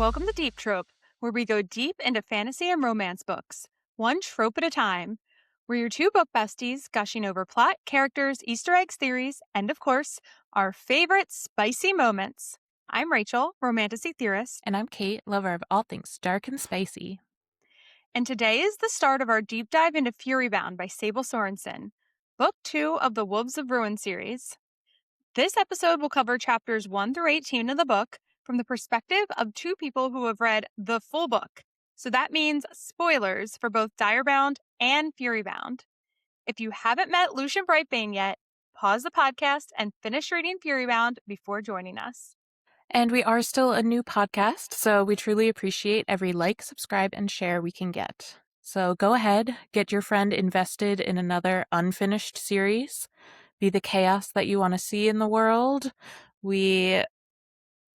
Welcome to Deep Trope, where we go deep into fantasy and romance books, one trope at a time. We're your two book besties gushing over plot, characters, Easter eggs, theories, and of course, our favorite spicy moments. I'm Rachel, Romantasy theorist. And I'm Kate, lover of all things dark and spicy. And today is the start of our deep dive into Furybound by Sable Sorensen, book 2 of the Wolves of Ruin series. This episode will cover chapters 1 through 18 of the book from the perspective of two people who have read the full book. So that means spoilers for both Direbound and Furybound. If you haven't met Lucian Brightbane yet, pause the podcast and finish reading Furybound before joining us. And we are still a new podcast, so we truly appreciate every like, subscribe, and share we can get. So go ahead, get your friend invested in another unfinished series. Be the chaos that you want to see in the world. We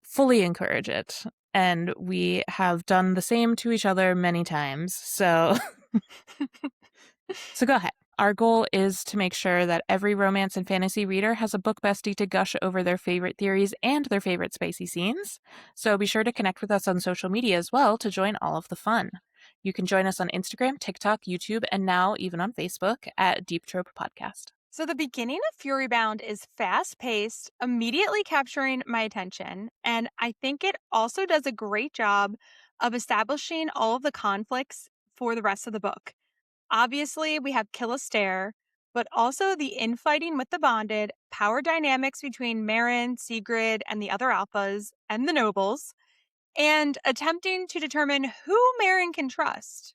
fully encourage it. And we have done the same to each other many times. So go ahead. Our goal is to make sure that every romance and fantasy reader has a book bestie to gush over their favorite theories and their favorite spicy scenes. So be sure to connect with us on social media as well to join all of the fun. You can join us on Instagram, TikTok, YouTube, and now even on Facebook at Deep Trope Podcast. So the beginning of Furybound is fast-paced, immediately capturing my attention, and I think it also does a great job of establishing all of the conflicts for the rest of the book. Obviously, we have Killian, but also the infighting with the bonded, power dynamics between Meryn, Sigrid, and the other alphas, and the nobles, and attempting to determine who Meryn can trust.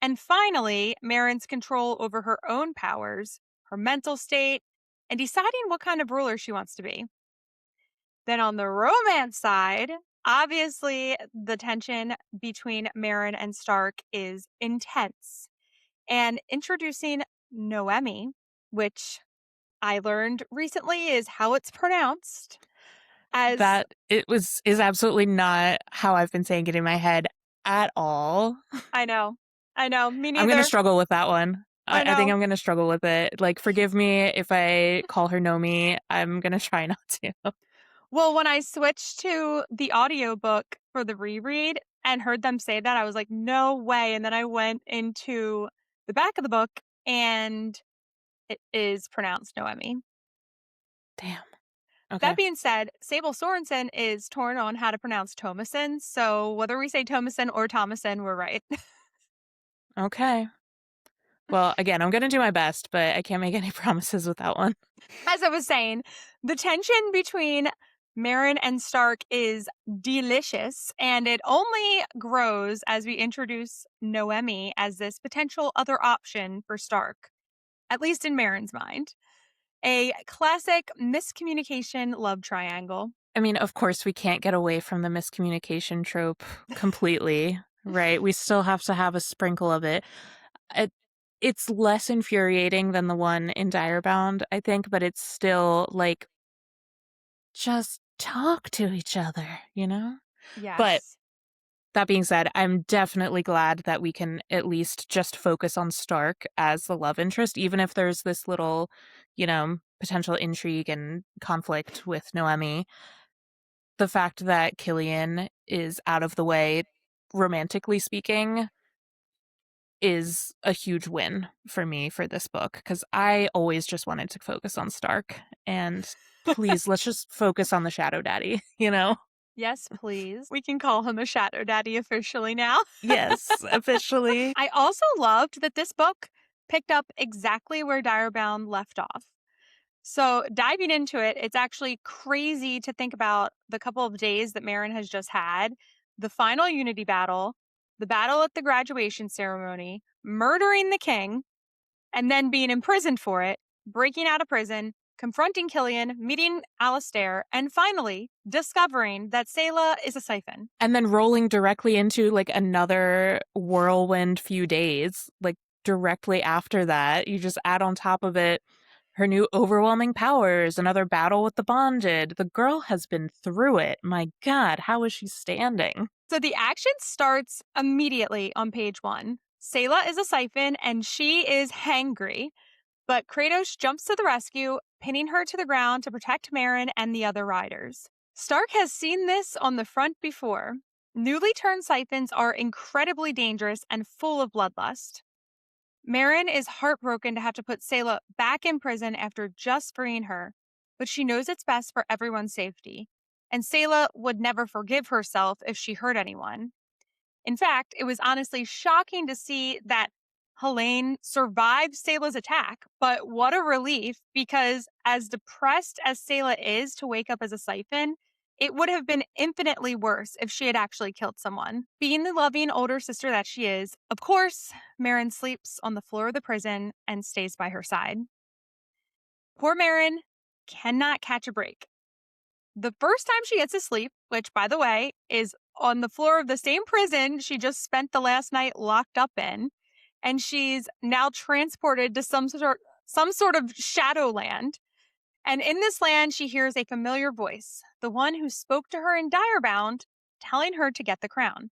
And finally, Meryn's control over her own powers, her mental state, and deciding what kind of ruler she wants to be. Then on the romance side, obviously the tension between Meryn and Stark is intense. And introducing Noemi, which I learned recently is how it's pronounced. That is absolutely not how I've been saying it in my head at all. I know. Me neither. I'm going to struggle with that one. I think know. I'm going to struggle with it. Like, forgive me if I call her Nomi. I'm going to try not to. Well, when I switched to the audiobook for the reread and heard them say that, I was like, no way. And then I went into the back of the book and it is pronounced Noemi. Damn. Okay. That being said, Sable Sorensen is torn on how to pronounce Thomason. So whether we say Thomason or Thomason, we're right. Okay. Well, again, I'm going to do my best, but I can't make any promises with that one. As I was saying, the tension between Meryn and Stark is delicious, and it only grows as we introduce Noemi as this potential other option for Stark, at least in Meryn's mind. A classic miscommunication love triangle. I mean, of course, we can't get away from the miscommunication trope completely, right? We still have to have a sprinkle of it. It's less infuriating than the one in Direbound, I think, but it's still like, just talk to each other, you know? Yes. But that being said, I'm definitely glad that we can at least just focus on Stark as the love interest, even if there's this little, potential intrigue and conflict with Noemi. The fact that Killian is out of the way, romantically speaking, is a huge win for me for this book, because I always just wanted to focus on Stark. And please, let's just focus on the Shadow Daddy, Yes, please. We can call him a Shadow Daddy officially now. Yes, officially. I also loved that this book picked up exactly where Direbound left off. So diving into it, it's actually crazy to think about the couple of days that Meryn has just had, the final Unity battle, the battle at the graduation ceremony, murdering the king, and then being imprisoned for it, breaking out of prison, confronting Killian, meeting Alistair, and finally discovering that Saela is a Siphon. And then rolling directly into like another whirlwind few days, like directly after that, you just add on top of it her new overwhelming powers, another battle with the bonded. The girl has been through it. My God, how is she standing? So the action starts immediately on page 1. Saela is a Siphon and she is hangry, but Kratos jumps to the rescue, pinning her to the ground to protect Meryn and the other riders. Stark has seen this on the front before. Newly turned siphons are incredibly dangerous and full of bloodlust. Meryn is heartbroken to have to put Saela back in prison after just freeing her, but she knows it's best for everyone's safety. And Saela would never forgive herself if she hurt anyone. In fact, it was honestly shocking to see that Helene survived Sayla's attack, but what a relief because as depressed as Saela is to wake up as a siphon, it would have been infinitely worse if she had actually killed someone. Being the loving older sister that she is, of course, Meryn sleeps on the floor of the prison and stays by her side. Poor Meryn cannot catch a break. The first time she gets to sleep, which by the way is on the floor of the same prison she just spent the last night locked up in, and she's now transported to some sort of shadowland. And in this land she hears a familiar voice, the one who spoke to her in Direbound, telling her to get the crown.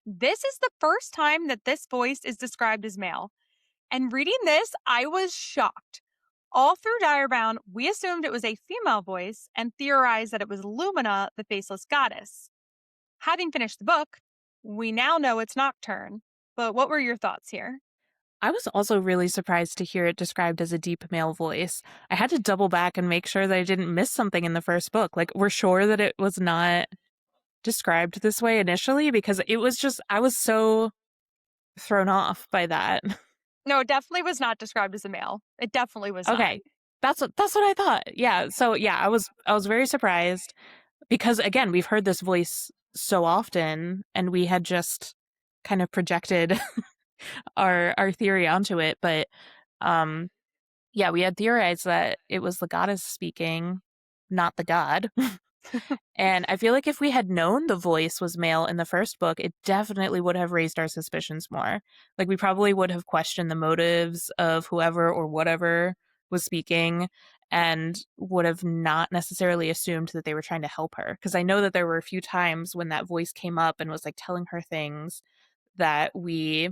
This is the first time that this voice is described as male. And reading this, I was shocked. All through Direbound, we assumed it was a female voice and theorized that it was Lumina, the faceless goddess. Having finished the book, we now know it's Nocturne. But what were your thoughts here? I was also really surprised to hear it described as a deep male voice. I had to double back and make sure that I didn't miss something in the first book. Like, we're sure that it was not described this way initially because it was just, I was so thrown off by that. No, it definitely was not described as a male. It definitely was not. Okay. That's what I thought. Yeah. So yeah, I was very surprised because again, we've heard this voice so often and we had just kind of projected our theory onto it, but um yeah, we had theorized that it was the goddess speaking, not the god. And I feel like if we had known the voice was male in the first book, it definitely would have raised our suspicions more. Like, we probably would have questioned the motives of whoever or whatever was speaking and would have not necessarily assumed that they were trying to help her. Because I know that there were a few times when that voice came up and was like telling her things that we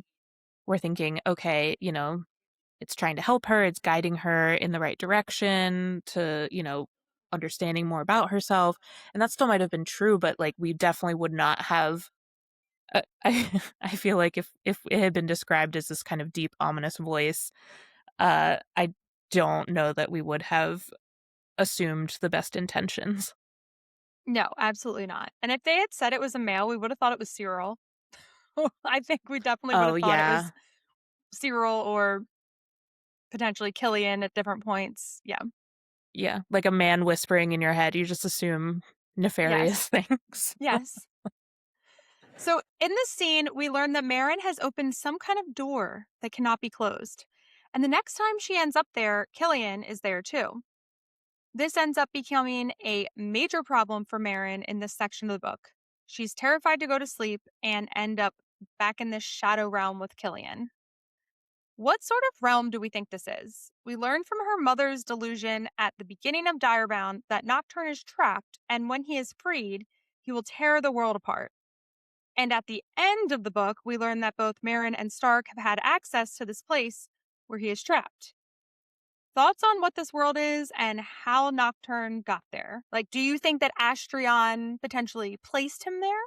were thinking, okay, it's trying to help her, it's guiding her in the right direction to, understanding more about herself. And that still might have been true, but like we definitely would not have I feel like if it had been described as this kind of deep ominous voice, I don't know that we would have assumed the best intentions. No, absolutely not. And if they had said it was a male, we would have thought it was Cyril. I think we definitely would Oh have thought it was yeah. Cyril or potentially Killian at different points. Yeah. Yeah, like a man whispering in your head, you just assume Yes. nefarious things. Yes. So in this scene, we learn that Meryn has opened some kind of door that cannot be closed. And the next time she ends up there, Killian is there too. This ends up becoming a major problem for Meryn in this section of the book. She's terrified to go to sleep and end up back in this shadow realm with Killian. What sort of realm do we think this is? We learn from her mother's delusion at the beginning of Direbound that Nocturne is trapped, and when he is freed, he will tear the world apart. And at the end of the book, we learn that both Meryn and Stark have had access to this place where he is trapped. Thoughts on what this world is and how Nocturne got there? Like, do you think that Astrion potentially placed him there?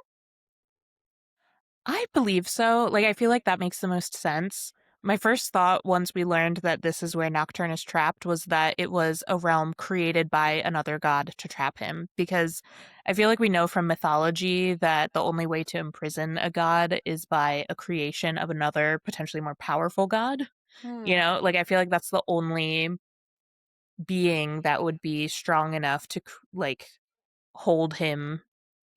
I believe so. Like, I feel like that makes the most sense. My first thought, once we learned that this is where Nocturne is trapped, was that it was a realm created by another god to trap him. Because I feel like we know from mythology that the only way to imprison a god is by a creation of another, potentially more powerful god. Hmm. Like, I feel like that's the only being that would be strong enough to, like, hold him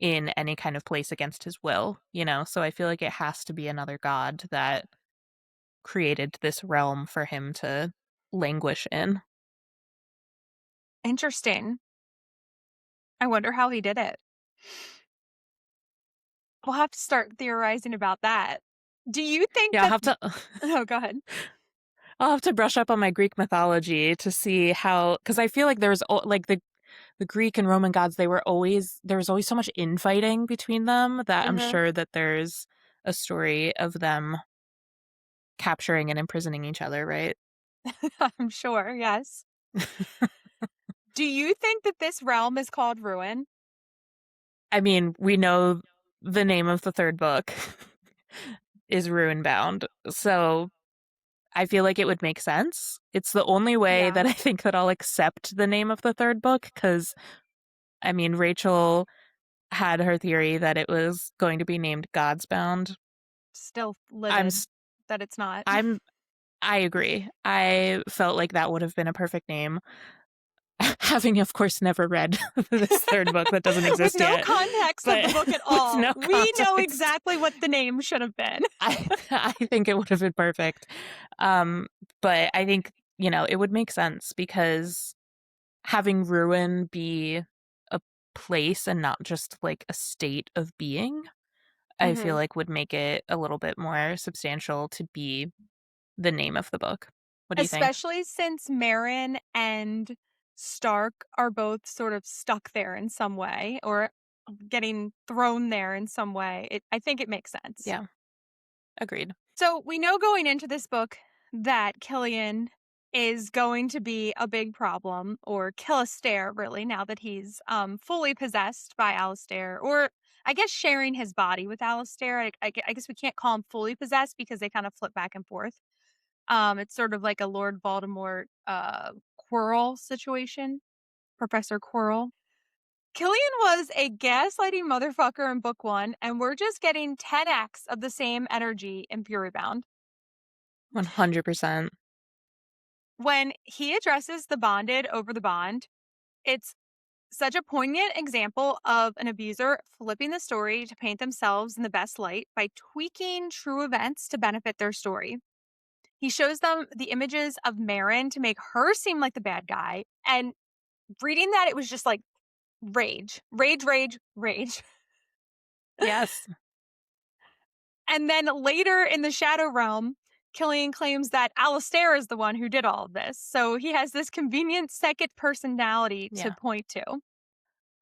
in any kind of place against his will. So I feel like it has to be another god that created this realm for him to languish in. Interesting. I wonder how he did it. We'll have to start theorizing about that. Do you think Yeah, that. Oh, go ahead. I'll have to brush up on my Greek mythology to see how, because I feel like like the Greek and Roman gods, there was always so much infighting between them that I'm Uh-huh. sure that there's a story of them capturing and imprisoning each other, right? I'm sure, yes. Do you think that this realm is called Ruin? I mean, we know the name of the third book is Ruinbound. So I feel like it would make sense. It's the only way Yeah, that I think that I'll accept the name of the third book because, I mean, Rachel had her theory that it was going to be named Godsbound. still I'm livid s- that it's not. I'm I agree. I felt like that would have been a perfect name. Having of course never read this third book that doesn't With exist no yet, context of but the book at with all. no We know context, exactly what the name should have been. I think it would have been perfect. Um, but I think, it would make sense because having ruin be a place and not just like a state of being, I feel Hmm. like would make it a little bit more substantial to be the name of the book. What do you think? Especially since Meryn and Stark are both sort of stuck there in some way or getting thrown there in some way. I think it makes sense. Yeah, agreed. So we know going into this book that Killian is going to be a big problem, or Killister, really, now that he's fully possessed by Alistair, or I guess sharing his body with Alistair. I guess we can't call him fully possessed because they kind of flip back and forth. It's sort of like a Lord Voldemort Quirrell situation, Professor Quirrell. Killian was a gaslighting motherfucker in book one, and we're just getting 10x of the same energy in Furybound. 100%. When he addresses the bonded over the bond, it's such a poignant example of an abuser flipping the story to paint themselves in the best light by tweaking true events to benefit their story. He shows them the images of Meryn to make her seem like the bad guy. And reading that, it was just like rage, rage, rage, rage. Yes. And then later in the Shadow Realm, Killian claims that Alistair is the one who did all of this. So he has this convenient second personality to Yeah. point to.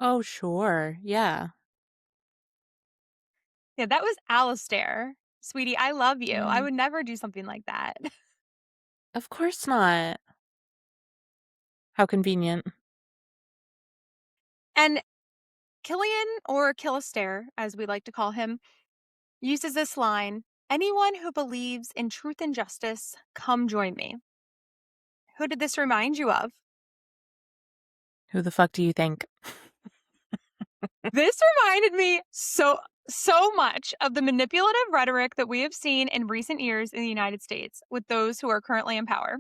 Oh, sure. Yeah. Yeah, that was Alistair. Sweetie, I love you. I Mm, would never do something like that. of course not. How convenient. And Killian, or Killister, as we like to call him, uses this line: anyone who believes in truth and justice, come join me. Who did this remind you of? Who the fuck do you think? This reminded me so much of the manipulative rhetoric that we have seen in recent years in the United States with those who are currently in power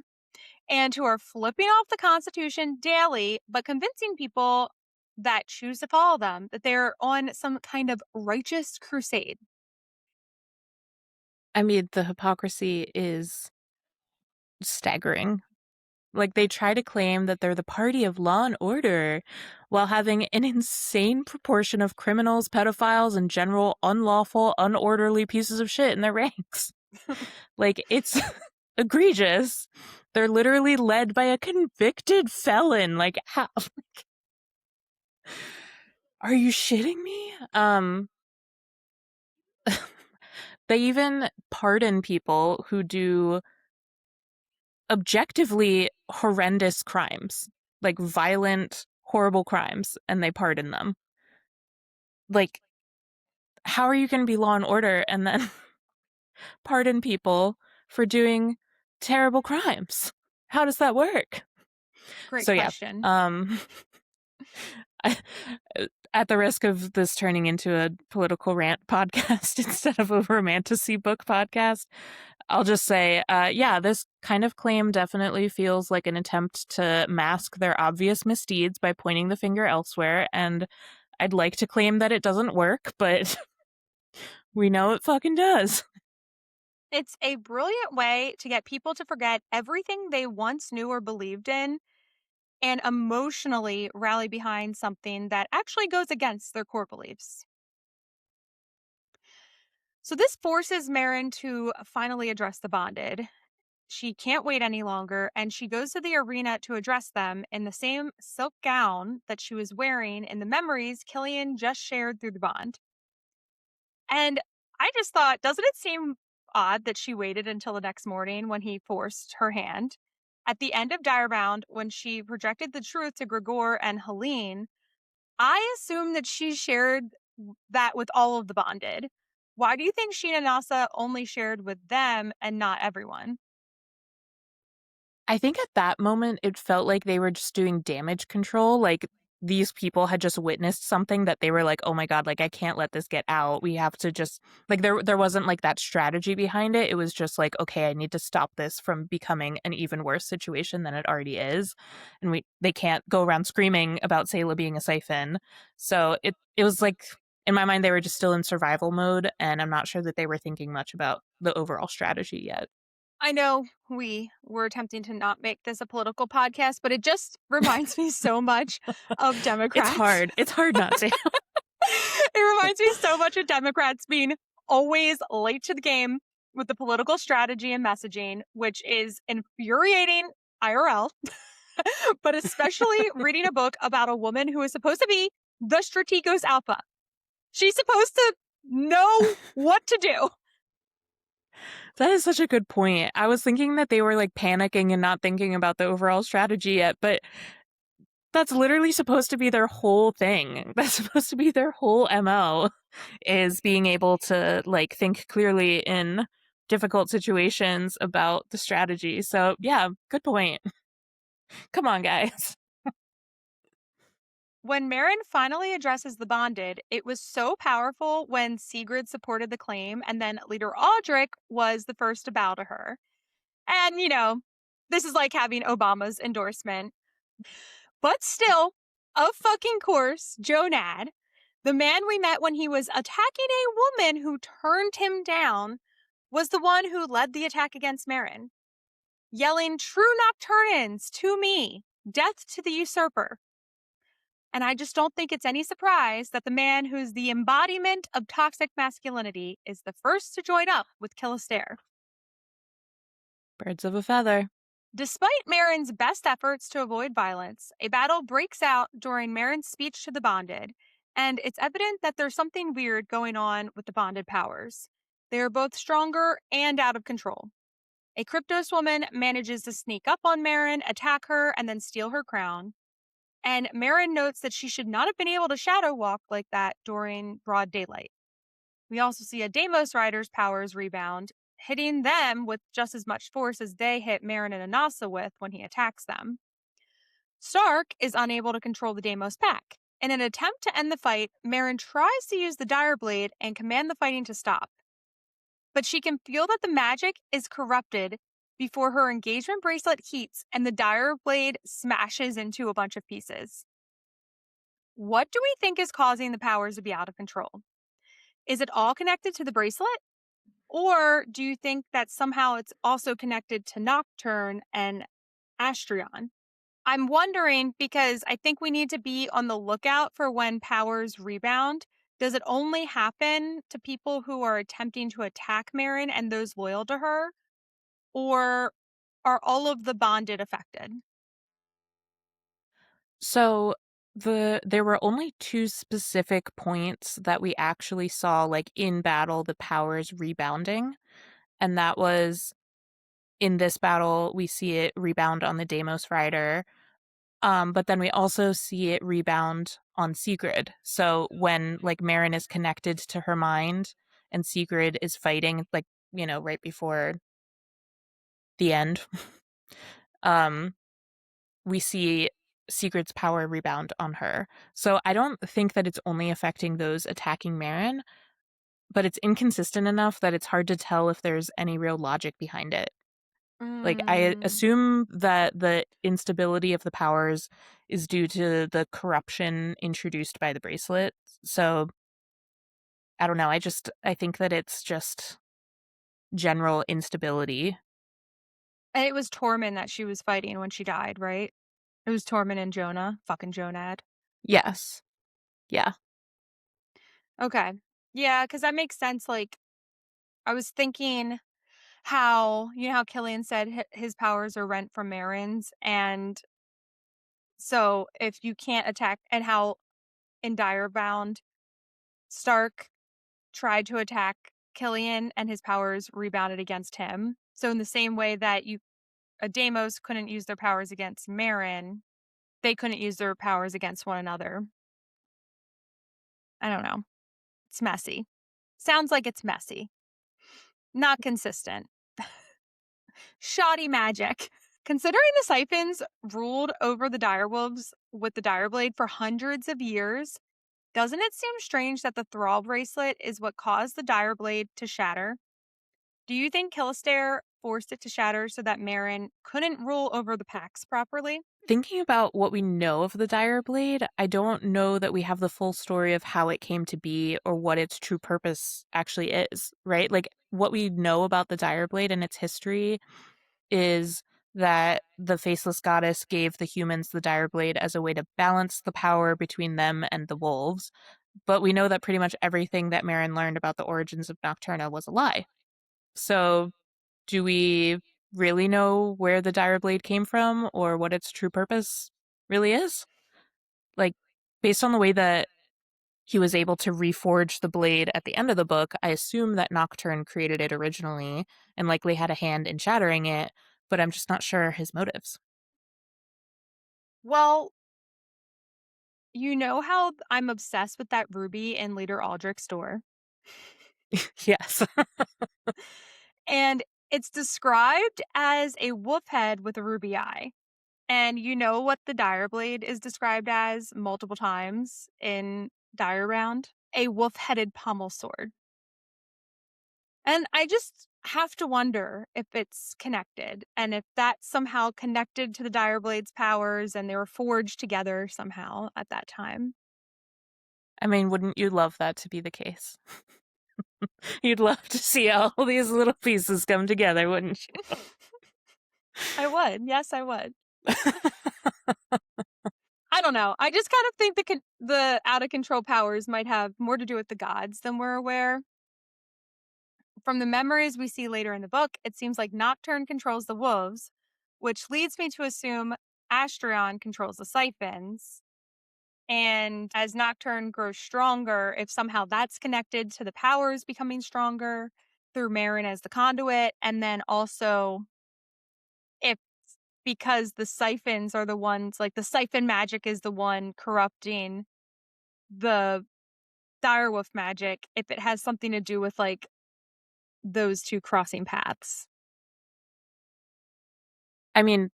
and who are flipping off the Constitution daily, but convincing people that choose to follow them that they're on some kind of righteous crusade. I mean, the hypocrisy is staggering. Like, they try to claim that they're the party of law and order while having an insane proportion of criminals, pedophiles, and general unlawful, unorderly pieces of shit in their ranks. Like, it's egregious. They're literally led by a convicted felon. Like, how? Are you shitting me? They even pardon people who do objectively horrendous crimes, like violent, horrible crimes, and they pardon them. Like, how are you going to be law and order and then pardon people for doing terrible crimes? How does that work? Great So yeah, question. um I, at the risk of this turning into a political rant podcast instead of a romantasy book podcast, I'll just say, yeah, this kind of claim definitely feels like an attempt to mask their obvious misdeeds by pointing the finger elsewhere. And I'd like to claim that it doesn't work, but we know it fucking does. It's a brilliant way to get people to forget everything they once knew or believed in and emotionally rally behind something that actually goes against their core beliefs. So, this forces Meryn to finally address the bonded. She can't wait any longer, and she goes to the arena to address them in the same silk gown that she was wearing in the memories Killian just shared through the bond. And I just thought, doesn't it seem odd that she waited until the next morning when he forced her hand? At the end of Direbound, when she projected the truth to Gregor and Helene, I assumed that she shared that with all of the bonded. Why do you think Sheena and Nasa only shared with them and not everyone? I think at that moment, it felt like they were just doing damage control, like, these people had just witnessed something that they were like, "Oh my god, like, I can't let this get out. We have to just" like, there wasn't, like, that strategy behind it. It was just like, "Okay, I need to stop this from becoming an even worse situation than it already is, and they can't go around screaming about Saela being a Siphon." So, it was like in my mind, they were just still in survival mode, and I'm not sure that they were thinking much about the overall strategy yet. I know we were attempting to not make this a political podcast, but it just reminds me so much of Democrats. It's hard not to. It reminds me so much of Democrats being always late to the game with the political strategy and messaging, which is infuriating IRL, but especially reading a book about a woman who is supposed to be the Strategos Alpha. She's supposed to know what to do. That is such a good point. I was thinking that they were, like, panicking and not thinking about the overall strategy yet, but that's literally supposed to be their whole thing. That's supposed to be their whole MO, is being able to, like, think clearly in difficult situations about the strategy. So, yeah, good point. Come on, guys. When Meryn finally addresses the bonded, it was so powerful when Sigrid supported the claim, and then leader Aldrich was the first to bow to her. And, this is like having Obama's endorsement. But still, of fucking course, Jonad, the man we met when he was attacking a woman who turned him down, was the one who led the attack against Meryn, yelling, "True Nocturnans to me, death to the usurper." And I just don't think it's any surprise that the man who's the embodiment of toxic masculinity is the first to join up with Killister. Birds of a feather. Despite Meryn's best efforts to avoid violence, a battle breaks out during Meryn's speech to the bonded, and it's evident that there's something weird going on with the bonded powers. They are both stronger and out of control. A Kryptos woman manages to sneak up on Meryn, attack her, and then steal her crown. And Meryn notes that she should not have been able to shadow walk like that during broad daylight. We also see a Deimos rider's powers rebound, hitting them with just as much force as they hit Meryn and Anasa with when he attacks them. Stark is unable to control the Deimos pack. In an attempt to end the fight, Meryn tries to use the Dire Blade and command the fighting to stop. But she can feel that the magic is corrupted before her engagement bracelet heats and the Dire Blade smashes into a bunch of pieces. What do we think is causing the powers to be out of control? Is it all connected to the bracelet? Or do you think that somehow it's also connected to Nocturne and Astrion? I'm wondering because I think we need to be on the lookout for when powers rebound. Does it only happen to people who are attempting to attack Meryn and those loyal to her? Or are all of the bonded affected? So there were only two specific points that we actually saw, like, in battle, the powers rebounding, and that was in this battle, we see it rebound on the Deimos rider, but then we also see it rebound on Sigrid. So when, like, Meryn is connected to her mind and Sigrid is fighting, like, right before the end, um, we see Sigrid's power rebound on her. So I don't think that it's only affecting those attacking Meryn, but it's inconsistent enough that it's hard to tell if there's any real logic behind it. Like, I Mm. assume that the instability of the powers is due to the corruption introduced by the bracelet. So, I don't know. I think that it's just general instability. And it was Tormund that she was fighting when she died, right? It was Tormund and Jonah. Fucking Jonad. Yes. Yeah. Okay. Yeah, because that makes sense. Like, I was thinking how, how Killian said his powers are rent from Meryn's. And so if you can't attack, and how in Direbound, Stark tried to attack Killian and his powers rebounded against him. So in the same way that a Deimos couldn't use their powers against Meryn, they couldn't use their powers against one another. I don't know. It's messy. Sounds like it's messy. Not consistent. Shoddy magic. Considering the Siphons ruled over the direwolves with the Direblade for hundreds of years, doesn't it seem strange that the Thrall bracelet is what caused the Direblade to shatter? Do you think Killister forced it to shatter so that Meryn couldn't rule over the packs properly? Thinking about what we know of the Dire Blade, I don't know that we have the full story of how it came to be or what its true purpose actually is, right? Like, what we know about the Dire Blade and its history is that the Faceless Goddess gave the humans the Dire Blade as a way to balance the power between them and the wolves. But we know that pretty much everything that Meryn learned about the origins of Nocturna was a lie. So, do we really know where the Dire Blade came from or what its true purpose really is? Like, based on the way that he was able to reforge the blade at the end of the book, I assume that Nocturne created it originally and likely had a hand in shattering it, but I'm just not sure his motives. Well, you know how I'm obsessed with that ruby in Leader Aldrich's store? Yes. And it's described as a wolf head with a ruby eye. And you know what the Dire Blade is described as multiple times in Dire Round? A wolf headed pommel sword. And I just have to wonder if it's connected and if that's somehow connected to the Dire Blade's powers and they were forged together somehow at that time. I mean, wouldn't you love that to be the case? You'd love to see all these little pieces come together, wouldn't I would. Yes, I would. you? I don't know. I just kind of think the out of control powers might have more to do with the gods than we're aware. From the memories we see later in the book, it seems like Nocturne controls the wolves, which leads me to assume Astrion controls the Siphons. And as Nocturne grows stronger, if somehow that's connected to the powers becoming stronger through Meryn as the conduit, and then also if because the Siphons are the ones, like the Siphon magic is the one corrupting the direwolf magic, if it has something to do with like those two crossing paths. I mean,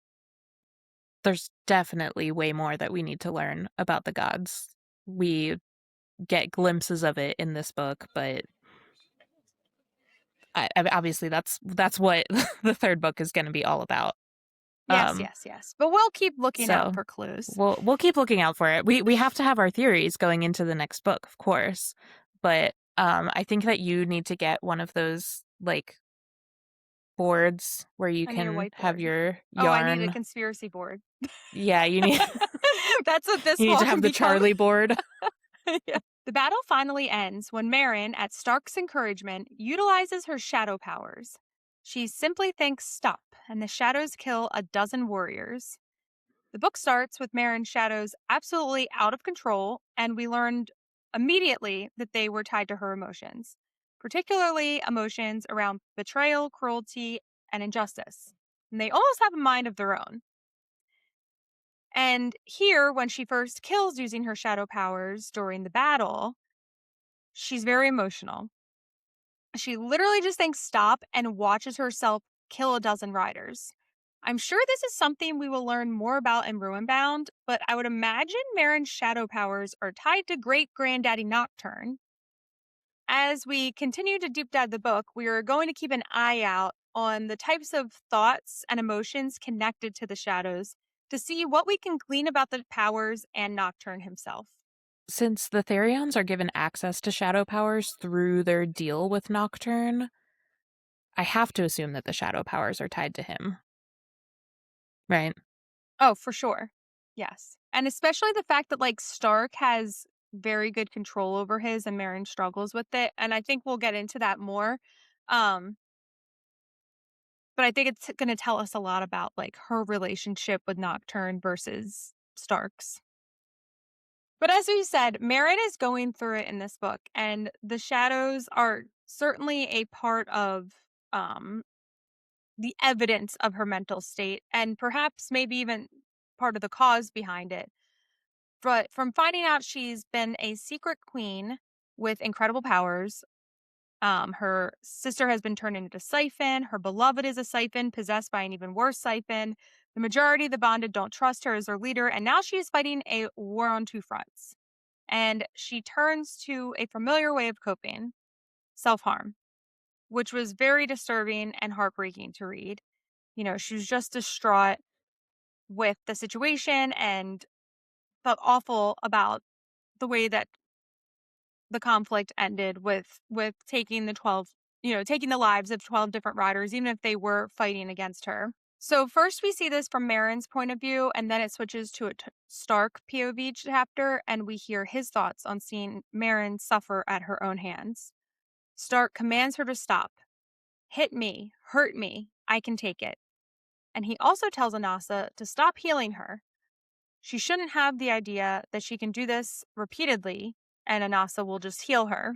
there's definitely way more that we need to learn about the gods. We get glimpses of it in this book, but obviously that's what the third book is going to be all about. Yes, Um, yes, yes. But we'll keep looking out so for clues. we'll keep looking out for it. We have to have our theories going into the next book, of course, but I think that you need to get one of those like boards where you I need a can have whiteboard. your Oh, I need a yarn. conspiracy board. Yeah, you need That's what this you need wall to can have the become. Charlie board. Yeah. The battle finally ends when Meryn, at Stark's encouragement, utilizes her shadow powers. She simply thinks stop, and the shadows kill a dozen warriors. The book starts with Meryn's shadows absolutely out of control, and we learned immediately that they were tied to her emotions, particularly emotions around betrayal, cruelty, and injustice. And they almost have a mind of their own. And here, when she first kills using her shadow powers during the battle, she's very emotional. She literally just thinks stop and watches herself kill a dozen riders. I'm sure this is something we will learn more about in Ruinbound, but I would imagine Meryn's shadow powers are tied to Great Granddaddy Nocturne. As we continue to deep dive the book, we are going to keep an eye out on the types of thoughts and emotions connected to the shadows to see what we can glean about the powers and Nocturne himself. Since the Therions are given access to shadow powers through their deal with Nocturne, I have to assume that the shadow powers are tied to him. Right? Oh, for sure. Yes. And especially the fact that like Stark has very good control over his and Meryn struggles with it. And I think we'll get into that more. Um, but I think it's going to tell us a lot about like her relationship with Nocturne versus Stark's. But as we said, Meryn is going through it in this book, and the shadows are certainly a part of um, the evidence of her mental state, and perhaps maybe even part of the cause behind it. But from finding out she's been a secret queen with incredible powers. Her sister has been turned into Siphon. Her beloved is a Siphon, possessed by an even worse Siphon. The majority of the bonded don't trust her as their leader, and now she is fighting a war on two fronts. And she turns to a familiar way of coping, self harm, which was very disturbing and heartbreaking to read. She was just distraught with the situation and felt awful about the way that the conflict ended with taking the 12, taking the lives of 12 different riders, even if they were fighting against her. So first we see this from Meryn's point of view, and then it switches to a Stark POV chapter, and we hear his thoughts on seeing Meryn suffer at her own hands. Stark commands her to stop. Hit me, hurt me, I can take it. And he also tells Anasa to stop healing her. She shouldn't have the idea that she can do this repeatedly and Anasa will just heal her.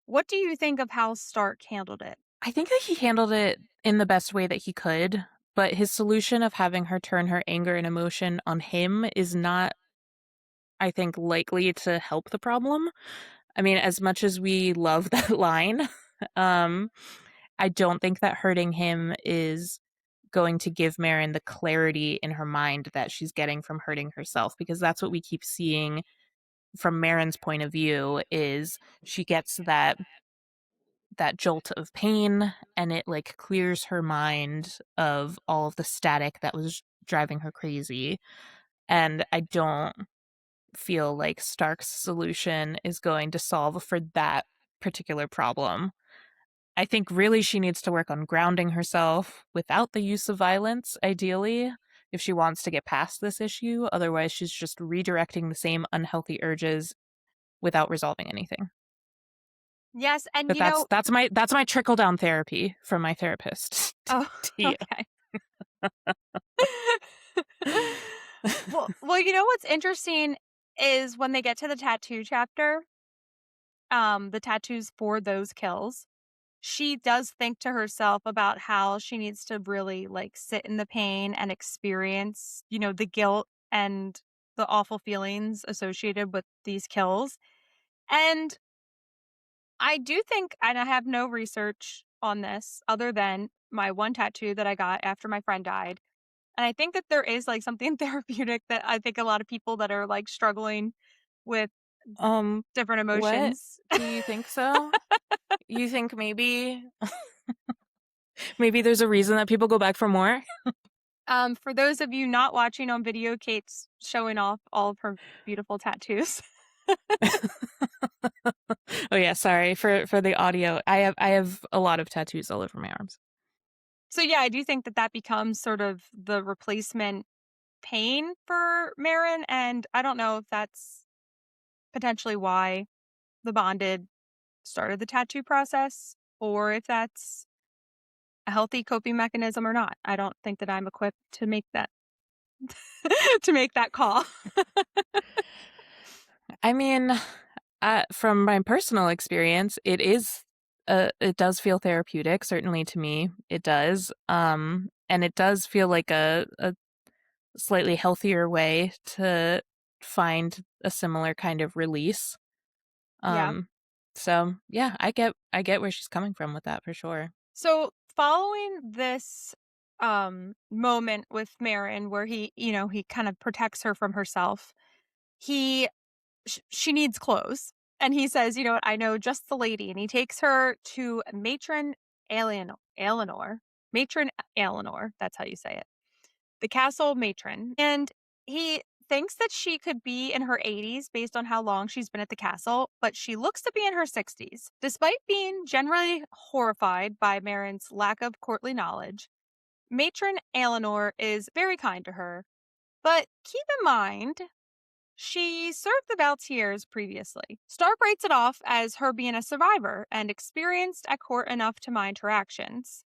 What do you think of how Stark handled it? I think that he handled it in the best way that he could, but his solution of having her turn her anger and emotion on him is not, I think, likely to help the problem. I mean, as much as we love that line, um, I don't think that hurting him is going to give Meryn the clarity in her mind that she's getting from hurting herself, because that's what we keep seeing from Meryn's point of view is she gets that jolt of pain and it like clears her mind of all of the static that was driving her crazy. And I don't feel like Stark's solution is going to solve for that particular problem. I think really she needs to work on grounding herself without the use of violence, ideally, if she wants to get past this issue. Otherwise, she's just redirecting the same unhealthy urges without resolving anything. Yes, and But that's my trickle down therapy from my therapist oh, to you. okay. Well, what's interesting is when they get to the tattoo chapter, the tattoos for those kills, she does think to herself about how she needs to really like sit in the pain and experience, the guilt and the awful feelings associated with these kills. And I do think, and I have no research on this other than my one tattoo that I got after my friend died. And I think that there is like something therapeutic that I think a lot of people that are like struggling with Um, different what? emotions. Do you think so? You think maybe there's a reason that people go back for more? For those of you not watching on video, Kate's showing off all of her beautiful tattoos. Oh yeah, sorry for the audio. I have a lot of tattoos all over my arms. So yeah, I do think that that becomes sort of the replacement pain for Meryn, and I don't know if that's potentially why the bonded started the tattoo process, or if that's a healthy coping mechanism or not. I don't think that I'm equipped to make that to make that call. I mean, from my personal experience, it does feel therapeutic. Certainly to me, it does. And it does feel like a slightly healthier way to find a similar kind of release. Yeah. Um, so yeah, I get where she's coming from with that for sure. So following this moment with Meryn where he kind of protects her from herself, he she needs clothes. And he says, "You know what? I know just the lady." And he takes her to Eleanor. Matron Eleanor, that's how you say it. The castle matron. And he thinks that she could be in her 80s based on how long she's been at the castle, but she looks to be in her 60s. Despite being generally horrified by Meryn's lack of courtly knowledge, matron Eleanor is very kind to her. But keep in mind, she served the Valtiers previously. Stark writes it off as her being a survivor and experienced at court enough to mind her actions.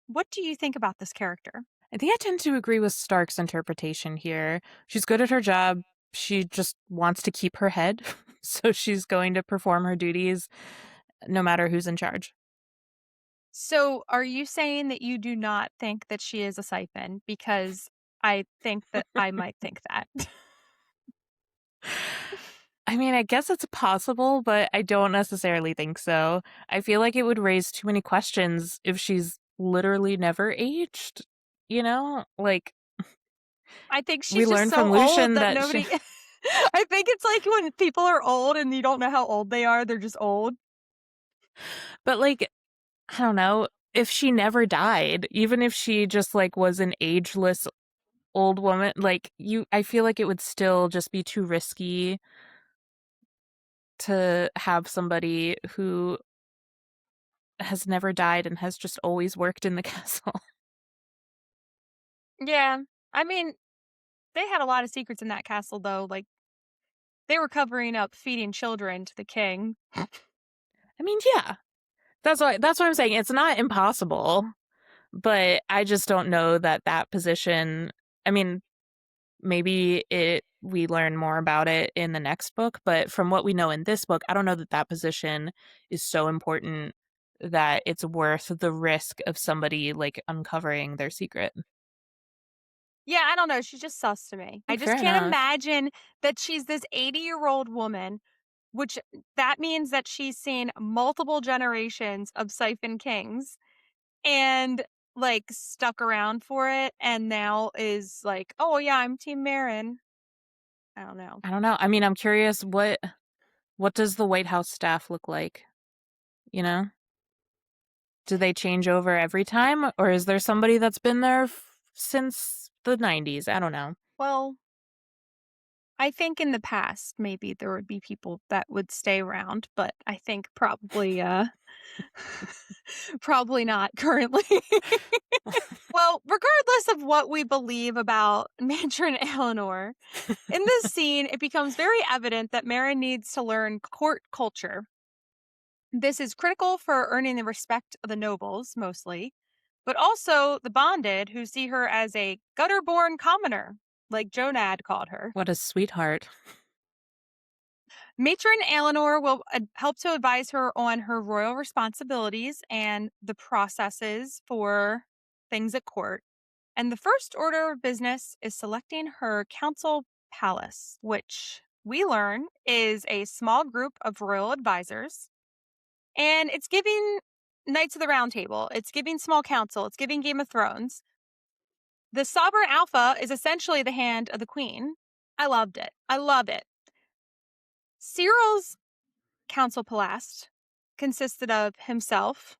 What do you think about this character? I think I tend to agree with Stark's interpretation here. She's good at her job. She just wants to keep her head, so she's going to perform her duties no matter who's in charge. So, are you saying that you do not think that she is a siphon? Because I think that I might think that. I mean, I guess it's possible, but I don't necessarily think so. I feel like it would raise too many questions if she's literally never aged. You know? Like, I think we she's just learned from so old Lucian that that she. nobody I think it's like when people are old and you don't know how old they are, they're just old. But, like, I don't know. If she never died, even if she just, like, was an ageless old woman, like, I feel like it would still just be too risky to have somebody who has never died and has just always worked in the castle. Yeah. I mean, they had a lot of secrets in that castle though, like they were covering up feeding children to the king. I mean, yeah. That's what I'm saying. It's not impossible, but I just don't know that position. I mean, maybe we learn more about it in the next book, but from what we know in this book, I don't know that position is so important that it's worth the risk of somebody like uncovering their secret. Yeah, I don't know, she's just sus to me. I just Fair can't enough. imagine that she's this 80-year-old woman, which that means that she's seen multiple generations of Siphon kings and like stuck around for it and now is like, "Oh yeah, I'm team Meryn." I don't know. I don't know. I mean, I'm curious what does the White House staff look like, you know? Do they change over every time or is there somebody that's been there since the 90s? I don't know. Well, I think in the past maybe there would be people that would stay around, but I think probably probably not currently. Well, regardless of what we believe about Matron Eleanor, in this scene it becomes very evident that Meryn needs to learn court culture. This is critical for earning the respect of the nobles mostly, but also the bonded who see her as a gutter-born commoner, like Jonad called her. What a sweetheart. Matron Eleanor will help to advise her on her royal responsibilities and the processes for things at court. And the first order of business is selecting her council palace, which we learn is a small group of royal advisors. And it's giving Knights of the Round Table, it's giving small council, it's giving Game of Thrones. The sovereign alpha is essentially the hand of the queen. I loved it. I love it. Cyril's council palace consisted of himself,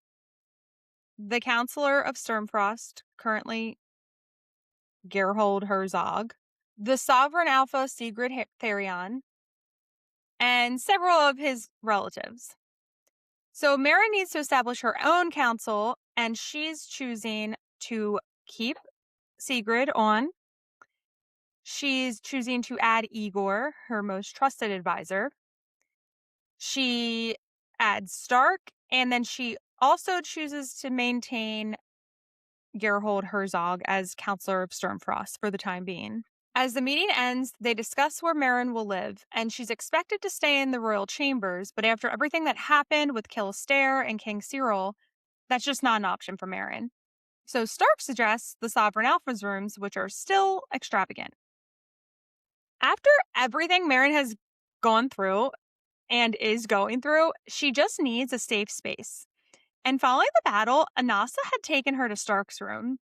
the Counselor of Sturmfrost, currently Gerhold Herzog, the Sovereign Alpha Sigrid Therion, and several of his relatives. So Meryn needs to establish her own council, and she's choosing to keep Sigrid on. She's choosing to add Igor, her most trusted advisor. She adds Stark, and then she also chooses to maintain Gerhold Herzog as Counselor of Sturmfrost for the time being. As the meeting ends, they discuss where Meryn will live, and she's expected to stay in the royal chambers, but after everything that happened with Killister and King Cyril, that's just not an option for Meryn. So Stark suggests the Sovereign Alpha's rooms, which are still extravagant. After everything Meryn has gone through and is going through, she just needs a safe space. And following the battle, Anasa had taken her to Stark's room.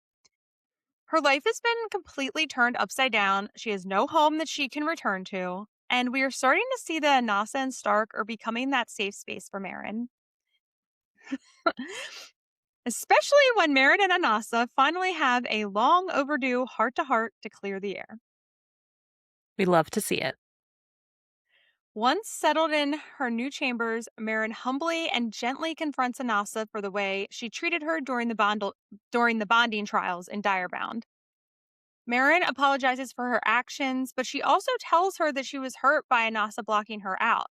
Her life has been completely turned upside down. She has no home that she can return to. And we are starting to see that Anasa and Stark are becoming that safe space for Meryn. Especially when Meryn and Anasa finally have a long overdue heart-to-heart to clear the air. We love to see it. Once settled in her new chambers, Meryn humbly and gently confronts Anasa for the way she treated her during the bonding trials in Direbound. Meryn apologizes for her actions, but she also tells her that she was hurt by Anasa blocking her out.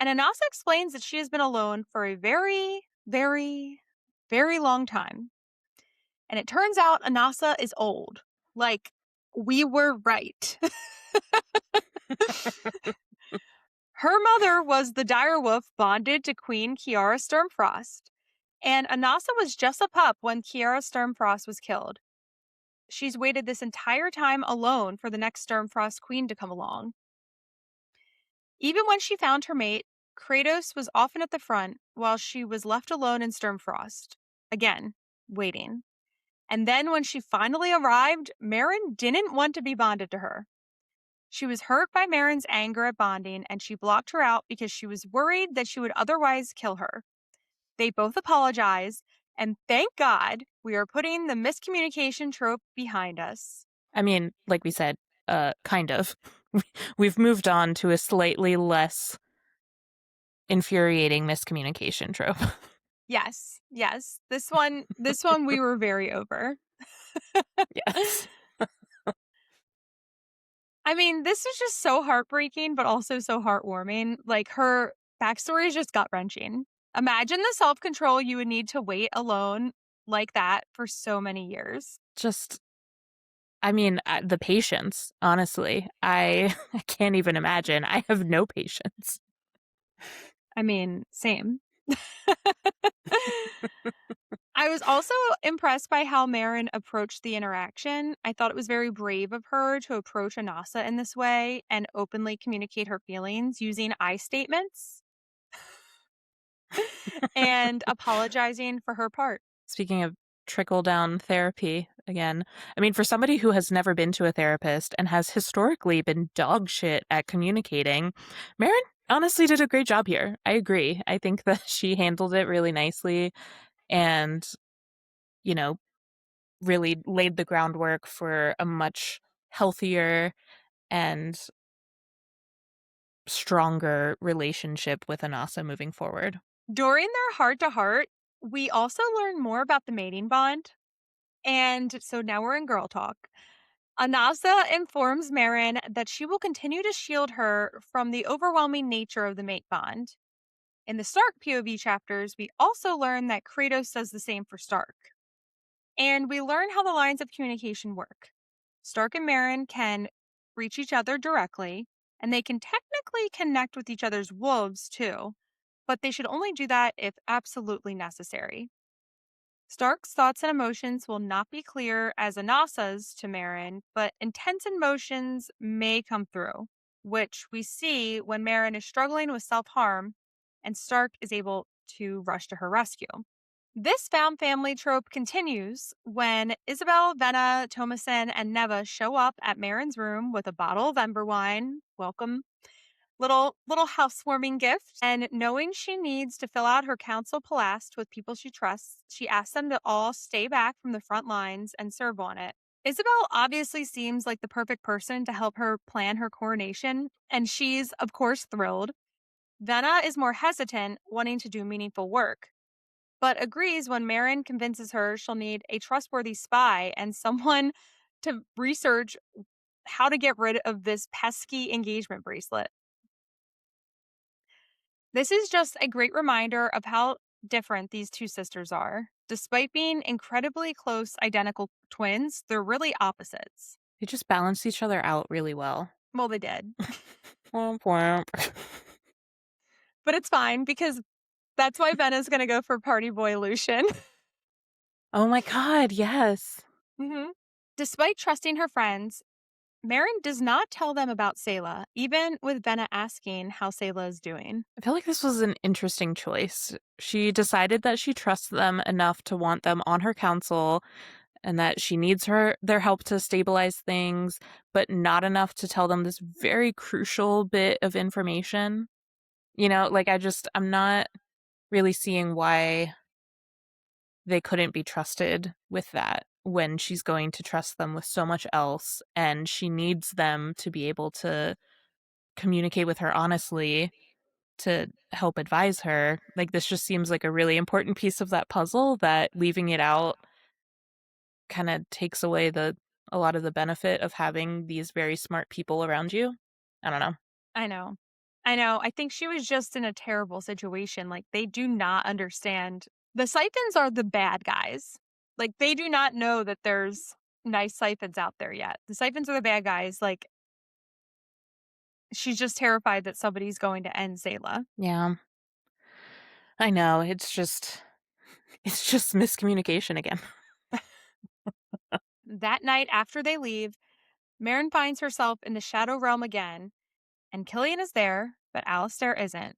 And Anasa explains that she has been alone for a very, very, very long time. And it turns out Anasa is old. Like, we were right. Her mother was the direwolf bonded to Queen Kiara Sturmfrost, and Anasa was just a pup when Kiara Sturmfrost was killed. She's waited this entire time alone for the next Sturmfrost queen to come along. Even when she found her mate, Kratos was often at the front while she was left alone in Sturmfrost. Again, waiting. And then when she finally arrived, Meryn didn't want to be bonded to her. She was hurt by Meryn's anger at bonding, and she blocked her out because she was worried that she would otherwise kill her. They both apologized, and thank God we are putting the miscommunication trope behind us. I mean, like we said, kind of. We've moved on to a slightly less infuriating miscommunication trope. Yes, yes. This one we were very over. Yes. I mean, this is just so heartbreaking, but also so heartwarming. Like, her backstory just gut wrenching. Imagine the self control you would need to wait alone like that for so many years. Just, I mean, the patience, honestly. I can't even imagine. I have no patience. I mean, same. I was also impressed by how Meryn approached the interaction. I thought it was very brave of her to approach Anasa in this way and openly communicate her feelings using I statements and apologizing for her part. Speaking of trickle down therapy again, I mean, for somebody who has never been to a therapist and has historically been dog shit at communicating, Meryn honestly did a great job here. I agree. I think that she handled it really nicely and, you know, really laid the groundwork for a much healthier and stronger relationship with Anasa moving forward. During their heart to heart, we also learn more about the mating bond. And so now we're in girl talk. Anasa informs Meryn that she will continue to shield her from the overwhelming nature of the mate bond. In the Stark POV chapters, we also learn that Kratos does the same for Stark. And we learn how the lines of communication work. Stark and Meryn can reach each other directly, and they can technically connect with each other's wolves too, but they should only do that if absolutely necessary. Stark's thoughts and emotions will not be clear as Anasa's to Meryn, but intense emotions may come through, which we see when Meryn is struggling with self harm and Stark is able to rush to her rescue. This found family trope continues when Isabel, Venna, Thomasin, and Neva show up at Meryn's room with a bottle of Ember wine. Welcome. Little housewarming gift. And knowing she needs to fill out her council palast with people she trusts, she asks them to all stay back from the front lines and serve on it. Isabel obviously seems like the perfect person to help her plan her coronation, and she's, of course, thrilled. Venna is more hesitant, wanting to do meaningful work, but agrees when Meryn convinces her she'll need a trustworthy spy and someone to research how to get rid of this pesky engagement bracelet. This is just a great reminder of how different these two sisters are. Despite being incredibly close, identical twins, they're really opposites. They just balanced each other out really well. Well, they did. Womp womp. But it's fine because that's why Venna's going to go for Party Boy Lucian. Oh my god, yes. Despite trusting her friends, Meryn does not tell them about Saela, even with Venna asking how Saela is doing. I feel like this was an interesting choice. She decided that she trusts them enough to want them on her council and that she needs their help to stabilize things, but not enough to tell them this very crucial bit of information. You know, like I'm not really seeing why they couldn't be trusted with that when she's going to trust them with so much else and she needs them to be able to communicate with her honestly to help advise her. Like, this just seems like a really important piece of that puzzle that leaving it out kind of takes away a lot of the benefit of having these very smart people around you. I don't know. I know. I know. I think she was just in a terrible situation. Like, they do not understand. The Siphons are the bad guys. Like, they do not know that there's nice Siphons out there yet. The Siphons are the bad guys. Like, she's just terrified that somebody's going to end Saela. Yeah. I know. It's just miscommunication again. That night after they leave, Meryn finds herself in the Shadow Realm again, and Killian is there, but Alistair isn't.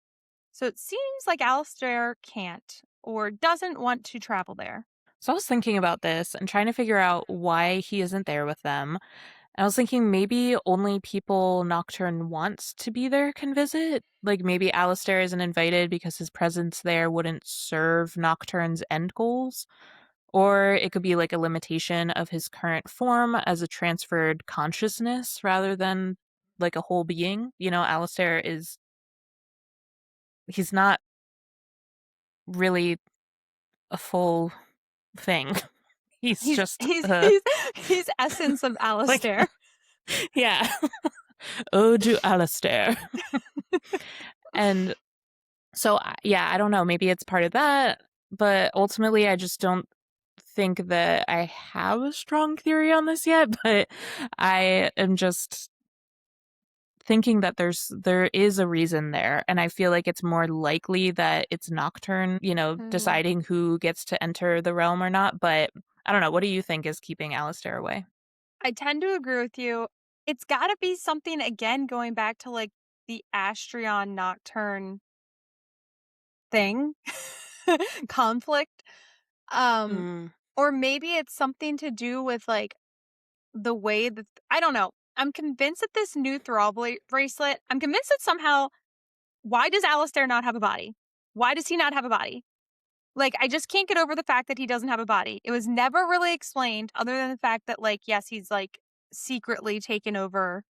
So it seems like Alistair can't or doesn't want to travel there. So I was thinking about this and trying to figure out why he isn't there with them. I was thinking maybe only people Nocturne wants to be there can visit. Like maybe Alistair isn't invited because his presence there wouldn't serve Nocturne's end goals. Or it could be like a limitation of his current form as a transferred consciousness rather than like a whole being. Alistair he's not really a full thing. He's He's just he's he's he's essence of like, Alistair. yeah. Oh, to Alistair. And so, yeah, I don't know. Maybe it's part of that. But ultimately, I just don't think that I have a strong theory on this yet. But I am just thinking that there is a reason there. And I feel like it's more likely that it's Nocturne, Hmm. deciding who gets to enter the realm or not. But I don't know. What do you think is keeping Alistair away? I tend to agree with you. It's got to be something again going back to like the Astrion Nocturne thing, conflict. Um, Mm. or maybe it's something to do with like the way that I don't know. I'm convinced that this new thrall bracelet, I'm convinced that somehow, why does Alistair not have a body? Why does he not have a body? Like, I just can't get over the fact that he doesn't have a body. It was never really explained other than the fact that, like, yes, he's like secretly taken over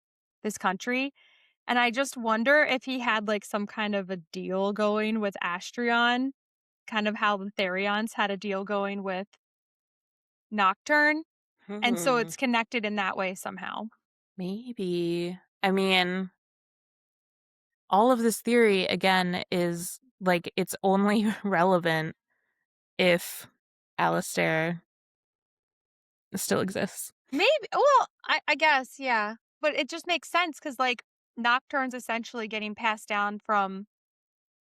this country. And I just wonder if he had like some kind of a deal going with Astrion, kind of how the Therions had a deal going with Nocturne. And so Hmm. it's connected in that way somehow. Maybe. I mean, all of this theory, again, is like it's only relevant if Alistair still exists. Maybe. Well, I guess, yeah. But it just makes sense because, like, Nocturne's essentially getting passed down from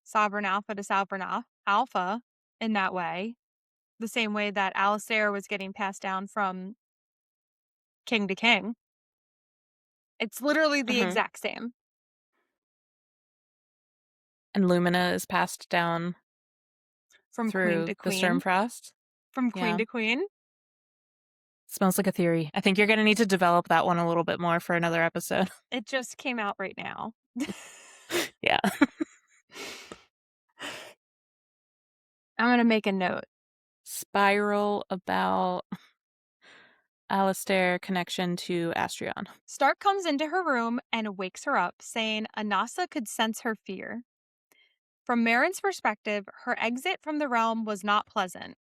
Sovereign Alpha to Sovereign Alpha in that way. The same way that Alistair was getting passed down from king to king. It's literally the Hmm. exact same And Lumina is passed down from queen through to the queen. Stormfrost. From queen Yeah. to queen. Smells like a theory. I think you're going to need to develop that one a little bit more for another episode. It just came out right now. Yeah. I'm going to make a note. Spiral about Alistair connection to Astrion. Stark comes into her room and wakes her up, saying Anasa could sense her fear. From Meryn's perspective, her exit from the realm was not pleasant.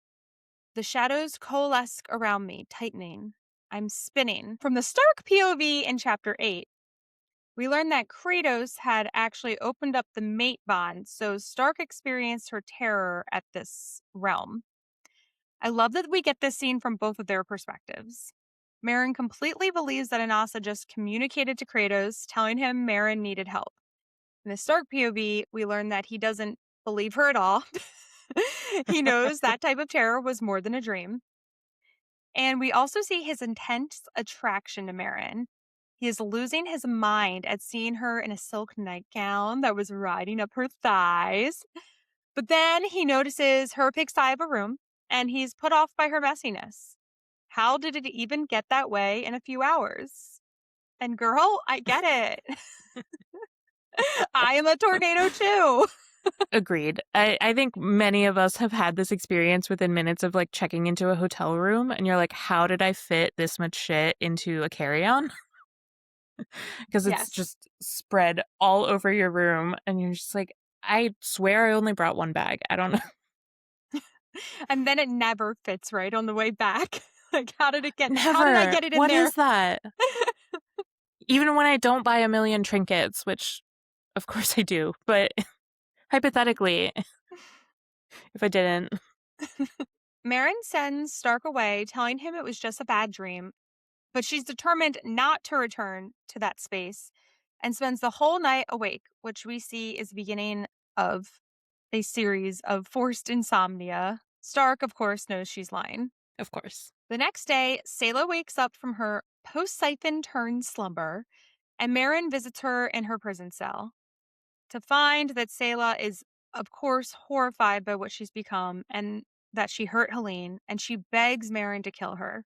The shadows coalesce around me, tightening. I'm spinning. From the Stark POV in Chapter 8, we learned that Kratos had actually opened up the mate bond, so Stark experienced her terror at this realm. I love that we get this scene from both of their perspectives. Meryn completely believes that Anasa just communicated to Kratos, telling him Meryn needed help. In the Stark POV, we learn that he doesn't believe her at all. He knows that type of terror was more than a dream. And we also see his intense attraction to Meryn. He is losing his mind at seeing her in a silk nightgown that was riding up her thighs. But then he notices her pigsty of a room and he's put off by her messiness. How did it even get that way in a few hours? And girl, I get it. I am a tornado too. Agreed. I think many of us have had this experience within minutes of like checking into a hotel room and you're like, how did I fit this much shit into a carry-on? Because it's Yes. just spread all over your room and you're just like, I swear I only brought one bag. I don't know. And then it never fits right on the way back. Like, how did I Never. get it in What there? is that? Even when I don't buy a million trinkets, which of course I do, but hypothetically, if I didn't. Meryn sends Stark away, telling him it was just a bad dream, but she's determined not to return to that space and spends the whole night awake, which we see is the beginning of a series of forced insomnia. Stark, of course, knows she's lying. Of course. The next day, Saela wakes up from her post-Siphon turned slumber, and Meryn visits her in her prison cell. to find that Saela is, of course, horrified by what she's become and that she hurt Helene, and she begs Meryn to kill her.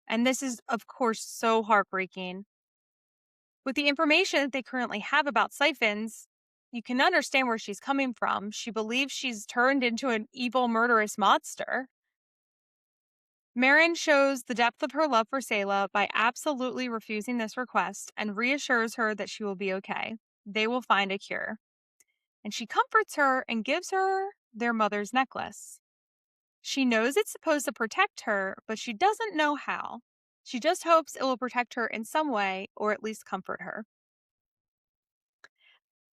And this is, of course, so heartbreaking. With the information that they currently have about siphons, you can understand where she's coming from. She believes she's turned into an evil, murderous monster. Meryn shows the depth of her love for Saela by absolutely refusing this request and reassures her that she will be okay. They will find a cure. And she comforts her and gives her their mother's necklace. She knows it's supposed to protect her, but she doesn't know how. She just hopes it will protect her in some way or at least comfort her.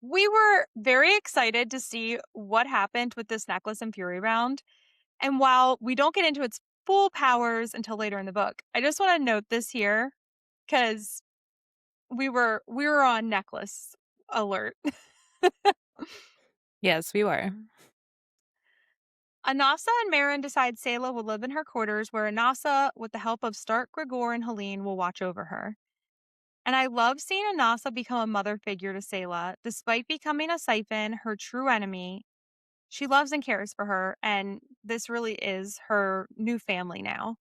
We were very excited to see what happened with this necklace in Fury Round. And while we don't get into its full powers until later in the book, I just want to note this here because we were on necklace alert. Yes, we were. Anasa and Meryn decide Saela will live in her quarters, where Anasa, with the help of Stark, Gregor, and Helene, will watch over her. And I love seeing Anasa become a mother figure to Saela. Despite becoming a Siphon, her true enemy, she loves and cares for her, and this really is her new family now.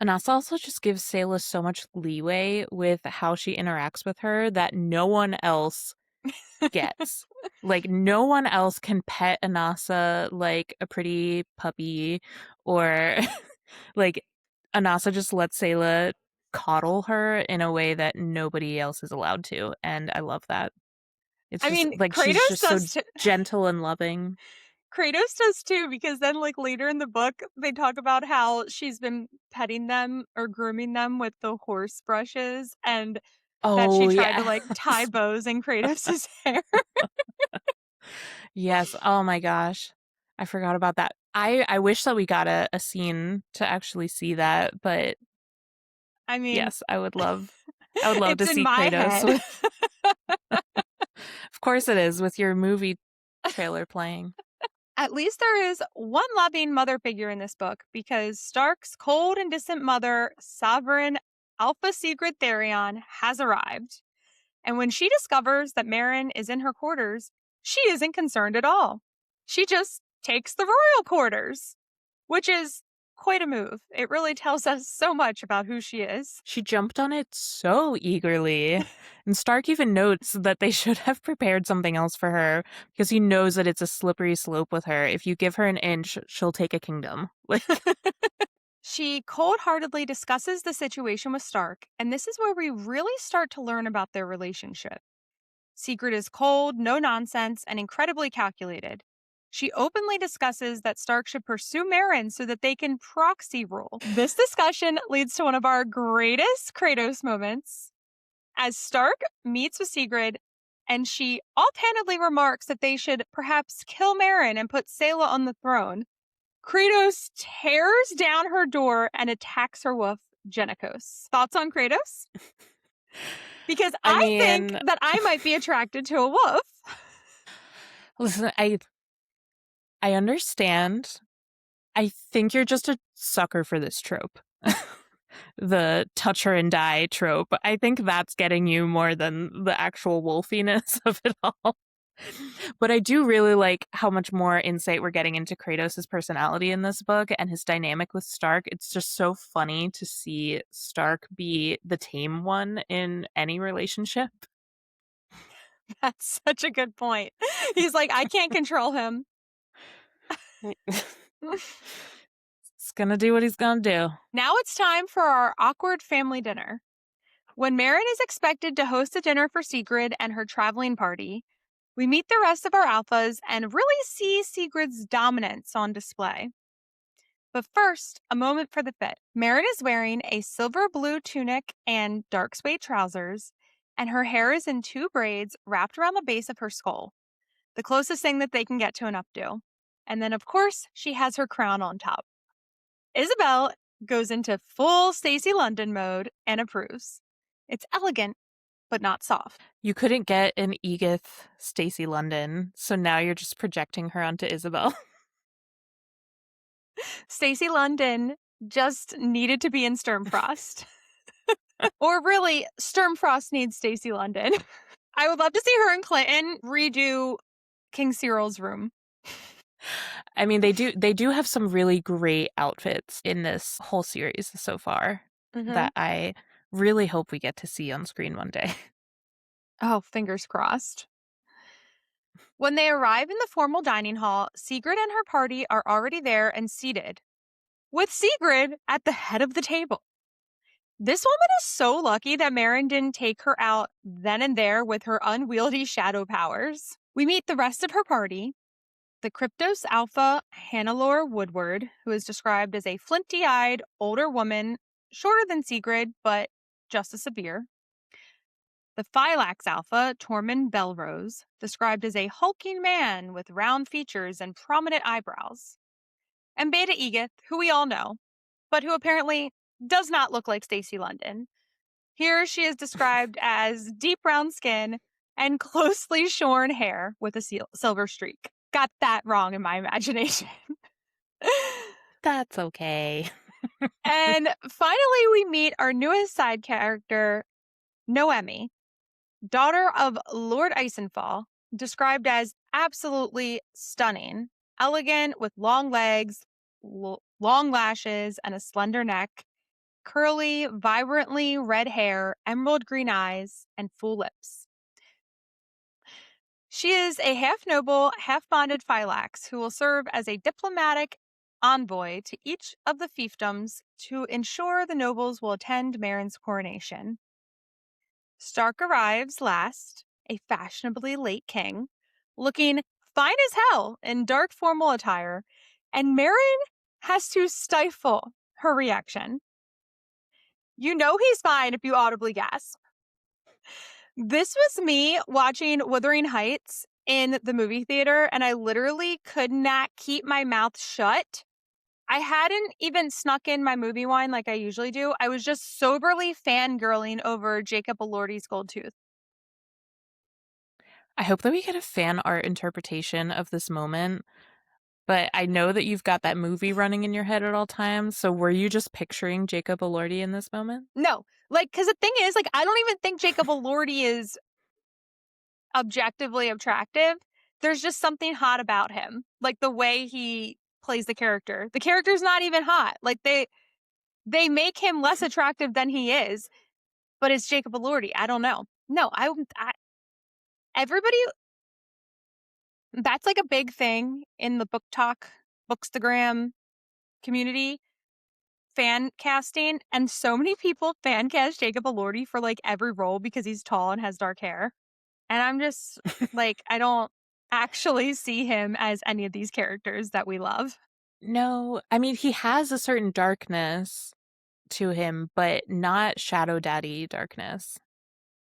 Anasa also just gives Saela so much leeway with how she interacts with her that no one else gets. Like, no one else can pet Anasa like a pretty puppy, or like, Anasa just lets Saela coddle her in a way that nobody else is allowed to. And I love that. It's I just mean, like she's Kratos just so does too. gentle and loving. Kratos does too, because then, like, later in the book, they talk about how she's been petting them or grooming them with the horse brushes and that she Oh, tried to, like, tie yes. bows in Kratos' hair. Yes. Oh my gosh. I forgot about that. I wish that we got a scene to actually see that, but I mean, yes, I would love it's to in see my Kratos head. with Of course it is, with your movie trailer playing. At least there is one loving mother figure in this book, because Stark's cold and distant mother, Sovereign Alpha Sigrid Therion, has arrived. And when she discovers that Meryn is in her quarters, she isn't concerned at all. She just takes the royal quarters, which is quite a move. It really tells us so much about who she is. She jumped on it so eagerly. And Stark even notes that they should have prepared something else for her because he knows that it's a slippery slope with her. If you give her an inch, she'll take a kingdom. Like, She cold heartedly discusses the situation with Stark, and this is where we really start to learn about their relationship. Sigrid is cold, no nonsense, and incredibly calculated. She openly discusses that Stark should pursue Meryn so that they can proxy rule. This discussion leads to one of our greatest Kratos moments as Stark meets with Sigrid, and she offhandedly remarks that they should perhaps kill Meryn and put Saela on the throne. Kratos tears down her door and attacks her wolf, Genikos. Thoughts on Kratos? Because I I think mean, that I might be attracted to a wolf. listen, I understand. I think you're just a sucker for this trope. The touch her and die trope. I think that's getting you more than the actual wolfiness of it all. But I do really like how much more insight we're getting into Kratos' personality in this book and his dynamic with Stark. It's just so funny to see Stark be the tame one in any relationship. That's such a good point. He's like, I can't control him. He's gonna do what he's gonna do. Now it's time for our awkward family dinner. When Meryn is expected to host a dinner for Sigrid and her traveling party, we meet the rest of our alphas and really see Sigrid's dominance on display. But first, a moment for the fit. Meryn is wearing a silver blue tunic and dark suede trousers, and her hair is in two braids wrapped around the base of her skull, the closest thing that they can get to an updo. And then, of course, she has her crown on top. Isabel goes into full Stacey London mode and approves. It's elegant, but not soft. You couldn't get an Edith Stacey London, so now you're just projecting her onto Isabel. Stacey London just needed to be in Sturmfrost. Or really, Sturmfrost needs Stacey London. I would love to see her and Clinton redo King Cyril's room. I mean, they do have some really great outfits in this whole series so far Hmm. that I really hope we get to see on screen one day. Oh, fingers crossed. When they arrive in the formal dining hall, Sigrid and her party are already there and seated, with Sigrid at the head of the table. This woman is so lucky that Meryn didn't take her out then and there with her unwieldy shadow powers. We meet the rest of her party, the Kryptos Alpha Hannelore Woodward, who is described as a flinty eyed older woman, shorter than Sigrid, but just as severe. The Phylax Alpha Tormund Belrose, described as a hulking man with round features and prominent eyebrows. And Beta Egith, who we all know, but who apparently does not look like Stacey London. Here she is described as deep brown skin and closely shorn hair with a silver streak. Got that wrong in my imagination. That's okay. And finally, we meet our newest side character, Noemi, daughter of Lord Isenfall, described as absolutely stunning, elegant with long legs, long lashes, and a slender neck, curly, vibrantly red hair, emerald green eyes, and full lips. She is a half noble, half bonded Phylax who will serve as a diplomatic envoy to each of the fiefdoms to ensure the nobles will attend Meryn's coronation. Stark arrives last, a fashionably late king, looking fine as hell in dark formal attire, and Meryn has to stifle her reaction. You know he's fine if you audibly gasp. This was me watching Wuthering Heights in the movie theater, and I literally could not keep my mouth shut. I hadn't even snuck in my movie wine like I usually do. I was just soberly fangirling over Jacob Elordi's gold tooth. I hope that we get a fan art interpretation of this moment, but I know that you've got that movie running in your head at all times, so were you just picturing Jacob Elordi in this moment? No, like, because the thing is, like, I don't even think Jacob Elordi is objectively attractive. There's just something hot about him, like the way he plays the character. The character's not even hot. Like they make him less attractive than he is, but it's Jacob Elordi. I don't know. No, I everybody. That's like a big thing in the book talk, bookstagram community. Fan casting, and so many people fan cast Jacob Elordi for like every role because he's tall and has dark hair. And I'm just like, I don't actually see him as any of these characters that we love. No, I mean, he has a certain darkness to him, but not Shadow Daddy darkness.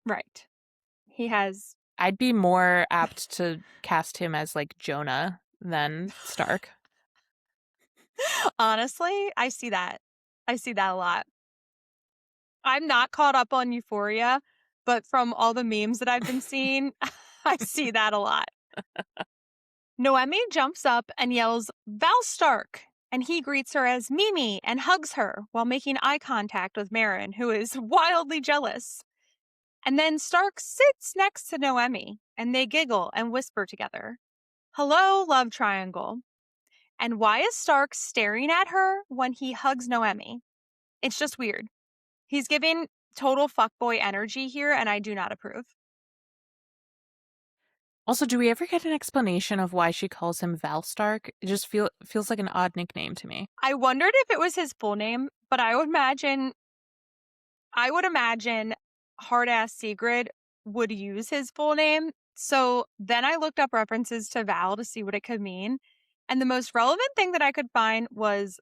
Right. He has, I'd be more apt to cast him as like Jonah than Stark. honestly, I see that. I see that a lot. I'm not caught up on Euphoria, but from all the memes that I've been seeing, I see that a lot. Noemi jumps up and yells, Val Stark, and he greets her as Mimi and hugs her while making eye contact with Meryn, who is wildly jealous. And then Stark sits next to Noemi, and they giggle and whisper together. Hello, love triangle. And why is Stark staring at her when he hugs Noemi? It's just weird. He's giving total fuckboy energy here, and I do not approve. Also, do we ever get an explanation of why she calls him Val Stark? It just feels like an odd nickname to me. I wondered if it was his full name, but I would imagine hard ass Sigrid would use his full name. So then I looked up references to Val to see what it could mean. And the most relevant thing that I could find was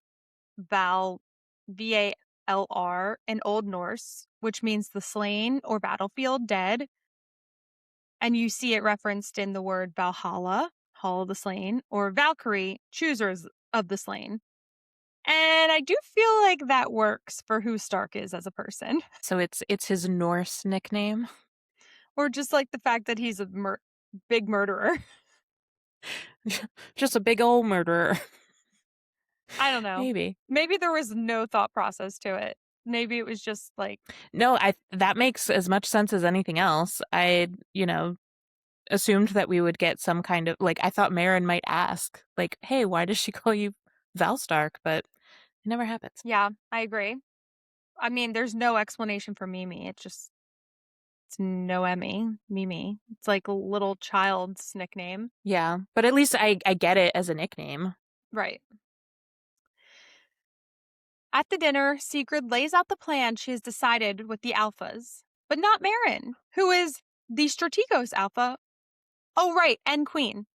Val, Valr, in Old Norse, which means the slain or battlefield dead. And you see it referenced in the word Valhalla, Hall of the Slain, or Valkyrie, choosers of the slain. And I do feel like that works for who Stark is as a person. So it's his Norse nickname. Or just like the fact that he's a big murderer. Just a big old murderer. I don't know. Maybe. Maybe there was no thought process to it. Maybe it was just like, No, I that makes as much sense as anything else. I, assumed that we would get some kind of like I thought Meryn might ask, like, "Hey, why does she call you Val Stark?" But it never happens. yeah, I agree. I mean, there's no explanation for Mimi. It's Noemi, Mimi. It's like a little child's nickname. Yeah, but at least I get it as a nickname. Right. At the dinner, Sigrid lays out the plan she has decided with the alphas, but not Meryn, who is the Strategos alpha. Oh, right, and queen.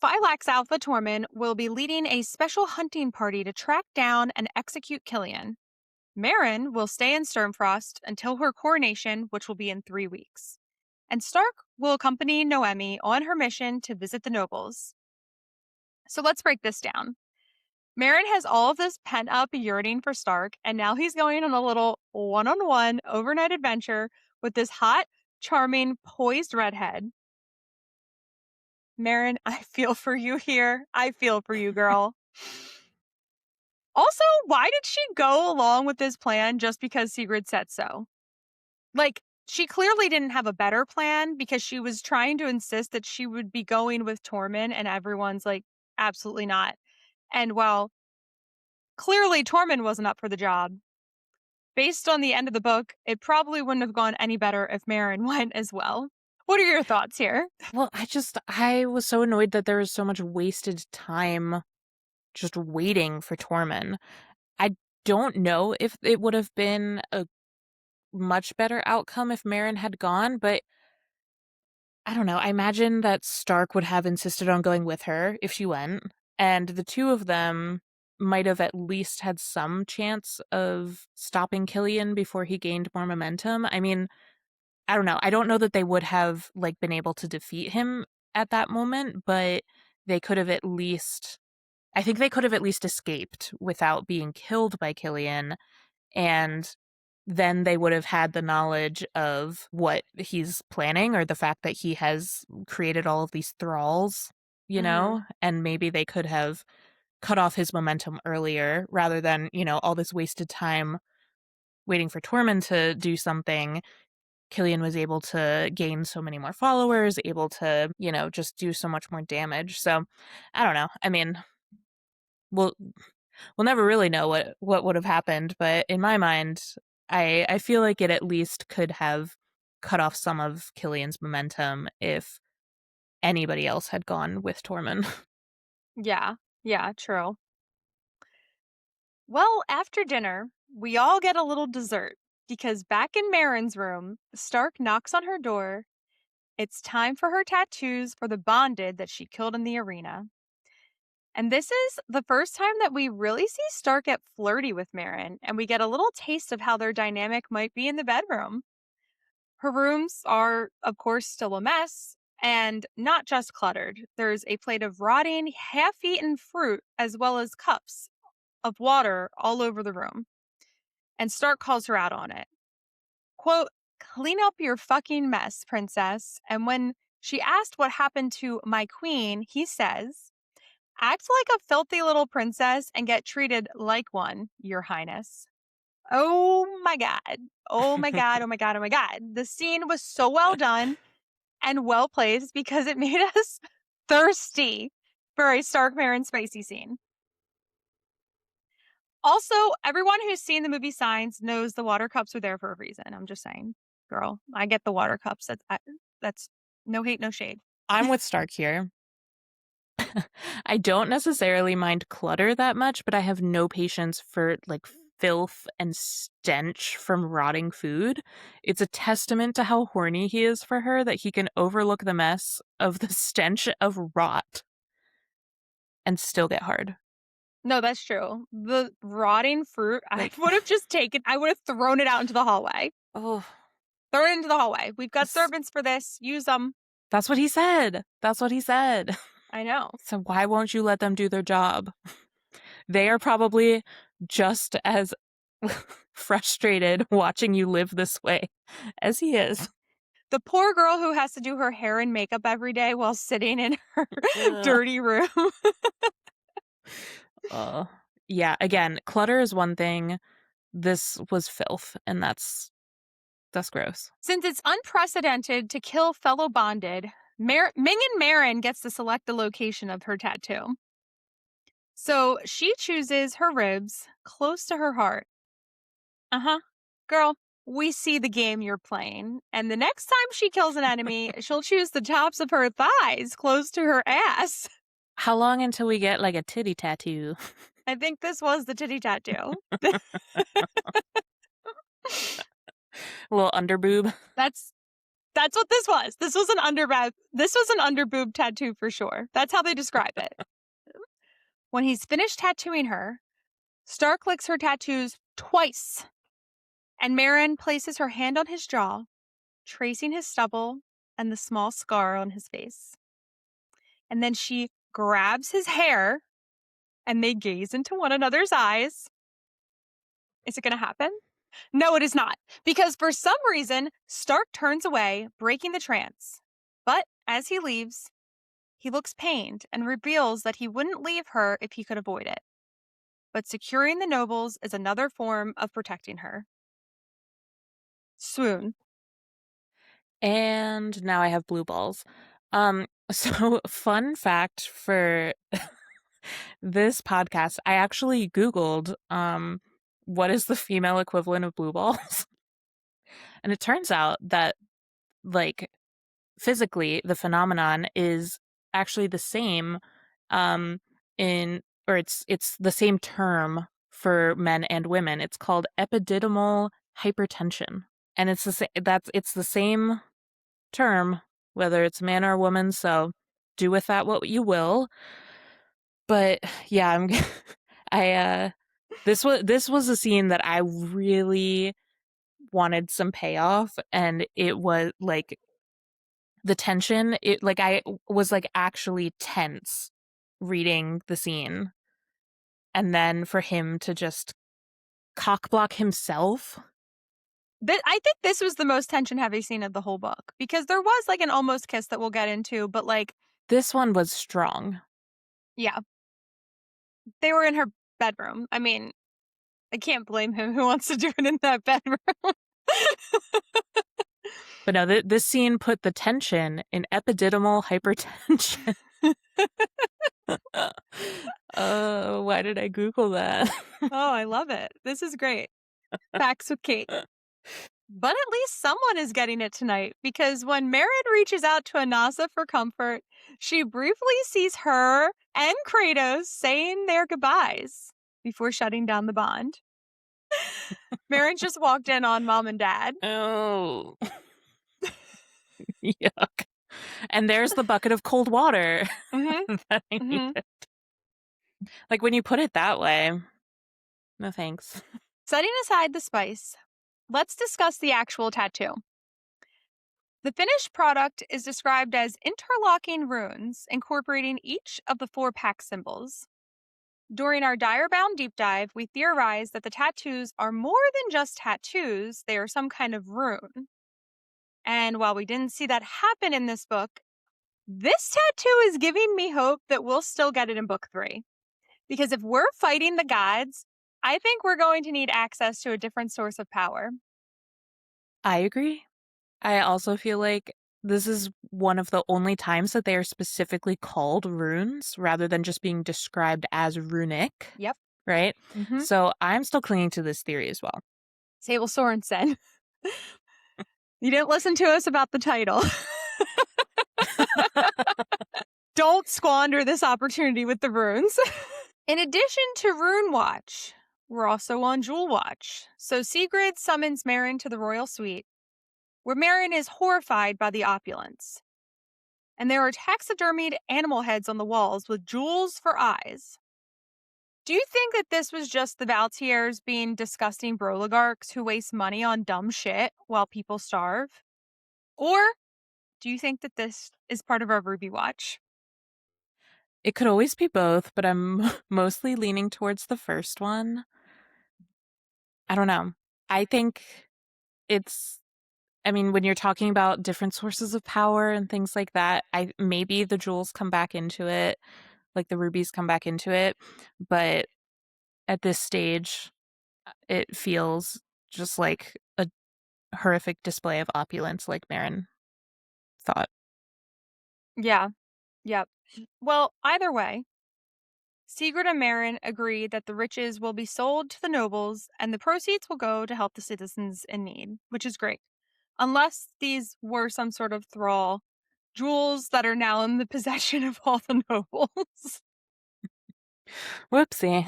Phylax Alpha Tormund will be leading a special hunting party to track down and execute Killian. Meryn will stay in Sturmfrost until her coronation, which will be in 3 weeks. And Stark will accompany Noemi on her mission to visit the nobles. So let's break this down. Meryn has all of this pent up yearning for Stark, and now he's going on a little one on one overnight adventure with this hot, charming, poised redhead. Meryn, I feel for you here. I feel for you, girl. Also, why did she go along with this plan just because Sigrid said so? Like, she clearly didn't have a better plan because she was trying to insist that she would be going with Tormund, and everyone's like, absolutely not. And while clearly Tormund wasn't up for the job, based on the end of the book, it probably wouldn't have gone any better if Meryn went as well. What are your thoughts here? Well, I was so annoyed that there was so much wasted time just waiting for Tormund. I don't know if it would have been a much better outcome if Meryn had gone, but I don't know. I imagine that Stark would have insisted on going with her if she went, and the two of them might have at least had some chance of stopping Killian before he gained more momentum. I mean, I don't know. I don't know that they would have like been able to defeat him at that moment, but they could have at least I think they could have at least escaped without being killed by Killian, and then they would have had the knowledge of what he's planning or the fact that he has created all of these thralls, Mm-hmm. and maybe they could have cut off his momentum earlier rather than, all this wasted time waiting for Tormund to do something. Killian was able to gain so many more followers, able to, just do so much more damage. So I don't know. I mean, we'll we'll never really know what would have happened, but in my mind, I feel like it at least could have cut off some of Killian's momentum if anybody else had gone with Tormund. Yeah, yeah, true. Well, after dinner, we all get a little dessert because back in Meryn's room, Stark knocks on her door. It's time for her tattoos for the bonded that she killed in the arena. And this is the first time that we really see Stark get flirty with Meryn, and we get a little taste of how their dynamic might be in the bedroom. Her rooms are, of course, still a mess, and not just cluttered. There's a plate of rotting, half eaten fruit, as well as cups of water all over the room. And Stark calls her out on it. Quote, clean up your fucking mess, princess. And when she asked what happened to my queen, he says, act like a filthy little princess and get treated like one, your highness. Oh my God. Oh my God. Oh my God. Oh my God. The scene was so well done and well placed because it made us thirsty for a Stark Meryn spicy scene. Also, everyone who's seen the movie Signs knows the water cups are there for a reason. I'm just saying, girl, I get the water cups. That's no hate, no shade. I'm with Stark here. I don't necessarily mind clutter that much, but I have no patience for like filth and stench from rotting food. It's a testament to how horny he is for her that he can overlook the mess of the stench of rot and still get hard. No, that's true. The rotting fruit, I Like, would have just taken, I would have thrown it out into the hallway. oh, Throw it into the hallway. We've got this, servants for this. Use them. that's what he said. That's what he said. I know. So why won't you let them do their job? They are probably just as frustrated watching you live this way as he is. The poor girl who has to do her hair and makeup every day while sitting in her Ugh. dirty room. Uh, Yeah, again, clutter is one thing. This was filth, and that's gross. Since it's unprecedented to kill fellow bonded, Ming and Meryn gets to select the location of her tattoo. So she chooses her ribs close to her heart. Uh-huh. Girl, we see the game you're playing. And the next time she kills an enemy, she'll choose the tops of her thighs close to her ass. How long until we get like a titty tattoo? I think this was the titty tattoo. A little underboob. That's what this was. This was an underboob tattoo for sure. That's how they describe it. When he's finished tattooing her, Stark licks her tattoos twice, and Meryn places her hand on his jaw, tracing his stubble and the small scar on his face. And then she grabs his hair, and they gaze into one another's eyes. Is it going to happen? No, it is not, because for some reason, Stark turns away, breaking the trance. But as he leaves, he looks pained and reveals that he wouldn't leave her if he could avoid it. But securing the nobles is another form of protecting her. Swoon. And now I have blue balls. So fun fact for this podcast, I actually Googled what is the female equivalent of blue balls? And it turns out that like physically the phenomenon is actually the same in or it's the same term for men and women. It's called epididymal hypertension. And it's the same term whether it's man or woman, so do with that what you will. But yeah, this was a scene that I really wanted some payoff, and it was like the tension, it like I was like actually tense reading the scene. And then for him to just cockblock himself. I think this was the most tension-heavy scene of the whole book, because there was like an almost kiss that we'll get into, but like This one was strong. yeah, they were in her bedroom. I mean, I can't blame him. Who wants to do it in that bedroom? But no, this scene put the tension in epididymal hypertension. Why did I Google that? Oh, I love it. This is great. Facts with Kate. But at least someone is getting it tonight, because when Meryn reaches out to Anasa for comfort, she briefly sees her and Kratos saying their goodbyes before shutting down the bond. Meryn just walked in on mom and dad. Oh. Yuck. And there's the bucket of cold water that I needed. Like when you put it that way, no thanks. Setting aside the spice, let's discuss the actual tattoo. The finished product is described as interlocking runes incorporating each of the 4 pack symbols. During our Direbound deep dive, we theorized that the tattoos are more than just tattoos, they are some kind of rune. And while we didn't see that happen in this book, this tattoo is giving me hope that we'll still get it in book 3. Because if we're fighting the gods, I think we're going to need access to a different source of power. I agree. I also feel like this is one of the only times that they are specifically called runes rather than just being described as runic. Yep. Right? Mm-hmm. So I'm still clinging to this theory as well. Sable Sorensen. You didn't listen to us about the title. Don't squander this opportunity with the runes. In addition to Rune Watch, we're also on Jewel Watch. So Sigrid summons Meryn to the royal suite, where Meryn is horrified by the opulence. And there are taxidermied animal heads on the walls with jewels for eyes. Do you think that this was just the Valtiers being disgusting broligarchs who waste money on dumb shit while people starve? Or do you think that this is part of our Ruby Watch? It could always be both, but I'm mostly leaning towards the first one. I don't know. I think when you're talking about different sources of power and things like that, maybe the jewels come back into it, like the rubies come back into it, but at this stage, it feels just like a horrific display of opulence, like Meryn thought. Yeah. Yep. Well, either way, Sigrid and Meryn agree that the riches will be sold to the nobles and the proceeds will go to help the citizens in need, which is great. Unless these were some sort of thrall jewels that are now in the possession of all the nobles. Whoopsie.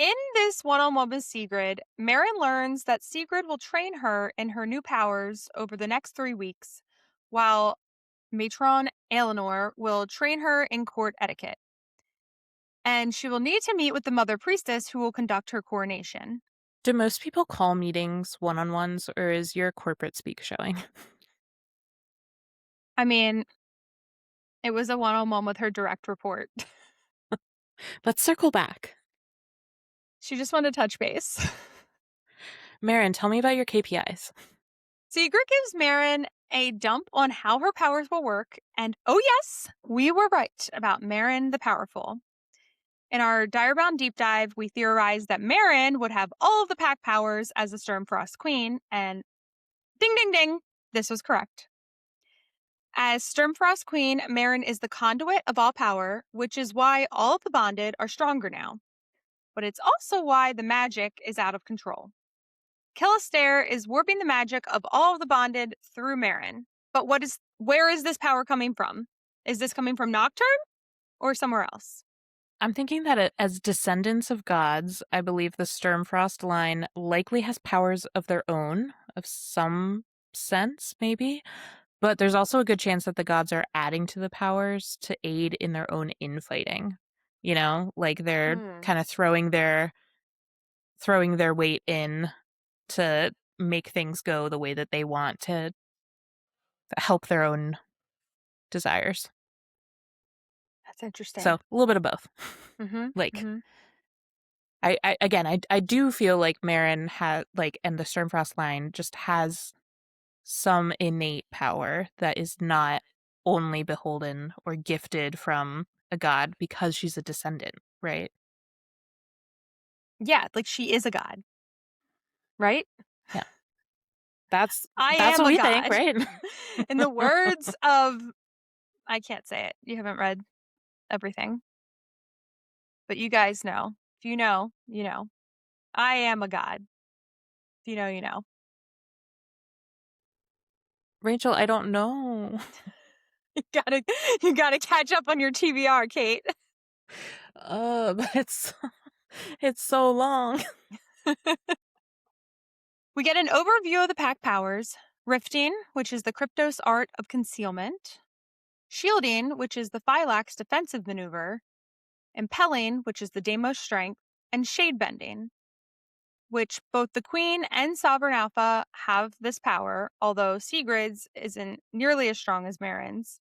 In this one on one with Sigrid, Meryn learns that Sigrid will train her in her new powers over the next 3 weeks, while matron Eleanor will train her in court etiquette. And she will need to meet with the mother priestess who will conduct her coronation. Do most people call meetings one-on-ones, or is your corporate speak showing? I mean, it was a one on one with her direct report. Let's circle back. She just wanted to touch base. Meryn, tell me about your KPIs. Sigrid gives Meryn a dump on how her powers will work, and oh yes, we were right about Meryn the Powerful. In our Direbound deep dive, we theorized that Meryn would have all of the pack powers as the Sturmfrost Queen, and ding ding ding, this was correct. As Sturmfrost Queen, Meryn is the conduit of all power, which is why all of the bonded are stronger now. But it's also why the magic is out of control. Killian is warping the magic of all of the bonded through Meryn. But where is this power coming from? Is this coming from Nocturne or somewhere else? I'm thinking that as descendants of gods, I believe the Sturmfrost line likely has powers of their own, of some sense, maybe. But there's also a good chance that the gods are adding to the powers to aid in their own infighting. You know, like they're kind of throwing their weight in to make things go the way that they want to help their own desires. That's interesting. So a little bit of both. Mm-hmm. Like, Mm-hmm. I do feel like Meryn has and the Sturmfrost line just has some innate power that is not only beholden or gifted from a god because she's a descendant, right? Yeah, like she is a god, right? Yeah. That's I that's am what a we think, god. right? In the words of, I can't say it. You haven't read everything. But you guys know. If you know, you know. I am a god. If you know, you know. Rachel, I don't know. You gotta catch up on your TBR, Kate. But it's so long. We get an overview of the pack powers. Rifting, which is the Kryptos art of concealment. Shielding, which is the Phylax defensive maneuver. Impelling, which is the Deimos strength. And shade bending, which both the Queen and Sovereign Alpha have this power, although Sigrid's isn't nearly as strong as Meryn's.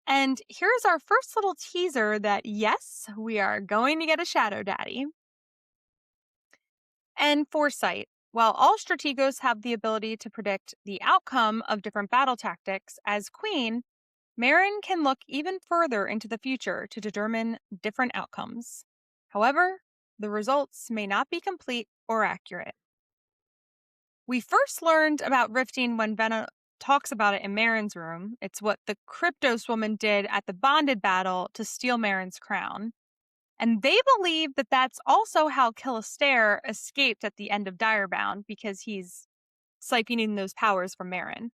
And here's our first little teaser that yes, we are going to get a Shadow Daddy. And foresight. While all strategos have the ability to predict the outcome of different battle tactics, as Queen, Meryn can look even further into the future to determine different outcomes. However, the results may not be complete or accurate. We first learned about rifting when Venna talks about it in Meryn's room. It's what the Kryptos woman did at the bonded battle to steal Meryn's crown. And they believe that that's also how Killian escaped at the end of Direbound because he's siphoning those powers from Meryn.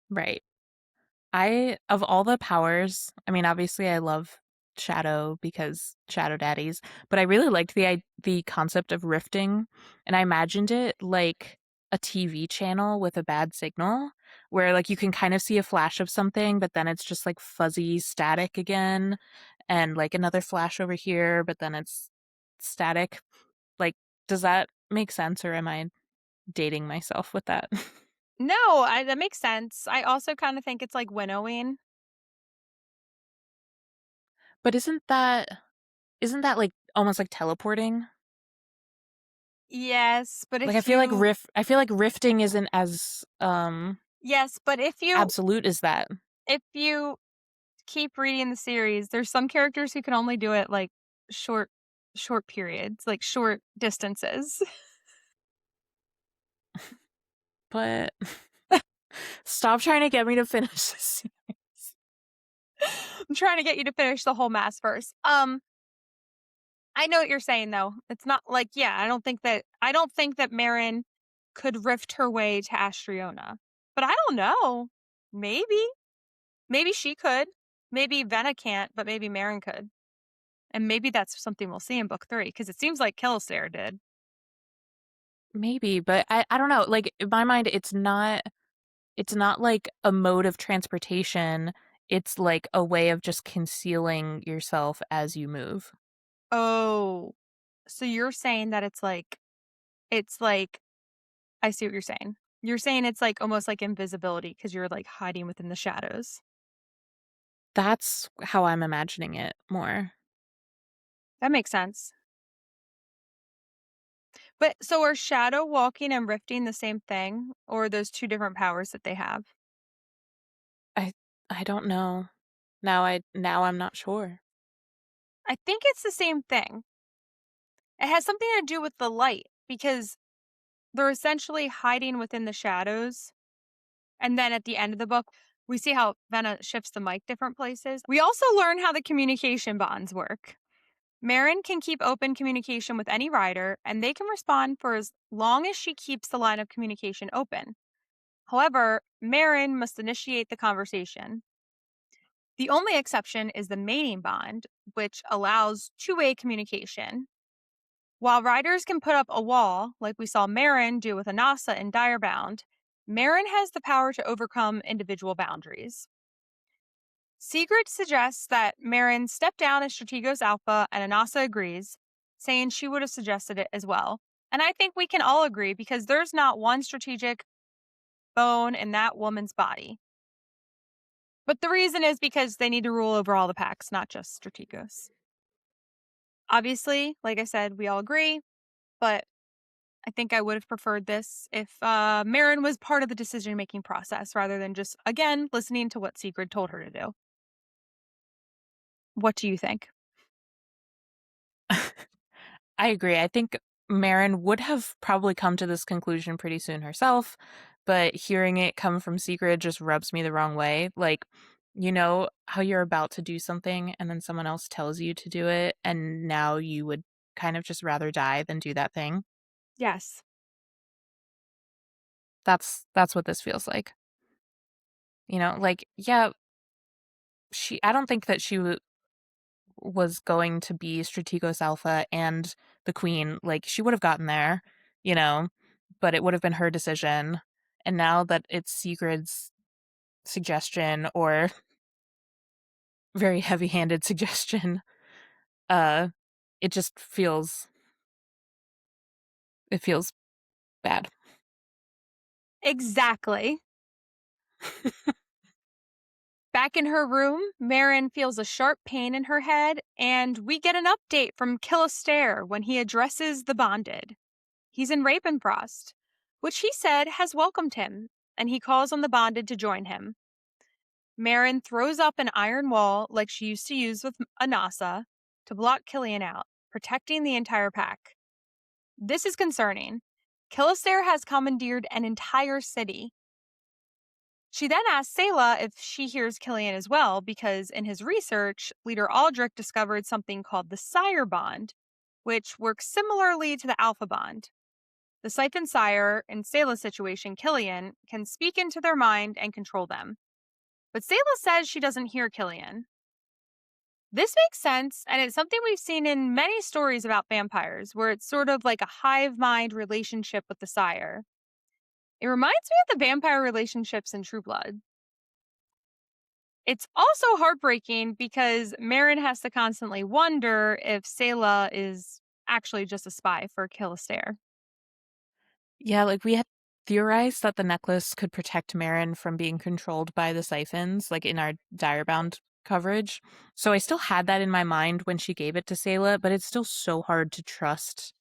Right. Of all the powers, I mean, obviously I love Shadow because Shadow Daddies, but I really liked the concept of rifting, and I imagined it like a TV channel with a bad signal where like you can kind of see a flash of something, but then it's just like fuzzy static again, and like another flash over here, but then it's static. Like, does that make sense, or am I dating myself with that? No, that makes sense. I also kind of think it's like winnowing. But isn't that like almost like teleporting? Yes, but Like I if feel like you rifting isn't as yes, but absolute as that. if you keep reading the series, there's some characters who can only do it like short short periods, like short distances. But stop trying to get me to finish this series. I'm trying to get you to finish the whole mass verse. I know what you're saying though. It's not like, yeah, I don't think that Meryn could rift her way to Astriona. But I don't know. Maybe. Maybe she could. Maybe Venna can't, but maybe Meryn could. And maybe that's something we'll see in book 3, because it seems like Killister did. Maybe, but I don't know. Like in my mind, it's not like a mode of transportation. It's like a way of just concealing yourself as you move. Oh. So you're saying that it's like I see what you're saying. You're saying it's like almost like invisibility because you're like hiding within the shadows. That's how I'm imagining it more. That makes sense. But so are shadow walking and rifting the same thing, or are those two different powers that they have? I I don't know. Now I'm not sure. I think it's the same thing. It has something to do with the light because they're essentially hiding within the shadows. And then at the end of the book, we see how Venna shifts the mic different places. We also learn how the communication bonds work. Meryn can keep open communication with any rider, and they can respond for as long as she keeps the line of communication open. However, Meryn must initiate the conversation. The only exception is the mating bond, which allows two-way communication. While riders can put up a wall, like we saw Meryn do with Anasa in Direbound, Meryn has the power to overcome individual boundaries. Sigrid suggests that Meryn step down as Strategos Alpha, and Anasa agrees, saying she would have suggested it as well. And I think we can all agree because there's not one strategic bone in that woman's body. But the reason is because they need to rule over all the packs, not just Strategos. Obviously, like I said, we all agree, but I think I would have preferred this if Meryn was part of the decision making process rather than just, again, listening to what Sigrid told her to do. What do you think? I agree. I think Meryn would have probably come to this conclusion pretty soon herself, but hearing it come from Sigrid just rubs me the wrong way. Like, you know how you're about to do something and then someone else tells you to do it, and now you would kind of just rather die than do that thing? Yes. That's what this feels like. Like, yeah, I don't think that she was going to be Strategos Alpha and the Queen. Like, she would have gotten there, you know, but it would have been her decision. And now that it's Sigrid's suggestion, or very heavy-handed suggestion, uh, it just feels bad. Exactly. Back in her room, Meryn feels a sharp pain in her head, and we get an update from Killister when he addresses the bonded. He's in Ravenfrost, which he said has welcomed him, and he calls on the bonded to join him. Meryn throws up an iron wall like she used to use with Anasa to block Killian out, protecting the entire pack. This is concerning. Killister has commandeered an entire city. She then asks Saela if she hears Killian as well, because in his research, Leader Aldrich discovered something called the Sire Bond, which works similarly to the Alpha Bond. The Siphon Sire, in Saela's situation, Killian, can speak into their mind and control them. But Saela says she doesn't hear Killian. This makes sense, and it's something we've seen in many stories about vampires, where it's sort of like a hive mind relationship with the sire. It reminds me of the vampire relationships in True Blood. It's also heartbreaking because Meryn has to constantly wonder if Saela is actually just a spy for Killister. Yeah, like we had theorized that the necklace could protect Meryn from being controlled by the siphons, like in our Direbound coverage. So I still had that in my mind when she gave it to Saela, but it's still so hard to trust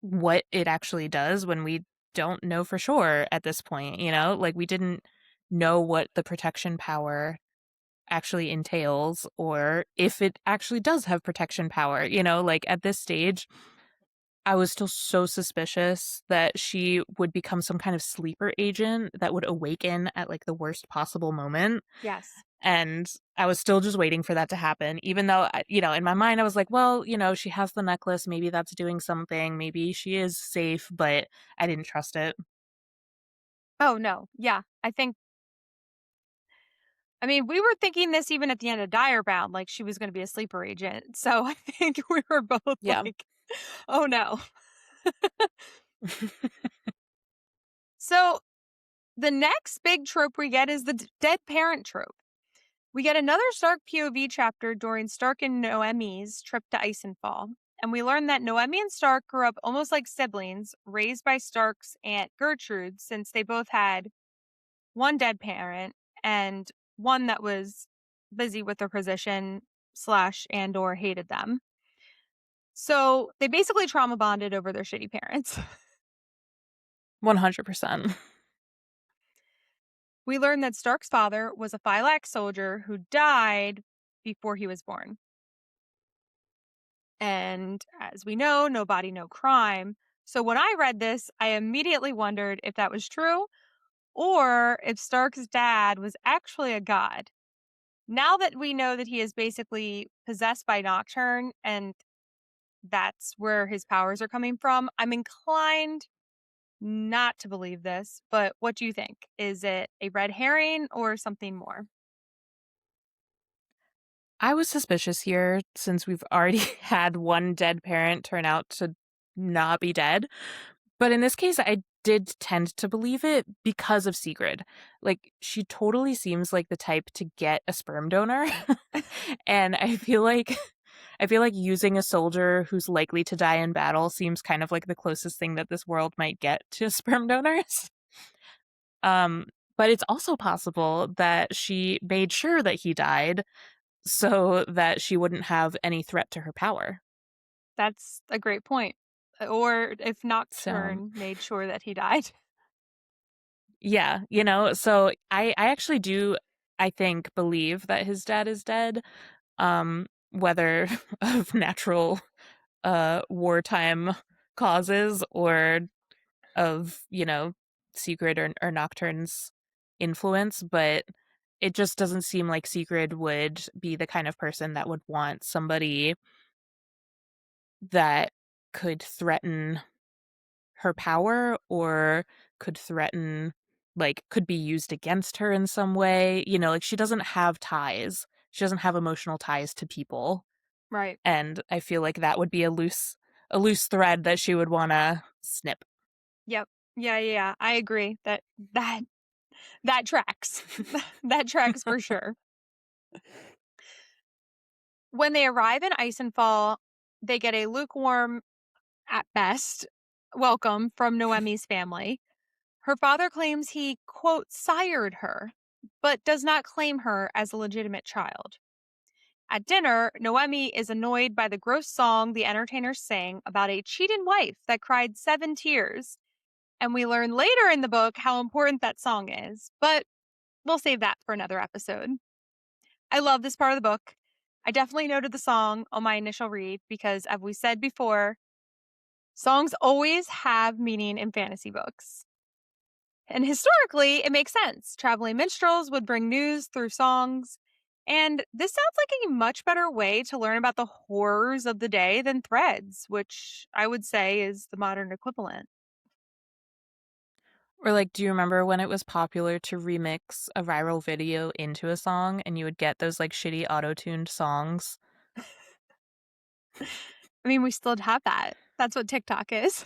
what it actually does when we don't know for sure at this point, Like we didn't know what the protection power actually entails or if it actually does have protection power. You know, like at this stage, I was still so suspicious that she would become some kind of sleeper agent that would awaken at like the worst possible moment. Yes. And I was still just waiting for that to happen, even though, you know, in my mind, I was like, well, you know, she has the necklace. Maybe that's doing something. Maybe she is safe, but I didn't trust it. Oh, no. Yeah. I mean, we were thinking this even at the end of Direbound, like she was going to be a sleeper agent. So I think we were both Yeah. like, oh no. So the next big trope we get is the dead parent trope. We get another Stark POV chapter during Stark and Noemi's trip to Isenfall. And we learn that Noemi and Stark grew up almost like siblings, raised by Stark's Aunt Gertrude, since they both had one dead parent and one that was busy with their position slash and or hated them. So they basically trauma bonded over their shitty parents. 100%. We learn that Stark's father was a Phylax soldier who died before he was born. And as we know, no body, no crime. So when I read this, I immediately wondered if that was true or if Stark's dad was actually a god. Now that we know that he is basically possessed by Nocturne and that's where his powers are coming from, I'm inclined not to believe this. But what do you think? Is it a red herring or something more? I was suspicious here since we've already had one dead parent turn out to not be dead. But in this case, I did tend to believe it because of Sigrid. Like, she totally seems like the type to get a sperm donor. And I feel like using a soldier who's likely to die in battle seems kind of like the closest thing that this world might get to sperm donors. Um, but it's also possible that she made sure that he died so that she wouldn't have any threat to her power. That's a great point. Or if So, Nocturne made sure that he died. yeah, you know, so I actually do I think believe that his dad is dead, whether of natural wartime causes or of, you know, Secret or Nocturne's influence, but it just doesn't seem like Secret would be the kind of person that would want somebody that could threaten her power or could threaten like could be used against her in some way. You know, like she doesn't have ties. She doesn't have emotional ties to people. Right. And I feel like that would be a loose thread that she would want to snip. Yep. Yeah, yeah, yeah. I agree that that tracks. That tracks for sure. When they arrive in Isenfall, they get a lukewarm, at best, welcome from Noemi's family. Her father claims he, quote, sired her, but does not claim her as a legitimate child. At dinner, Noemi is annoyed by the gross song the entertainers sang about a cheating wife that cried 7 tears. And we learn later in the book how important that song is, but we'll save that for another episode. I love this part of the book. I definitely noted the song on my initial read because, as we said before, songs always have meaning in fantasy books. And historically, it makes sense. Traveling minstrels would bring news through songs. And this sounds like a much better way to learn about the horrors of the day than threads, which I would say is the modern equivalent. Or like, do you remember when it was popular to remix a viral video into a song and you would get those like shitty auto-tuned songs? I mean, we still have that. That's what TikTok is.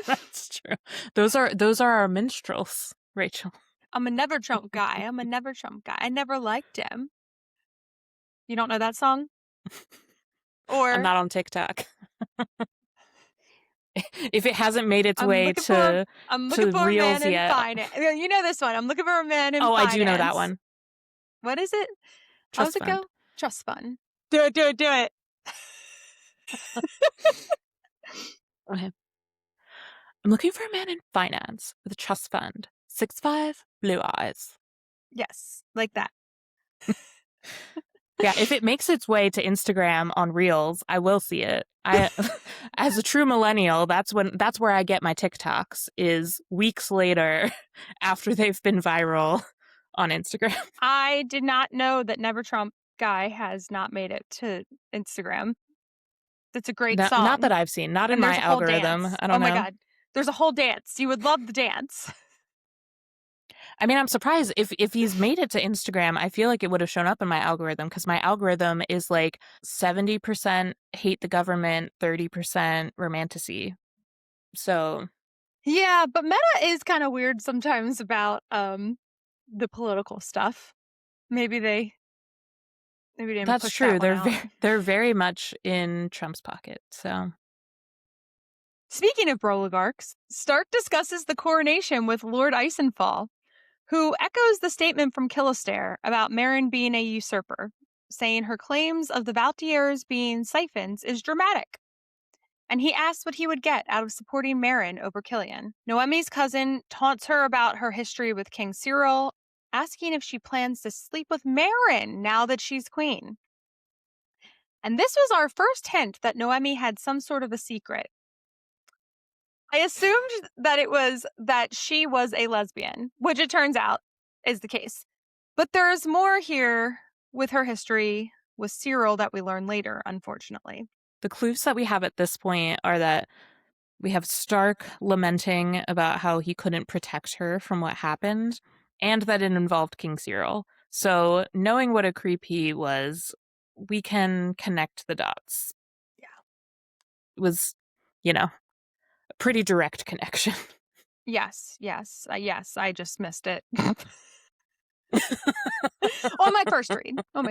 That's true. Those are our minstrels, Rachel. I'm a never Trump guy. I'm a never Trump guy. I never liked him. You don't know that song? I'm Or not on TikTok. If it hasn't made its I'm way looking for I'm looking to for a man reels in yet. finance. You know this one. I'm looking for a man in Oh, I do know that finance. one. What is it? How's Trust it fund. go? Trust fund. Do it, do it, do it. Okay. I'm looking for a man in finance with a trust fund. 6'5", blue eyes. Yes, like that. Yeah, if it makes its way to Instagram on Reels, I will see it. I as a true millennial, that's where I get my TikToks is weeks later after they've been viral on Instagram. I did not know that Never Trump guy has not made it to Instagram. That's a great Not that song. I've seen, not in And there's my a whole algorithm. dance. I Oh don't my know. god. There's a whole dance. You would love the dance. I mean, I'm surprised if he's made it to Instagram, I feel like it would have shown up in my algorithm because my algorithm is like 70% hate the government, 30% romantasy. So Yeah, but Meta is kind of weird sometimes about the political stuff. Maybe they didn't that's push that true. one out. They're very much in Trump's pocket. So Speaking of oligarchs, Stark discusses the coronation with Lord Icenfall, who echoes the statement from Killister about Meryn being a usurper, saying her claims of the Valtiers being Siphons is dramatic. And he asks what he would get out of supporting Meryn over Killian. Noemi's cousin taunts her about her history with King Cyril, asking if she plans to sleep with Meryn now that she's queen. And this was our first hint that Noemi had some sort of a secret. I assumed that it was that she was a lesbian, which it turns out is the case. But there's more here with her history with Cyril that we learn later, unfortunately. the clues that we have at this point are that we have Stark lamenting about how he couldn't protect her from what happened, and that it involved King Cyril. So, knowing what a creep he was, we can connect the dots. Yeah. It was, a pretty direct connection. Yes, I just missed it. On my first read. I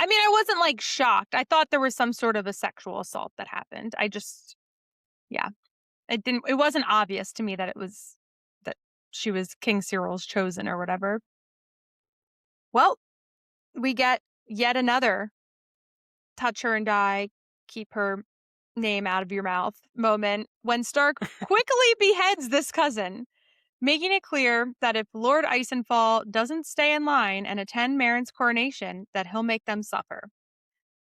mean, I wasn't like shocked. I thought there was some sort of a sexual assault that happened. Yeah, it wasn't obvious to me that that she was King Cyril's chosen or whatever. Well, we get yet another touch her and die, keep her name out of your mouth moment when Stark quickly beheads this cousin, making it clear that if Lord Icenfall doesn't stay in line and attend Meryn's coronation, that he'll make them suffer.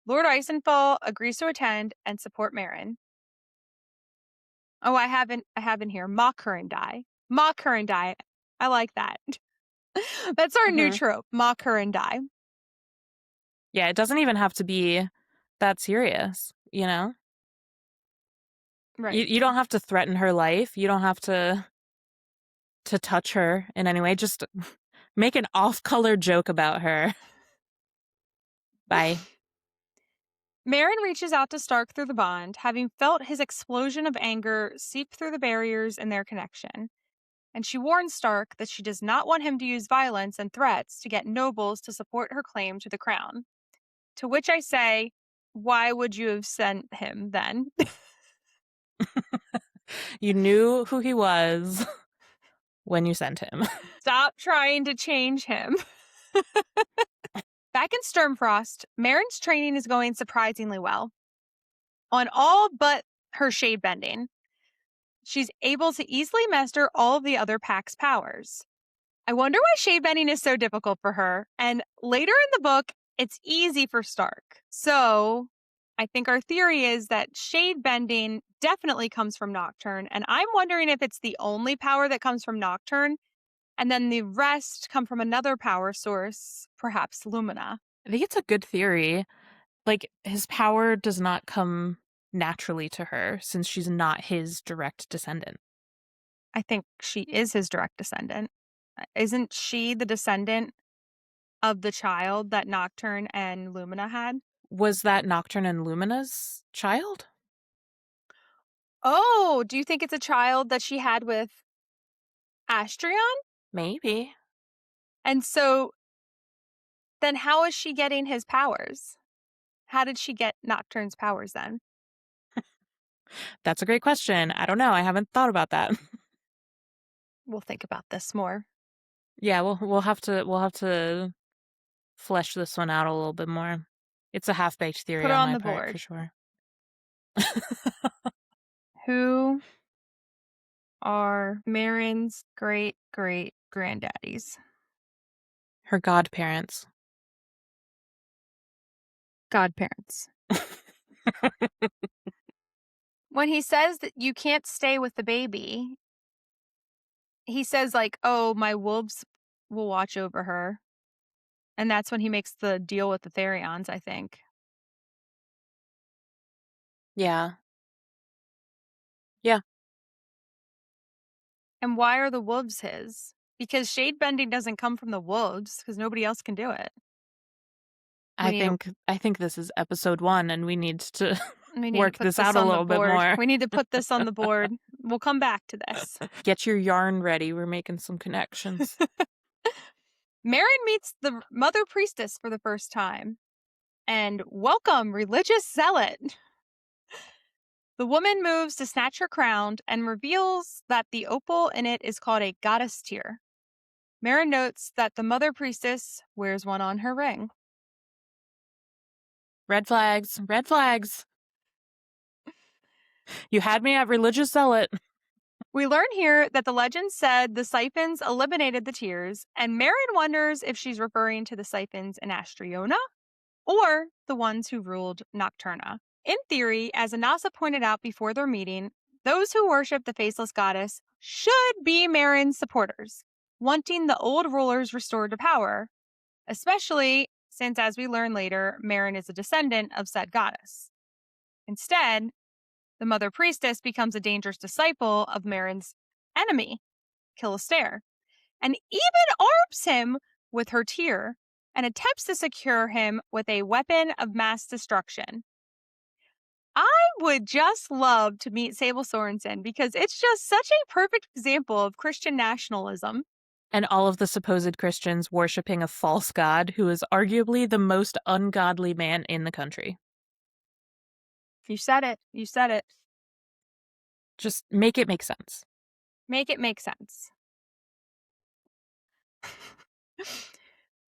Lord Icenfall agrees to attend and support Meryn. Oh, I haven't here. Mock her and die. Mock her and die. I like that. That's our new Mm-hmm. trope. Mock her and die. Yeah, it doesn't even have to be that serious, you know? Right. You don't have to threaten her life. You don't have to touch her in any way. Just make an off-color joke about her. Bye. Meryn reaches out to Stark through the bond, having felt his explosion of anger seep through the barriers in their connection. And she warns Stark that she does not want him to use violence and threats to get nobles to support her claim to the crown. To which I say, why would you have sent him then? You knew who he was when you sent him. Stop trying to change him. Back in Sturmfrost, Meryn's training is going surprisingly well. On all but her shade bending, she's able to easily master all of the other pack's powers. I wonder why shade bending is so difficult for her. And later in the book, it's easy for Stark. So I think our theory is that shade bending definitely comes from Nocturne. And I'm wondering if it's the only power that comes from Nocturne. And then the rest come from another power source, perhaps Lumina. I think it's a good theory. Like, his power does not come naturally to her since she's not his direct descendant. I think she is his direct descendant. Isn't she the descendant of the child that Nocturne and Lumina had? Was that Nocturne and Lumina's child? Oh, do you think it's a child that she had with Astrion? Maybe. And so then how is she getting his powers? How did she get Nocturne's powers then? That's a great question. I don't know. I haven't thought about that. We'll think about this more. Yeah, we'll have to flesh this one out a little bit more. It's a half-baked theory Put it on on my the part for board. sure. Who are Meryn's great great granddaddies? Her godparents. godparents. When he says that you can't stay with the baby, he says, like, oh, my wolves will watch over her. And that's when he makes the deal with the Therions, I think. Yeah. Yeah. And why are the wolves his? Because shade bending doesn't come from the wolves, because nobody else can do it. We need to I think this is episode 1 and we need to work put this this out a on the little bit board. more. We need to put this on the board. We'll come back to this. Get your yarn ready. We're making some connections. Meryn meets the mother priestess for the first time. And welcome, religious zealot. The woman moves to snatch her crown and reveals that the opal in it is called a goddess tear. Meryn notes that the mother priestess wears one on her ring. Red flags. Red flags. You had me at religious zealot. We learn here that the legend said the Siphons eliminated the tears, and Meryn wonders if she's referring to the Siphons in Astriona or the ones who ruled Nocturna. In theory, as Anasa pointed out before their meeting, those who worship the faceless goddess should be Meryn's supporters, wanting the old rulers restored to power, especially since, as we learn later, Meryn is a descendant of said goddess. Instead, the mother priestess becomes a dangerous disciple of Meryn's enemy, Killian, and even arms him with her tear and attempts to secure him with a weapon of mass destruction. I would just love to meet Sable Sorensen because it's just such a perfect example of Christian nationalism. And all of the supposed Christians worshipping a false god who is arguably the most ungodly man in the country. You said it. You said it. Just make it make sense. Make it make sense.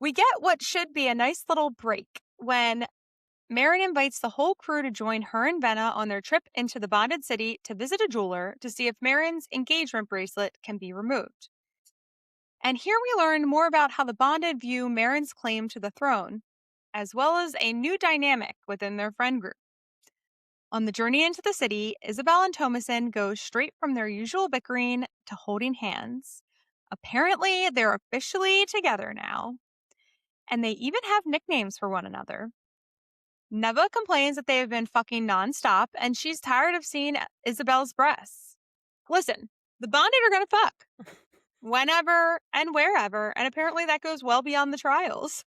We get what should be a nice little break when Meryn invites the whole crew to join her and Venna on their trip into the bonded city to visit a jeweler to see if Meryn's engagement bracelet can be removed. And here we learn more about how the bonded view Meryn's claim to the throne, as well as a new dynamic within their friend group. On the journey into the city, Isabel and Thomasin go straight from their usual bickering to holding hands. Apparently, they're officially together now. And they even have nicknames for one another. Neva complains that they have been fucking nonstop, and she's tired of seeing Isabel's breasts. Listen, the bonded are gonna fuck. Whenever and wherever, and apparently that goes well beyond the trials.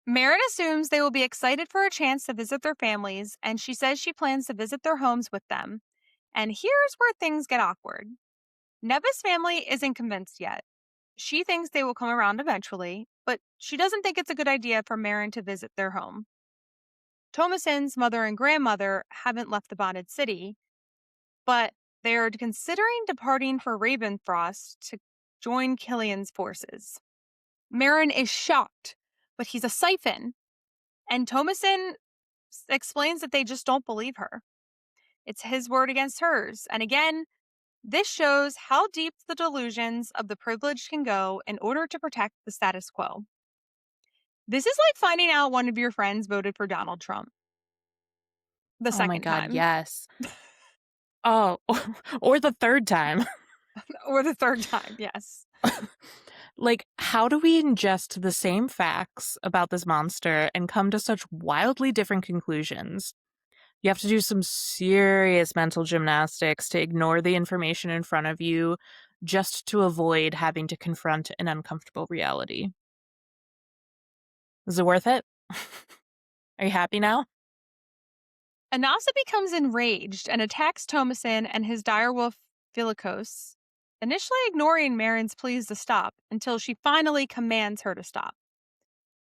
Meryn assumes they will be excited for a chance to visit their families, and she says she plans to visit their homes with them. And here's where things get awkward. Neva's family isn't convinced yet. She thinks they will come around eventually, but she doesn't think it's a good idea for Meryn to visit their home. Thomasin's mother and grandmother haven't left the bonded city, but they're considering departing for Ravenfrost to join Killian's forces. Meryn is shocked, but he's a Siphon, and Thomasin explains that they just don't believe her. It's his word against hers, and again, this shows how deep the delusions of the privileged can go in order to protect the status quo. This is like finding out one of your friends voted for Donald Trump. The Oh my second god, time. yes. Oh, or the third time. Or the third time, yes. Like, how do we ingest the same facts about this monster and come to such wildly different conclusions? You have to do some serious mental gymnastics to ignore the information in front of you just to avoid having to confront an uncomfortable reality. Is it worth it? Are you happy now? Anasa becomes enraged and attacks Thomasin and his direwolf Philikos, initially ignoring Meryn's pleas to stop until she finally commands her to stop.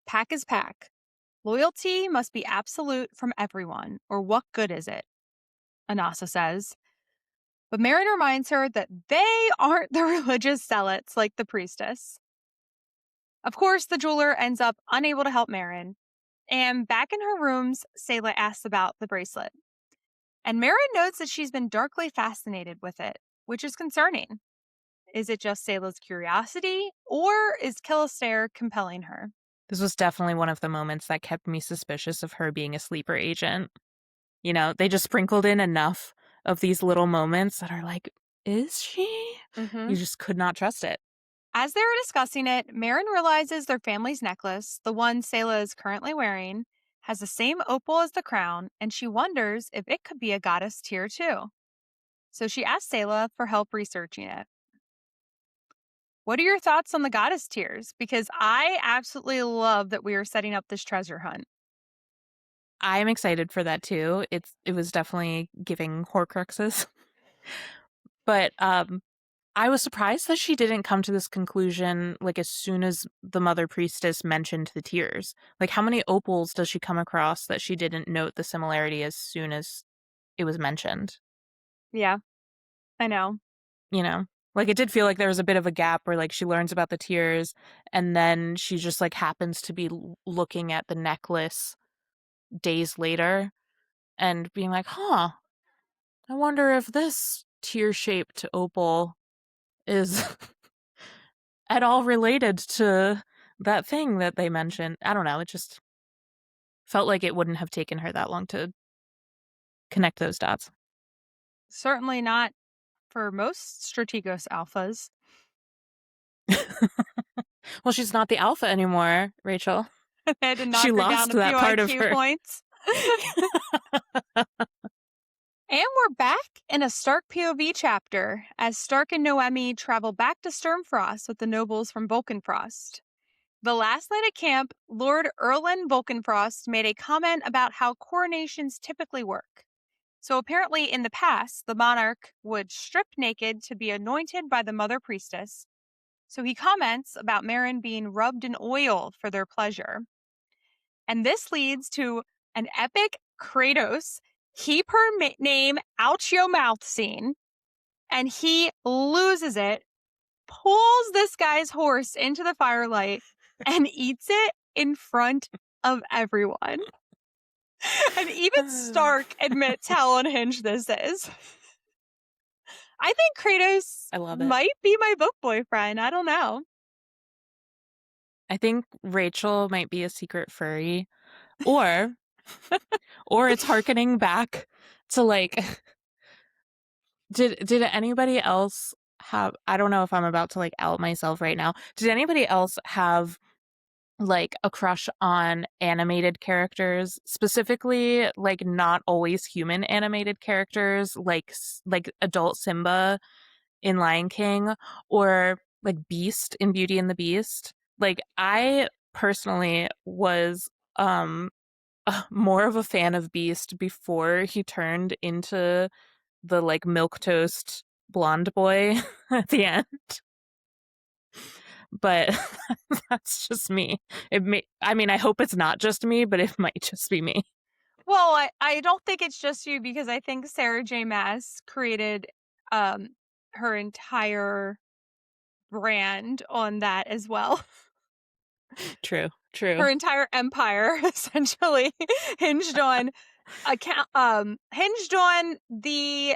Pack is pack. Loyalty must be absolute from everyone, or what good is it? Anasa says. But Meryn reminds her that they aren't the religious zealots like the priestess. Of course, the jeweler ends up unable to help Meryn, and back in her rooms, Saela asks about the bracelet. And Meryn notes that she's been darkly fascinated with it, which is concerning. Is it just Saela's curiosity, or is Killian compelling her? This was definitely one of the moments that kept me suspicious of her being a sleeper agent. You know, they just sprinkled in enough of these little moments that are like, is she? Hmm. You just could not trust it. As they were discussing it, Meryn realizes their family's necklace, the one Saela is currently wearing, has the same opal as the crown, and she wonders if it could be a goddess tear too. So she asks Saela for help researching it. What are your thoughts on the goddess tears? Because I absolutely love that we are setting up this treasure hunt. I'm excited for that too. It was definitely giving Horcruxes. But I was surprised that she didn't come to this conclusion like as soon as the Mother Priestess mentioned the tears. Like how many opals does she come across that she didn't note the similarity as soon as it was mentioned? Yeah, I know. You know? Like it did feel like there was a bit of a gap where like she learns about the tears and then she just like happens to be looking at the necklace days later and being like, "Huh, I wonder if this tear-shaped opal is at all related to that thing that they mentioned." I don't know, it just felt like it wouldn't have taken her that long to connect those dots. Certainly not for most Strategos alphas. Well, she's not the alpha anymore, Rachel. I had to She knock her down lost a few that part of IQ her. points. And we're back in a Stark POV chapter as Stark and Noemi travel back to Sturmfrost with the nobles from Vulcanfrost. The last night at camp, Lord Erlen Vulcanfrost made a comment about how coronations typically work. So apparently, in the past, the monarch would strip naked to be anointed by the Mother Priestess. So he comments about Meryn being rubbed in oil for their pleasure. And this leads to an epic Kratos keep her name out your mouth scene. And he loses it, pulls this guy's horse into the firelight, and eats it in front of everyone. And even Stark admits how unhinged this is. I think Kratos I love it. might be my book boyfriend. I don't know. I think Rachel might be a secret furry, or it's harkening back to like did anybody else have, I don't know if I'm about to like out myself right now. Did anybody else have like a crush on animated characters, specifically like not always human animated characters like adult Simba in Lion King or like Beast in Beauty and the Beast? Like I personally was um more of a fan of Beast before he turned into the like milk toast blonde boy at the end. But that's just me. I mean, I hope it's not just me, but it might just be me. Well, I don't think it's just you because I think Sarah J. Maas created her entire brand on that as well. True, true. Her entire empire essentially hinged on hinged on the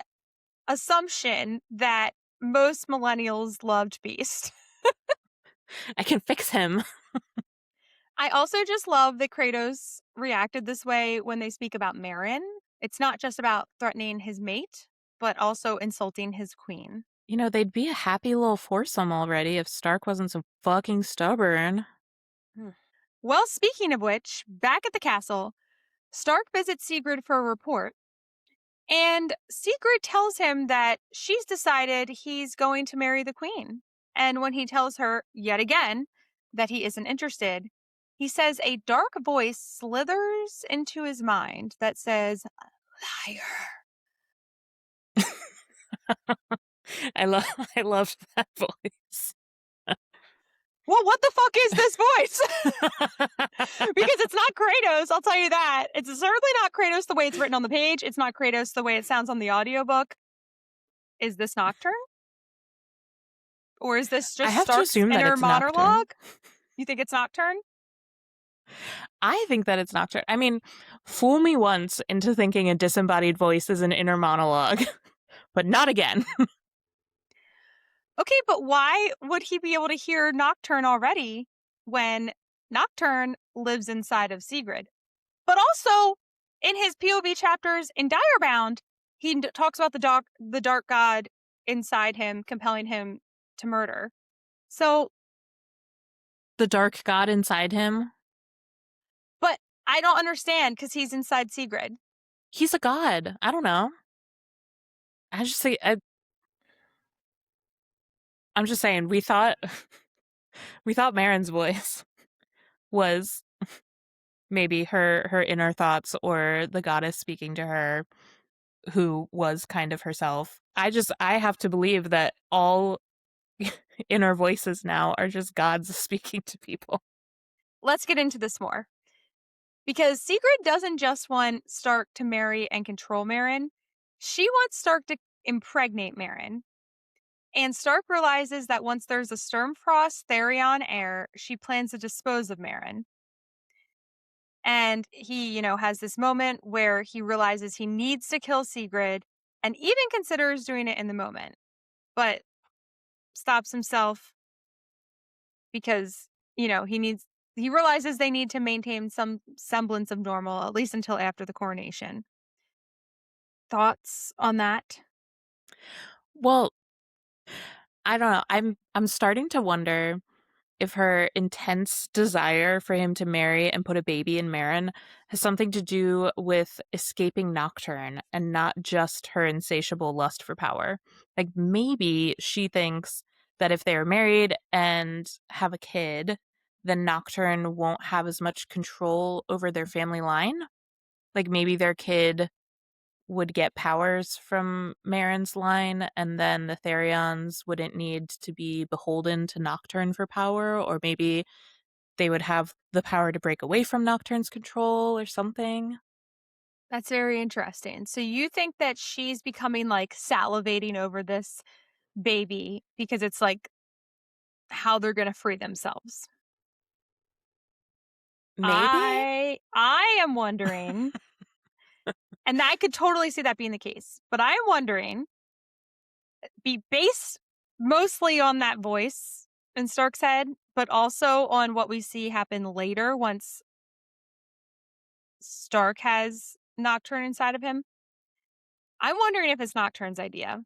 assumption that most millennials loved Beast. I can fix him. I also just love that Kratos reacted this way when they speak about Meryn. It's not just about threatening his mate, but also insulting his queen. You know, they'd be a happy little foursome already if Stark wasn't so fucking stubborn. Hmm. Well, speaking of which, back at the castle, Stark visits Sigrid for a report, and Sigrid tells him that she's decided he's going to marry the queen. And when he tells her, yet again, that he isn't interested, he says a dark voice slithers into his mind that says, liar. I love I loved that voice. Well, what the fuck is this voice? Because it's not Kratos, I'll tell you that. It's certainly not Kratos the way it's written on the page. It's not Kratos the way it sounds on the audiobook. Is this Nocturne? Or is this I just have to Stark's assume that inner it's Nocturne. monologue? You think it's Nocturne? I think that it's Nocturne. I mean, fool me once into thinking a disembodied voice is an inner monologue, but not again. Okay, but why would he be able to hear Nocturne already when Nocturne lives inside of Sigrid. But also, in his POV chapters in Direbound, he talks about the dark god inside him, compelling him to murder. So, The dark god inside him. but I don't understand because he's inside Sigrid. He's a god. I don't know. I just say I'm just saying we thought we thought Meryn's voice was maybe her inner thoughts or the goddess speaking to her who was kind of herself. I have to believe that all inner voices now are just gods speaking to people. Let's get into this more. Because Sigrid doesn't just want Stark to marry and control Meryn, she wants Stark to impregnate Meryn. And Stark realizes that once there's a Sturmfrost Therion heir, she plans to dispose of Meryn. And he, has this moment where he realizes he needs to kill Sigrid and even considers doing it in the moment, but stops himself because, he realizes they need to maintain some semblance of normal, at least until after the coronation. Thoughts on that? Well, I don't know. I'm starting to wonder if her intense desire for him to marry and put a baby in Meryn has something to do with escaping Nocturne and not just her insatiable lust for power. Like maybe she thinks that if they're married and have a kid, then Nocturne won't have as much control over their family line. Like maybe their kid would get powers from Meryn's line, and then the Therions wouldn't need to be beholden to Nocturne for power, or maybe they would have the power to break away from Nocturne's control or something. That's very interesting. So you think that she's becoming like salivating over this baby because it's like how they're going to free themselves. Maybe? I am wondering, and I could totally see that being the case, but I am wondering, be based mostly on that voice in Stark's head, but also on what we see happen later once Stark has Nocturne inside of him. I'm wondering if it's Nocturne's idea.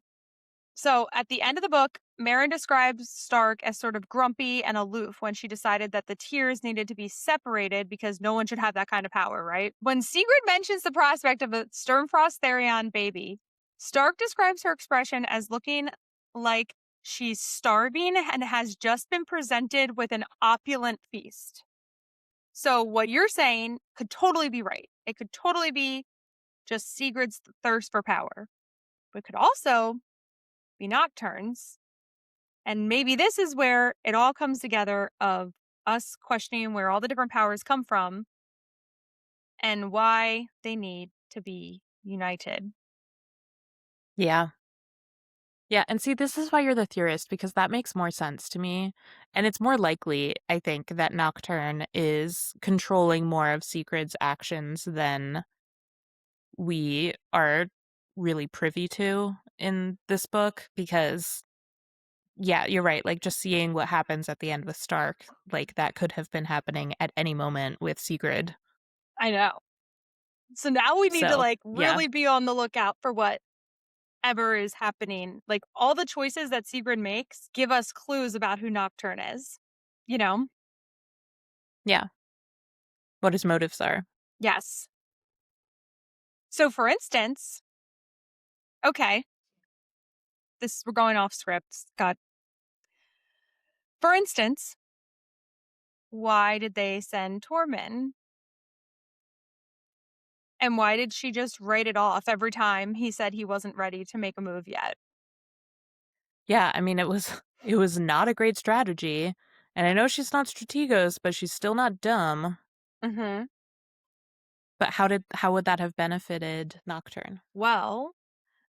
So at the end of the book, Meryn describes Stark as sort of grumpy and aloof when she decided that the tiers needed to be separated because no one should have that kind of power, right? When Sigrid mentions the prospect of a Sturmfrost Therion baby, Stark describes her expression as looking like she's starving and has just been presented with an opulent feast. So what you're saying could totally be right. It could totally be just Sigrid's thirst for power, but it could also be Nocturnes. And maybe this is where it all comes together of us questioning where all the different powers come from and why they need to be united. Yeah. Yeah, and see, this is why you're the theorist, because that makes more sense to me. And it's more likely, I think, that Nocturne is controlling more of Secret's actions than we are really privy to in this book, because yeah, you're right. Like just seeing what happens at the end with Stark, like that could have been happening at any moment with Sigrid. I know. So now we need to So, like yeah. really be on the lookout for whatever is happening. Like all the choices that Sigrid makes give us clues about who Nocturne is. You know? Yeah. What his motives are. Yes. So for instance, okay, we're going off script. God. For instance, why did they send Tormund? And why did she just write it off every time he said he wasn't ready to make a move yet? Yeah, I mean it was not a great strategy. And I know she's not strategos, but she's still not dumb. Mhm. But how would that have benefited Nocturne? Well,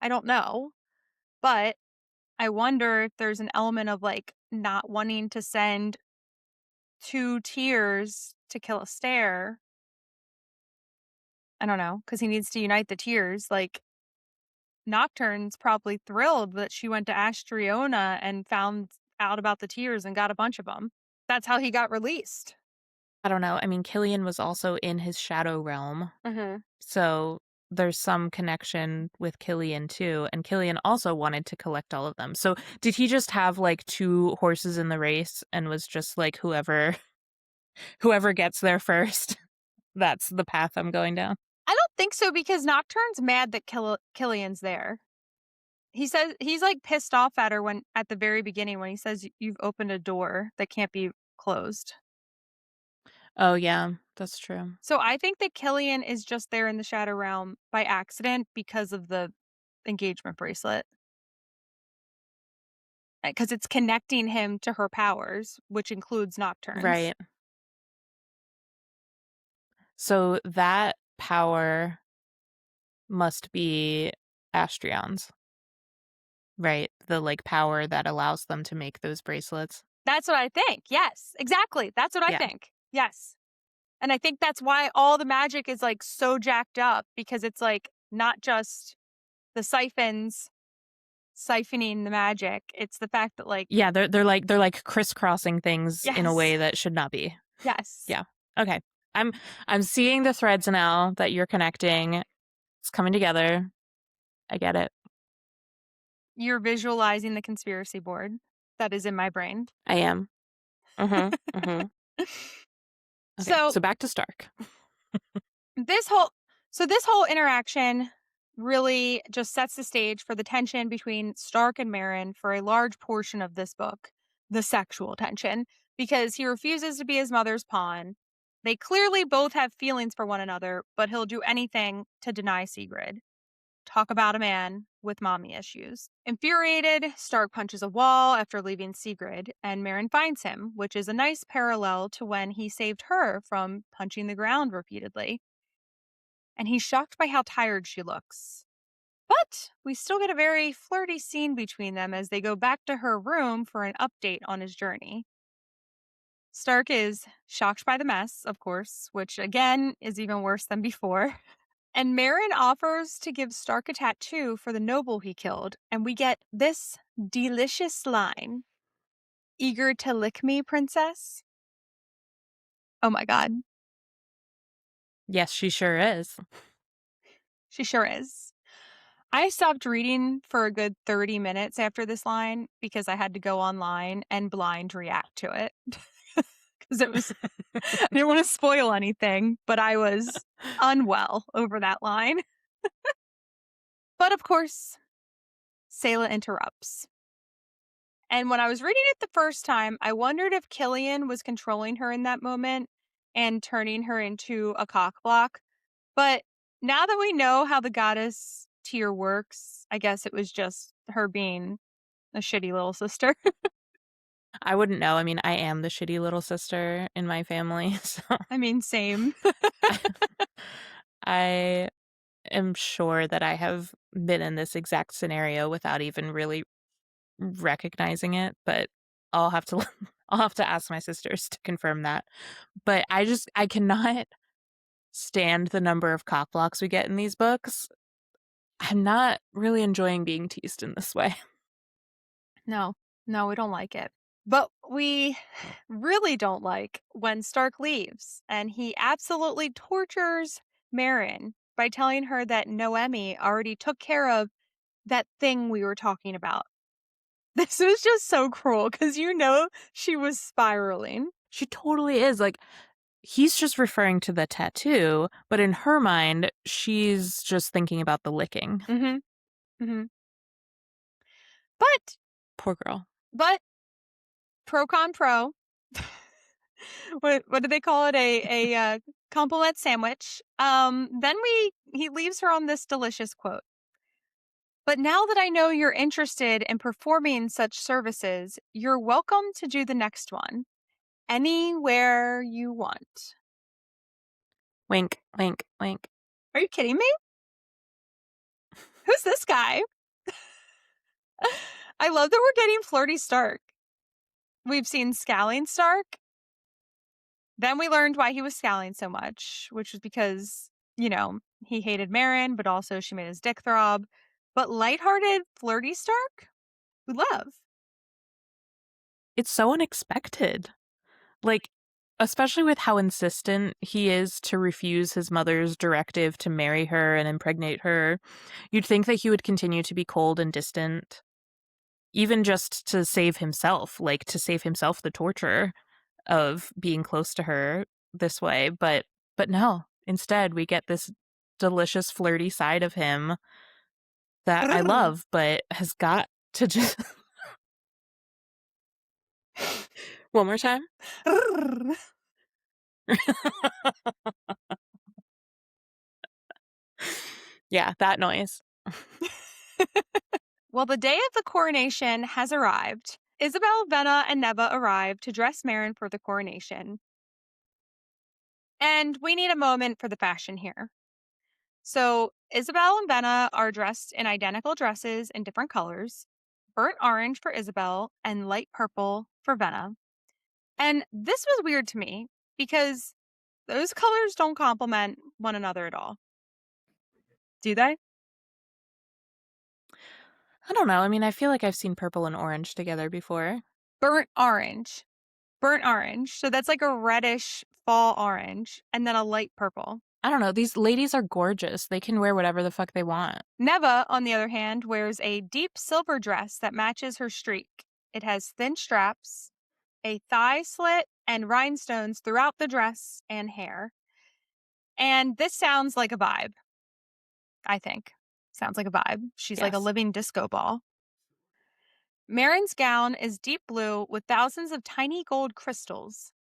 I don't know, but I wonder if there's an element of, like, not wanting to send 2 tiers to kill a stare. I don't know, because he needs to unite the tiers, like, Nocturne's probably thrilled that she went to Astriona and found out about the tiers and got a bunch of them. That's how he got released. I don't know. I mean, Killian was also in his shadow realm, Mhm. so there's some connection with Killian too, and Killian also wanted to collect all of them. So did he just have like two horses in the race and was just like whoever gets there first, that's the path I'm going down? I don't think so because Nocturne's mad that Killian's there. He says he's, like, pissed off at her when at the very beginning when he says, "You've opened a door that can't be closed." Oh yeah, that's true. So I think that Killian is just there in the Shadow Realm by accident because of the engagement bracelet. Because it's connecting him to her powers, which includes Nocturne's. Right. So that power must be Astrion's, right? The like power that allows them to make those bracelets. That's what I think. Yes, exactly. That's what I Yeah. think. Yes. And I think that's why all the magic is, like, so jacked up because it's, like, not just the siphons siphoning the magic. It's the fact that, like, Yeah, they're like crisscrossing things in a yes, way that should not be. yes, Yeah. Okay. I'm I'm seeing the threads now that you're connecting. It's coming together. I get it. you're visualizing the conspiracy board that is in my brain. I am. Mhm. Mhm. Okay. So So back to Stark. this whole this whole interaction really just sets the stage for the tension between Stark and Meryn for a large portion of this book, the sexual tension, because he refuses to be his mother's pawn. They clearly both have feelings for one another, but he'll do anything to deny Sigrid. Talk about a man with mommy issues. Infuriated, Stark punches a wall after leaving Sigrid, and Meryn finds him, which is a nice parallel to when he saved her from punching the ground repeatedly. And he's shocked by how tired she looks. But we still get a very flirty scene between them as they go back to her room for an update on his journey. Stark is shocked by the mess, of course, which again is even worse than before. And Meryn offers to give Stark a tattoo for the noble he killed, and we get this delicious line: "Eager to lick me, princess?" Oh my god, Yes, she sure is. she sure is. I stopped reading for a good 30 minutes after this line because I had to go online and blind react to it. Because it was, I didn't want to spoil anything, but I was unwell over that line. But of course, Saela interrupts. And when I was reading it the first time, I wondered if Killian was controlling her in that moment and turning her into a cockblock. But now that we know how the goddess tier works, I guess it was just her being a shitty little sister. I wouldn't know. I mean, I am the shitty little sister in my family, so I mean, same. I, I am sure that I have been in this exact scenario without even really recognizing it, but I'll have to I'll have to ask my sisters to confirm that. But I cannot stand the number of cock blocks we get in these books. I'm not really enjoying being teased in this way. No, no, we don't like it. But we really don't like when Stark leaves and he absolutely tortures Meryn by telling her that Noemi already took care of that thing we were talking about. This was just so cruel because she was spiraling. She totally is. Like, he's just referring to the tattoo, but in her mind, she's just thinking about the licking. Mhm. Mhm. But Poor girl. but pro con pro. What do they call it? A compliment sandwich. Then he leaves her on this delicious quote. But now that I know you're interested in performing such services, you're welcome to do the next one anywhere you want. Wink, wink, wink. Are you kidding me? Who's this guy? I love that we're getting flirty Stark. We've seen scowling Stark. Then we learned why he was scowling so much, which was because, he hated Meryn, but also she made his dick throb. But lighthearted, flirty Stark, we love. It's so unexpected. Like, especially with how insistent he is to refuse his mother's directive to marry her and impregnate her. You'd think that he would continue to be cold and distant, even just to save himself, like to save himself the torture of being close to her this way. But no, instead we get this delicious flirty side of him that I love, but has got to just one more time. Yeah, that noise. Well, the day of the coronation has arrived. Isabel, Venna, and Neva arrive to dress Meryn for the coronation. And we need a moment for the fashion here. So, Isabel and Venna are dressed in identical dresses in different colors, burnt orange for Isabel and light purple for Venna. And this was weird to me because those colors don't complement one another at all. Do they? I don't know. I mean, I feel like I've seen purple and orange together before. Burnt orange. Burnt orange. So that's like a reddish fall orange and then a light purple. I don't know. These ladies are gorgeous. They can wear whatever the fuck they want. Neva, on the other hand, wears a deep silver dress that matches her streak. It has thin straps, a thigh slit, and rhinestones throughout the dress and hair. And this sounds like a vibe, I think. Sounds like a vibe. She's like a Yes. living disco ball. Meryn's gown is deep blue with thousands of tiny gold crystals.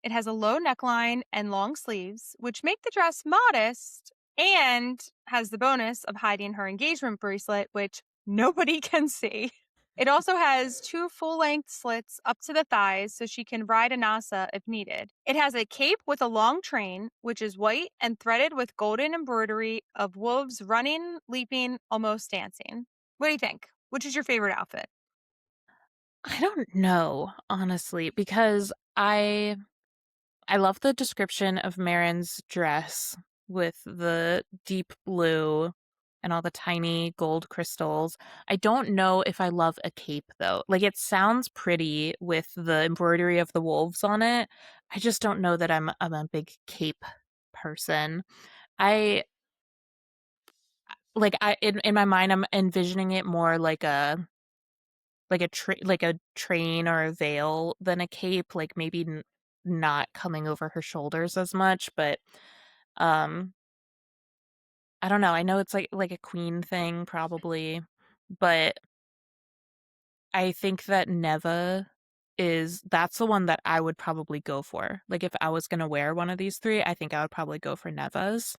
It has a low neckline and long sleeves, which make the dress modest and has the bonus of hiding her engagement bracelet, which nobody can see. It also has two full-length slits up to the thighs so she can ride a Nasa if needed. It has a cape with a long train, which is white and threaded with golden embroidery of wolves running, leaping, almost dancing. What do you think? Which is your favorite outfit? I don't know, honestly, because I love the description of Meryn's dress with the deep blue and all the tiny gold crystals. I don't know if I love a cape though. Like it sounds pretty with the embroidery of the wolves on it. I just don't know that I'm a big cape person. I I in my mind I'm envisioning it more like a train or a veil than a cape, like maybe not coming over her shoulders as much, but um I don't know. I know it's like a queen thing probably, but I think that Neva is that's the one that I would probably go for. Like if I was going to wear one of these three, I think I would probably go for Neva's.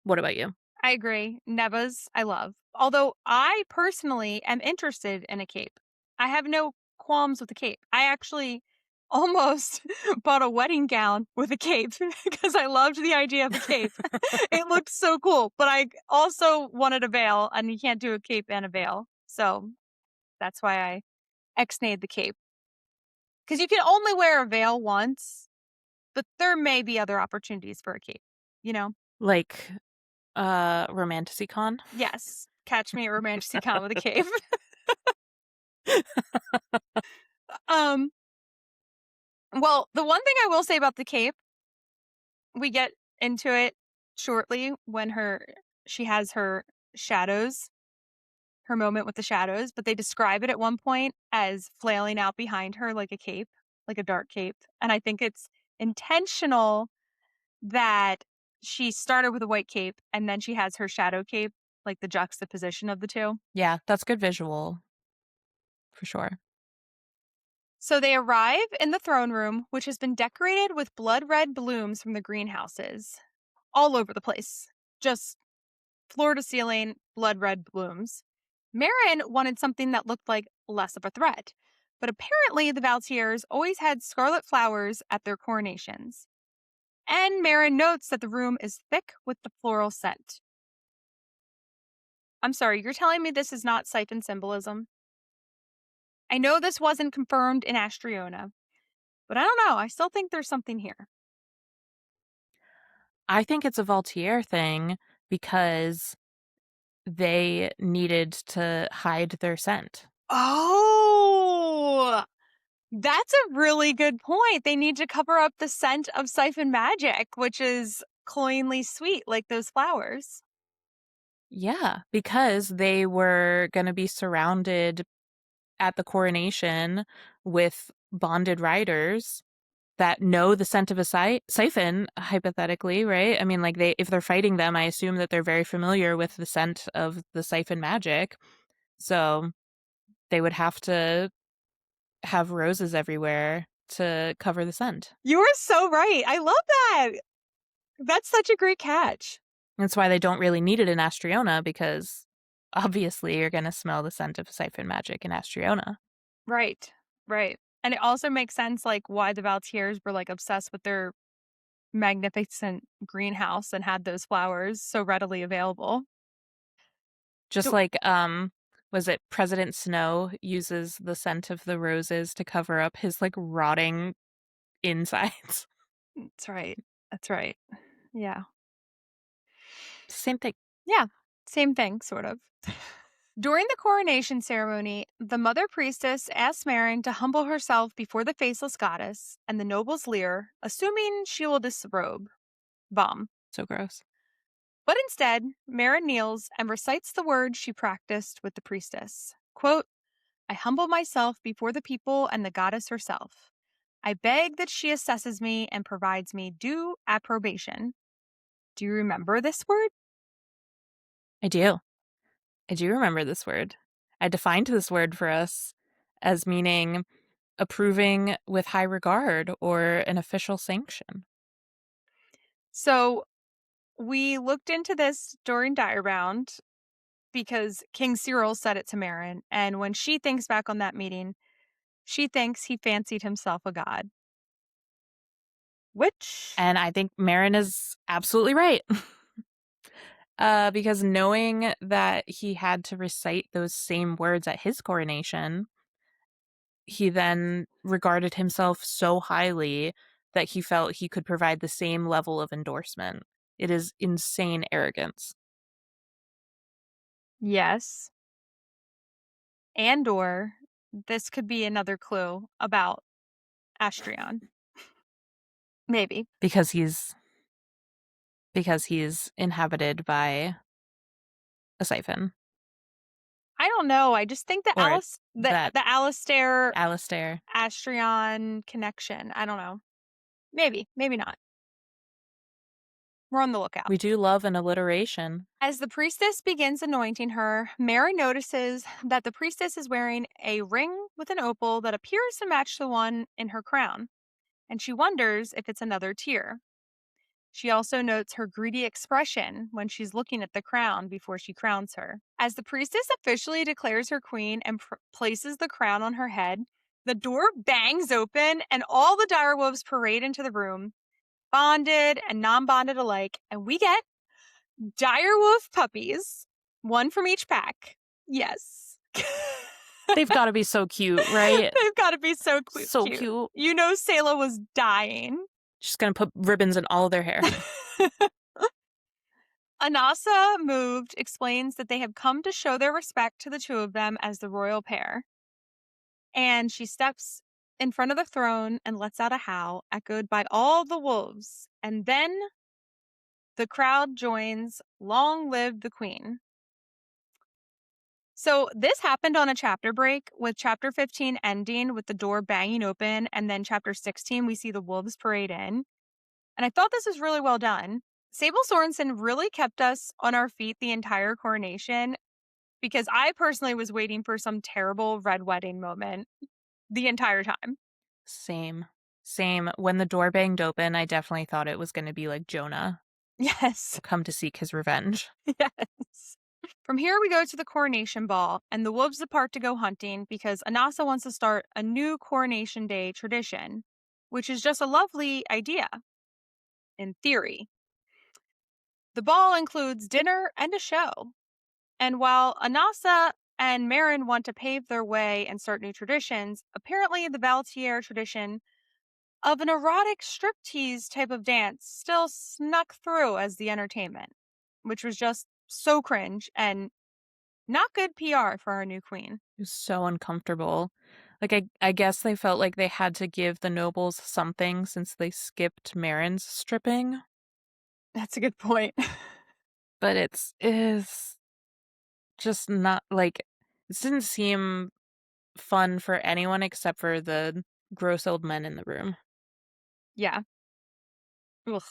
What about you? I agree. Neva's, I love. Although I personally am interested in a cape. I have no qualms with a cape. I actually almost bought a wedding gown with a cape because I loved the idea of a cape. It looked so cool, but I also wanted a veil, and you can't do a cape and a veil. So that's why I ex-nayed the cape. Because you can only wear a veil once, but there may be other opportunities for a cape, you know? Like Romantasy Con? Yes. Catch me at Romantasy Con with a cape. Um, well, the one thing I will say about the cape, we get into it shortly when she has her shadows, her moment with the shadows, but they describe it at one point as flailing out behind her like a cape, like a dark cape. And I think it's intentional that she started with a white cape and then she has her shadow cape, like the juxtaposition of the two. Yeah, that's good visual for sure. So they arrive in the throne room, which has been decorated with blood red blooms from the greenhouses all over the place. Just floor to ceiling, blood red blooms. Meryn wanted something that looked like less of a threat, but apparently the Valtiers always had scarlet flowers at their coronations. And Meryn notes that the room is thick with the floral scent. I'm sorry, you're telling me this is not Siphon symbolism? I know this wasn't confirmed in Astriona, but I don't know. I still think there's something here. I think it's a Vaultier thing because they needed to hide their scent. Oh, That's a really good point. They need to cover up the scent of Siphon magic, which is cloyingly sweet like those flowers. Yeah, because they were going to be surrounded at the coronation with bonded riders that know the scent of a siphon, hypothetically, right? I mean, like if they're fighting them, I assume that they're very familiar with the scent of the siphon magic. So they would have to have roses everywhere to cover the scent. You are so right. I love that. That's such a great catch. That's why they don't really need it in Astriona, because obviously you're going to smell the scent of siphon magic in Astriona. Right. Right. And it also makes sense like why the Valtiers were like obsessed with their magnificent greenhouse and had those flowers so readily available. Just So like, was it President Snow uses the scent of the roses to cover up his like rotting insides? that's right. That's right. Yeah. Same thing. Yeah. Same thing, sort of. During the coronation ceremony, the mother priestess asks Meryn to humble herself before the faceless goddess, and the nobles leer, assuming she will disrobe. Bomb. So gross. But instead, Meryn kneels and recites the words she practiced with the priestess. Quote, I humble myself before the people and the goddess herself. I beg that she assesses me and provides me due approbation. Do you remember this word? I do. I do remember this word. I defined this word for us as meaning approving with high regard or an official sanction. So we looked into this during Direbound because King Cyril said it to Meryn, and when she thinks back on that meeting, she thinks he fancied himself a god. Which, And I think Meryn is absolutely right. Because knowing that he had to recite those same words at his coronation, he then regarded himself so highly that he felt he could provide the same level of endorsement. It is insane arrogance. yes, and or this could be another clue about Astrion. Maybe. because he's inhabited by a siphon, I don't know. I just think the or that the Alistair Alistair. Astrion connection. I don't know. Maybe, maybe not. We're on the lookout. We do love an alliteration. As the priestess begins anointing her, Mary notices that the priestess is wearing a ring with an opal that appears to match the one in her crown, and she wonders if it's another tear. She also notes her greedy expression when she's looking at the crown before she crowns her. As the priestess officially declares her queen and places the crown on her head, the door bangs open and all the direwolves parade into the room, bonded and non bonded alike, and we get direwolf puppies, one from each pack. Yes. They've got to be so cute, right? They've got to be so So cute. cute. You know, Saela was dying. Just gonna put ribbons in all of their hair. Anasa, moved, explains that they have come to show their respect to the two of them as the royal pair. And she steps in front of the throne and lets out a howl, echoed by all the wolves. And then the crowd joins, Long Live the Queen. So this happened on a chapter break, with chapter 15 ending with the door banging open, and then chapter 16 we see the wolves parade in. And I thought this was really well done. Sable Sorensen really kept us on our feet the entire coronation, because I personally was waiting for some terrible red wedding moment the entire time. Same. Same. When the door banged open, I definitely thought it was going to be like Jonah Yes. come to seek his revenge. Yes. From here, we go to the coronation ball, and the wolves depart to go hunting because Anasa wants to start a new coronation day tradition, which is just a lovely idea, in theory. The ball includes dinner and a show. And while Anasa and Meryn want to pave their way and start new traditions, apparently the Valtier tradition of an erotic striptease type of dance still snuck through as the entertainment, which was just so cringe and not good PR for our new queen. It was so uncomfortable. Like, I guess they felt like they had to give the nobles something since they skipped Meryn's stripping, That's a good point. but is just not like this didn't seem fun for anyone except for the gross old men in the room. Yeah. Ugh.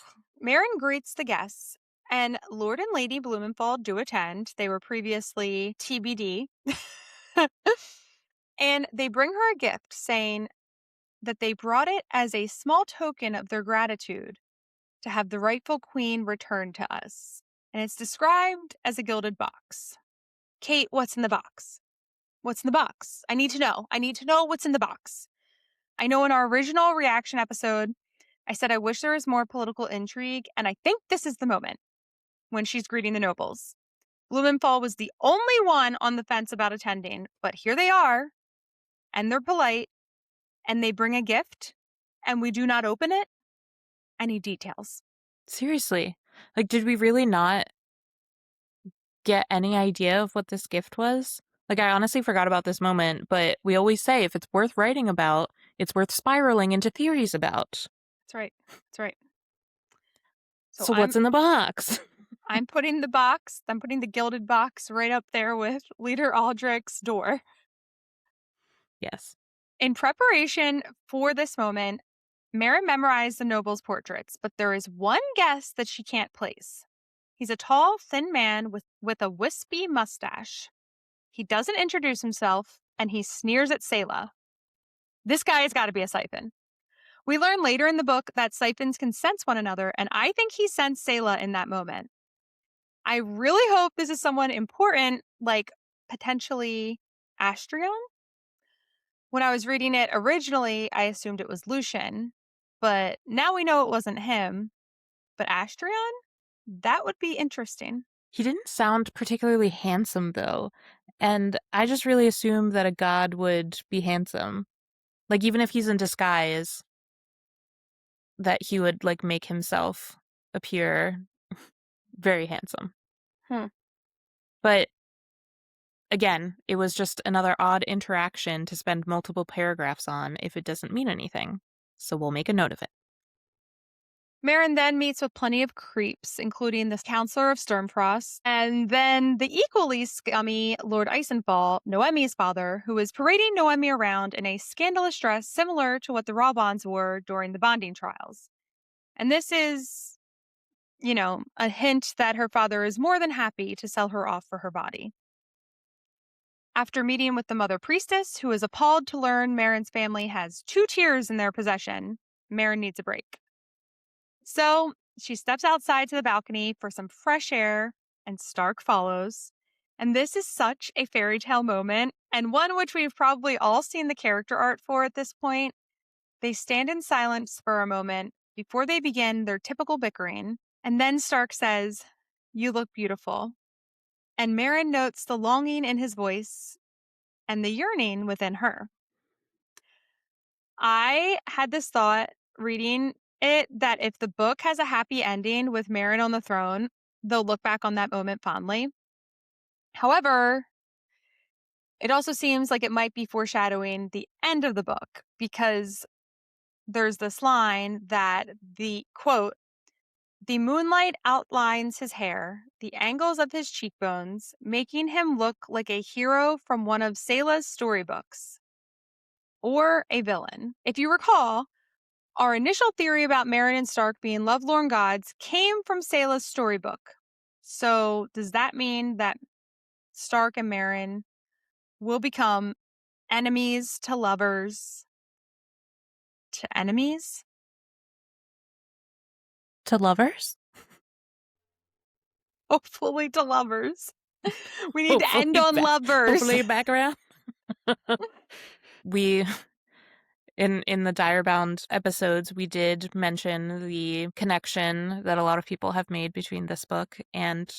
Meryn greets the guests, and Lord and Lady Blumenthal do attend. They were previously TBD. And they bring her a gift, saying that they brought it as a small token of their gratitude to have the rightful queen returned to us. And it's described as a gilded box. Kate, what's in the box? What's in the box? I need to know. I need to know what's in the box. I know in our original reaction episode, I said I wish there was more political intrigue, and I think this is the moment when she's greeting the nobles. Blumenthal was the only one on the fence about attending, but here they are, and they're polite, and they bring a gift, and we do not open it. I need details. Seriously. Like, did we really not get any idea of what this gift was? Like, I honestly forgot about this moment, but we always say if it's worth writing about, it's worth spiraling into theories about. That's right. That's right. So So what's in the box? I'm putting the gilded box right up there with Leader Aldrich's door. Yes. In preparation for this moment, Meryn memorized the nobles' portraits, but there is one guest that she can't place. He's a tall, thin man with a wispy mustache. He doesn't introduce himself, and he sneers at Saela. This guy has got to be a Siphon. We learn later in the book that Siphons can sense one another, and I think he sensed Saela in that moment. I really hope this is someone important, like potentially Astrion. When I was reading it originally, I assumed it was Lucian, but now we know it wasn't him. But Astrion? That would be interesting. He didn't sound particularly handsome, though. And I just really assumed that a god would be handsome. Like, even if he's in disguise, that he would, like, make himself appear very handsome. Hmm. But again, it was just another odd interaction to spend multiple paragraphs on if it doesn't mean anything. So we'll make a note of it. Meryn then meets with plenty of creeps, including the Counselor of Sturmfrost, and then the equally scummy Lord Eisenfall, Noemi's father, who is parading Noemi around in a scandalous dress similar to what the Rawbonds wore during the bonding trials. And this is, a hint that her father is more than happy to sell her off for her body. After meeting with the Mother Priestess, who is appalled to learn Meryn's family has 2 tears in their possession, Meryn needs a break. So she steps outside to the balcony for some fresh air, and Stark follows. And this is such a fairy tale moment, and one which we've probably all seen the character art for at this point. They stand in silence for a moment before they begin their typical bickering, and then Stark says, "You look beautiful." And Meryn notes the longing in his voice and the yearning within her. I had this thought reading it that if the book has a happy ending with Meryn on the throne, they'll look back on that moment fondly. However, it also seems like it might be foreshadowing the end of the book because there's this line that the quote, "The moonlight outlines his hair, the angles of his cheekbones, making him look like a hero from one of Saela's storybooks or a villain." If you recall, our initial theory about Meryn and Stark being lovelorn gods came from Saela's storybook. So, does that mean that Stark and Meryn will become enemies to lovers to enemies? To lovers? Hopefully, to lovers. We need to end Hopefully, on lovers. hopefully back around. We in the Direbound episodes, we did mention the connection that a lot of people have made between this book and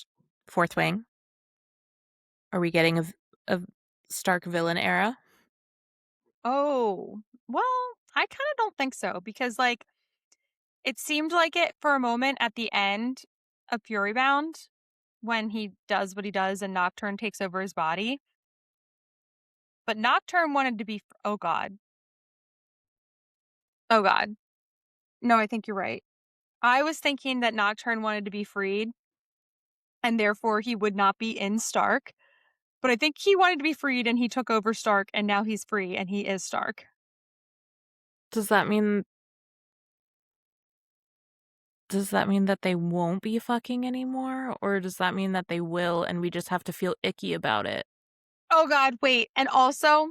Fourth Wing. Are we getting a Stark villain era? Oh, well, I kind of don't think so because, it seemed like it for a moment at the end of Furybound when he does what he does and Nocturne takes over his body. but Nocturne wanted to be. Oh God. Oh God. No, I think you're right. I was thinking that Nocturne wanted to be freed, and therefore he would not be in Stark. But I think he wanted to be freed, and he took over Stark, and now he's free, and he is Stark. Does that mean that they won't be fucking anymore? Or does that mean that they will and we just have to feel icky about it? Oh God, wait. And also,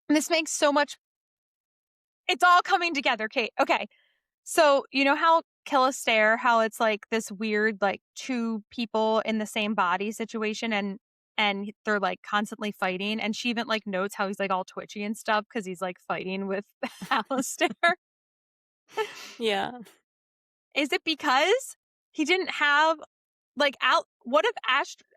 this makes so much. It's all coming together, Kate. Okay. So, you know how Killister, how it's like this weird, like two people in the same body situation and they're like constantly fighting. And she even like notes how he's like all twitchy and stuff because he's like fighting with Alistair. Yeah. Is it because he didn't have like what if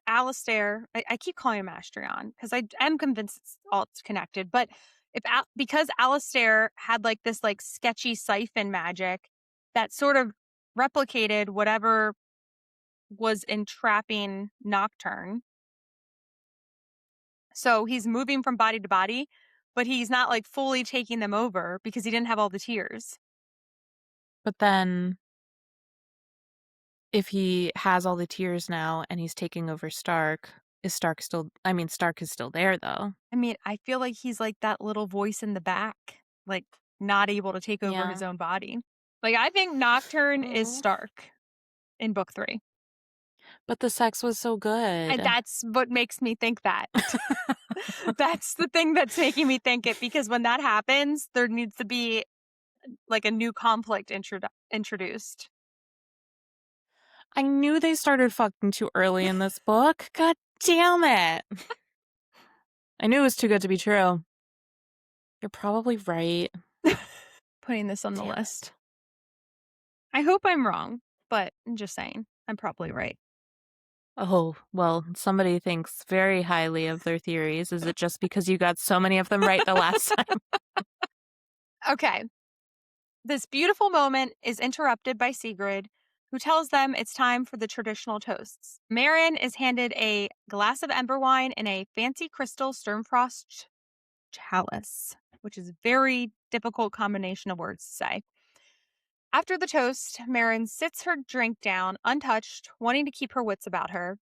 Alistair, I keep calling him Astrion because I am convinced it's connected, but if because Alistair had like this like sketchy siphon magic that sort of replicated whatever was entrapping Nocturne. So he's moving from body to body, but he's not like fully taking them over because he didn't have all the tears. But then if he has all the tears now and he's taking over Stark, Stark is still there though. I mean, I feel like he's like that little voice in the back, like not able to take over his Yeah. own body. Like, I think Nocturne is Oh. Stark in book 3. But the sex was so And good. that's what makes me think that. That's the thing that's making me think it, because when that happens, there needs to be like a new conflict introduced. I knew they started fucking too early in this book. God damn it. I knew it was too good to be true. You're probably right. Putting this on the Damn list. it. I hope I'm wrong, but I'm just saying, I'm probably right. Oh, well, somebody thinks very highly of their theories. Is it just because you got so many of them right the last time? Okay. This beautiful moment is interrupted by Sigrid, who tells them it's time for the traditional toasts. Meryn is handed a glass of ember wine in a fancy crystal Sturmfrost chalice, which is a very difficult combination of words to say. After the toast, Meryn sits her drink down, untouched, wanting to keep her wits about her.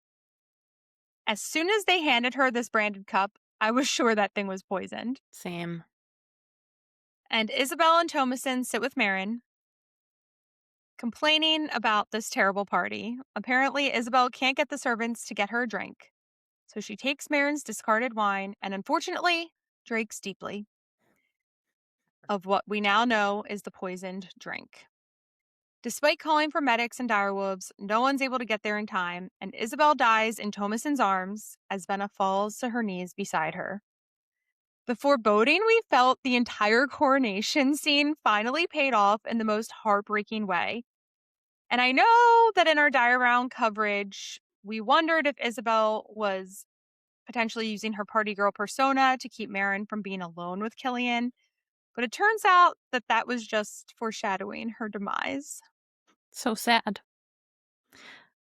As soon as they handed her this branded cup, I was sure that thing was poisoned. Same. And Isabel and Thomason sit with Meryn, complaining about this terrible party. Apparently, Isabel can't get the servants to get her a drink. So she takes Meryn's discarded wine and unfortunately drinks deeply of what we now know is the poisoned drink. Despite calling for medics and direwolves, no one's able to get there in time, and Isabel dies in Thomason's arms as Venna falls to her knees beside her. The foreboding we felt the entire coronation scene finally paid off in the most heartbreaking way. And I know that in our Dire Round coverage, we wondered if Isabel was potentially using her party girl persona to keep Meryn from being alone with Killian, but it turns out that that was just foreshadowing her demise. So sad.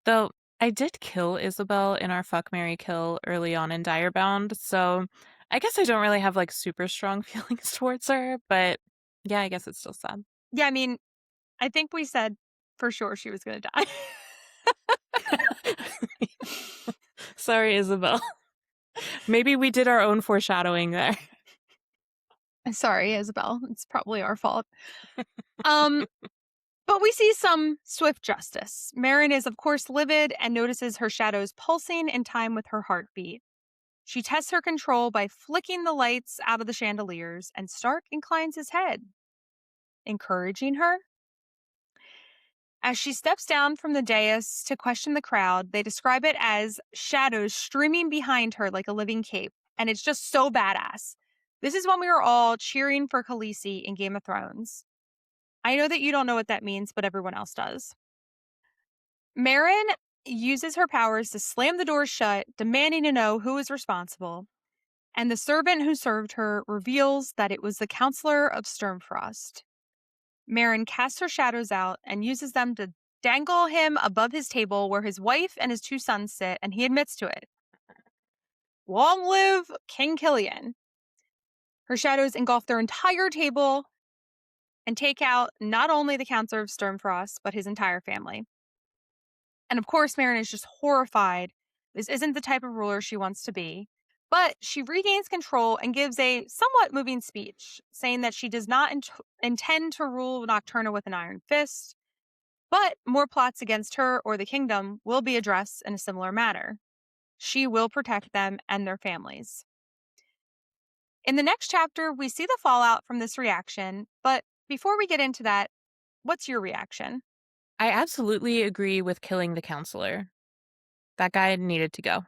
Though I did kill Isabel in our Fuck Mary Kill early on in Direbound, so I guess I don't really have like super strong feelings towards her, but yeah, I guess it's still sad. Yeah, I mean, I think we said for sure she was going to die. Sorry, Isabel. Maybe we did our own foreshadowing there. Sorry, Isabel. It's probably our fault. Um, but we see some swift justice. Meryn is, of course, livid and notices her shadows pulsing in time with her heartbeat. She tests her control by flicking the lights out of the chandeliers, and Stark inclines his head, encouraging her. As she steps down from the dais to question the crowd, they describe it as shadows streaming behind her like a living cape, and it's just so badass. This is when we were all cheering for Khaleesi in Game of Thrones. I know that you don't know what that means, but everyone else does. Meryn uses her powers to slam the doors shut, demanding to know who is responsible, and the servant who served her reveals that it was the Counselor of Sturmfrost. Meryn casts her shadows out and uses them to dangle him above his table where his wife and his 2 sons sit, and he admits to it. long live King Killian. Her shadows engulf their entire table and take out not only the Counselor of Stormfrost, but his entire family. And of course, Meryn is just horrified. This isn't the type of ruler she wants to be. But she regains control and gives a somewhat moving speech, saying that she does not intend to rule Nocturna with an iron fist, but more plots against her or the kingdom will be addressed in a similar manner. She will protect them and their families. In the next chapter, we see the fallout from this reaction, but before we get into that, what's your reaction? I absolutely agree with killing the counselor. That guy needed to go.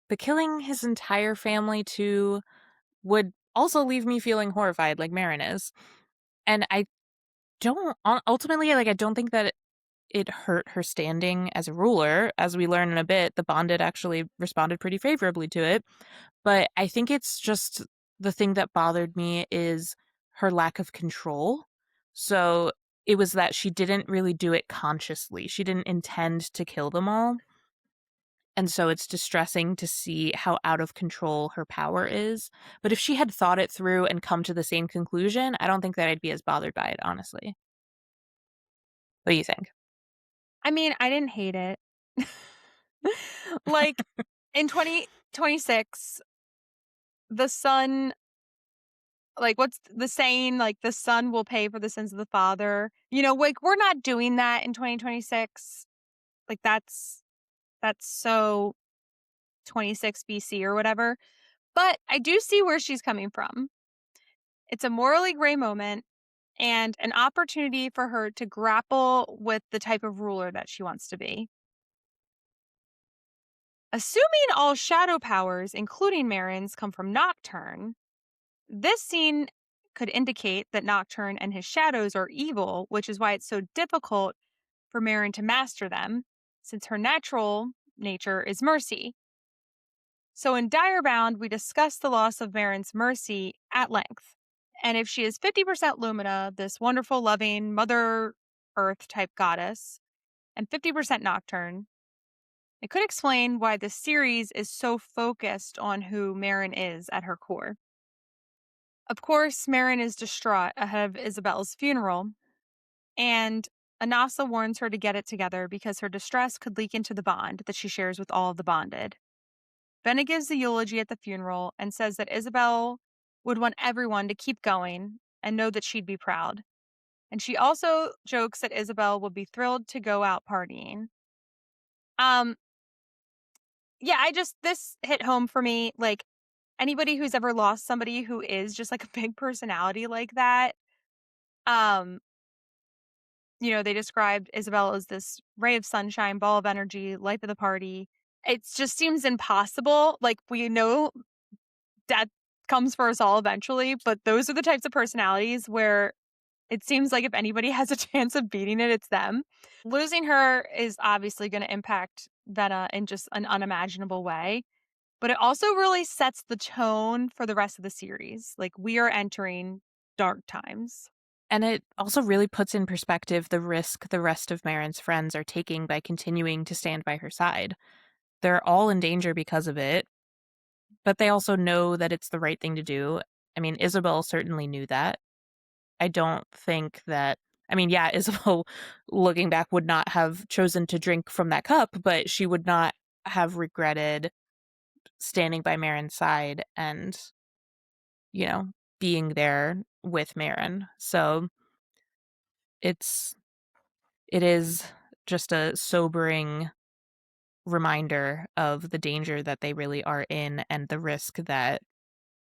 But killing his entire family too would also leave me feeling horrified like Meryn is. And I don't ultimately like I don't think that it hurt her standing as a ruler. As we learn in a bit, the Bonded actually responded pretty favorably to it. But I think it's just the thing that bothered me is her lack of control. So it was that she didn't really do it consciously. She didn't intend to kill them all. And so it's distressing to see how out of control her power is. But if she had thought it through and come to the same conclusion, I don't think that I'd be as bothered by it, honestly. What do you think? I mean, I didn't hate it. Like in 2026, the son, like, what's the saying? Like, the son will pay for the sins of the father. Like, we're not doing that in 2026. Like, that's so 26 BC or whatever. But I do see where she's coming from. It's a morally gray moment and an opportunity for her to grapple with the type of ruler that she wants to be. Assuming all shadow powers, including Meryn's, come from Nocturne, this scene could indicate that Nocturne and his shadows are evil, which is why it's so difficult for Meryn to master them, since her natural nature is mercy. So in Direbound, we discuss the loss of Meryn's mercy at length. And if she is 50% Lumina, this wonderful, loving Mother Earth type goddess, and 50% Nocturne, it could explain why the series is so focused on who Meryn is at her core. Of course, Meryn is distraught ahead of Isabel's funeral, and Anasa warns her to get it together because her distress could leak into the bond that she shares with all of the bonded. Benna gives the eulogy at the funeral and says that Isabel would want everyone to keep going and know that she'd be proud. And she also jokes that Isabel would be thrilled to go out partying. Um, yeah, this hit home for me. Like, anybody who's ever lost somebody who is just like a big personality like that, um, they described Isabel as this ray of sunshine, ball of energy, life of the party. It just seems impossible. Like, we know death comes for us all eventually, but those are the types of personalities where it seems like if anybody has a chance of beating it, it's them. Losing her is obviously going to impact Vena in just an unimaginable way, but it also really sets the tone for the rest of the series. Like, we are entering dark times. And it also really puts in perspective the risk the rest of Meryn's friends are taking by continuing to stand by her side. They're all in danger because of it, but they also know that it's the right thing to do. I mean, Isabel certainly knew that. I don't think that. I mean, yeah, Isabel, looking back, would not have chosen to drink from that cup, but she would not have regretted standing by Meryn's side and, you know, being there with Meryn. So it is just a sobering reminder of the danger that they really are in and the risk that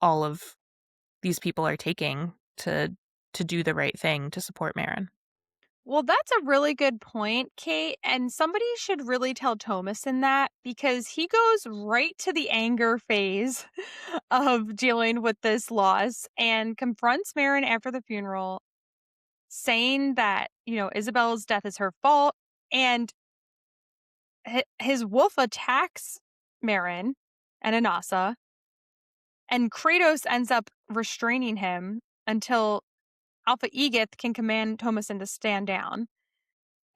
all of these people are taking to do the right thing to support Meryn. Well, that's a really good point, Kate. And somebody should really tell Thomason that because he goes right to the anger phase of dealing with this loss and confronts Meryn after the funeral, saying that, Isabel's death is her fault. And his wolf attacks Meryn and Anasa, and Kratos ends up restraining him until Alpha Aegith can command Thomason to stand down.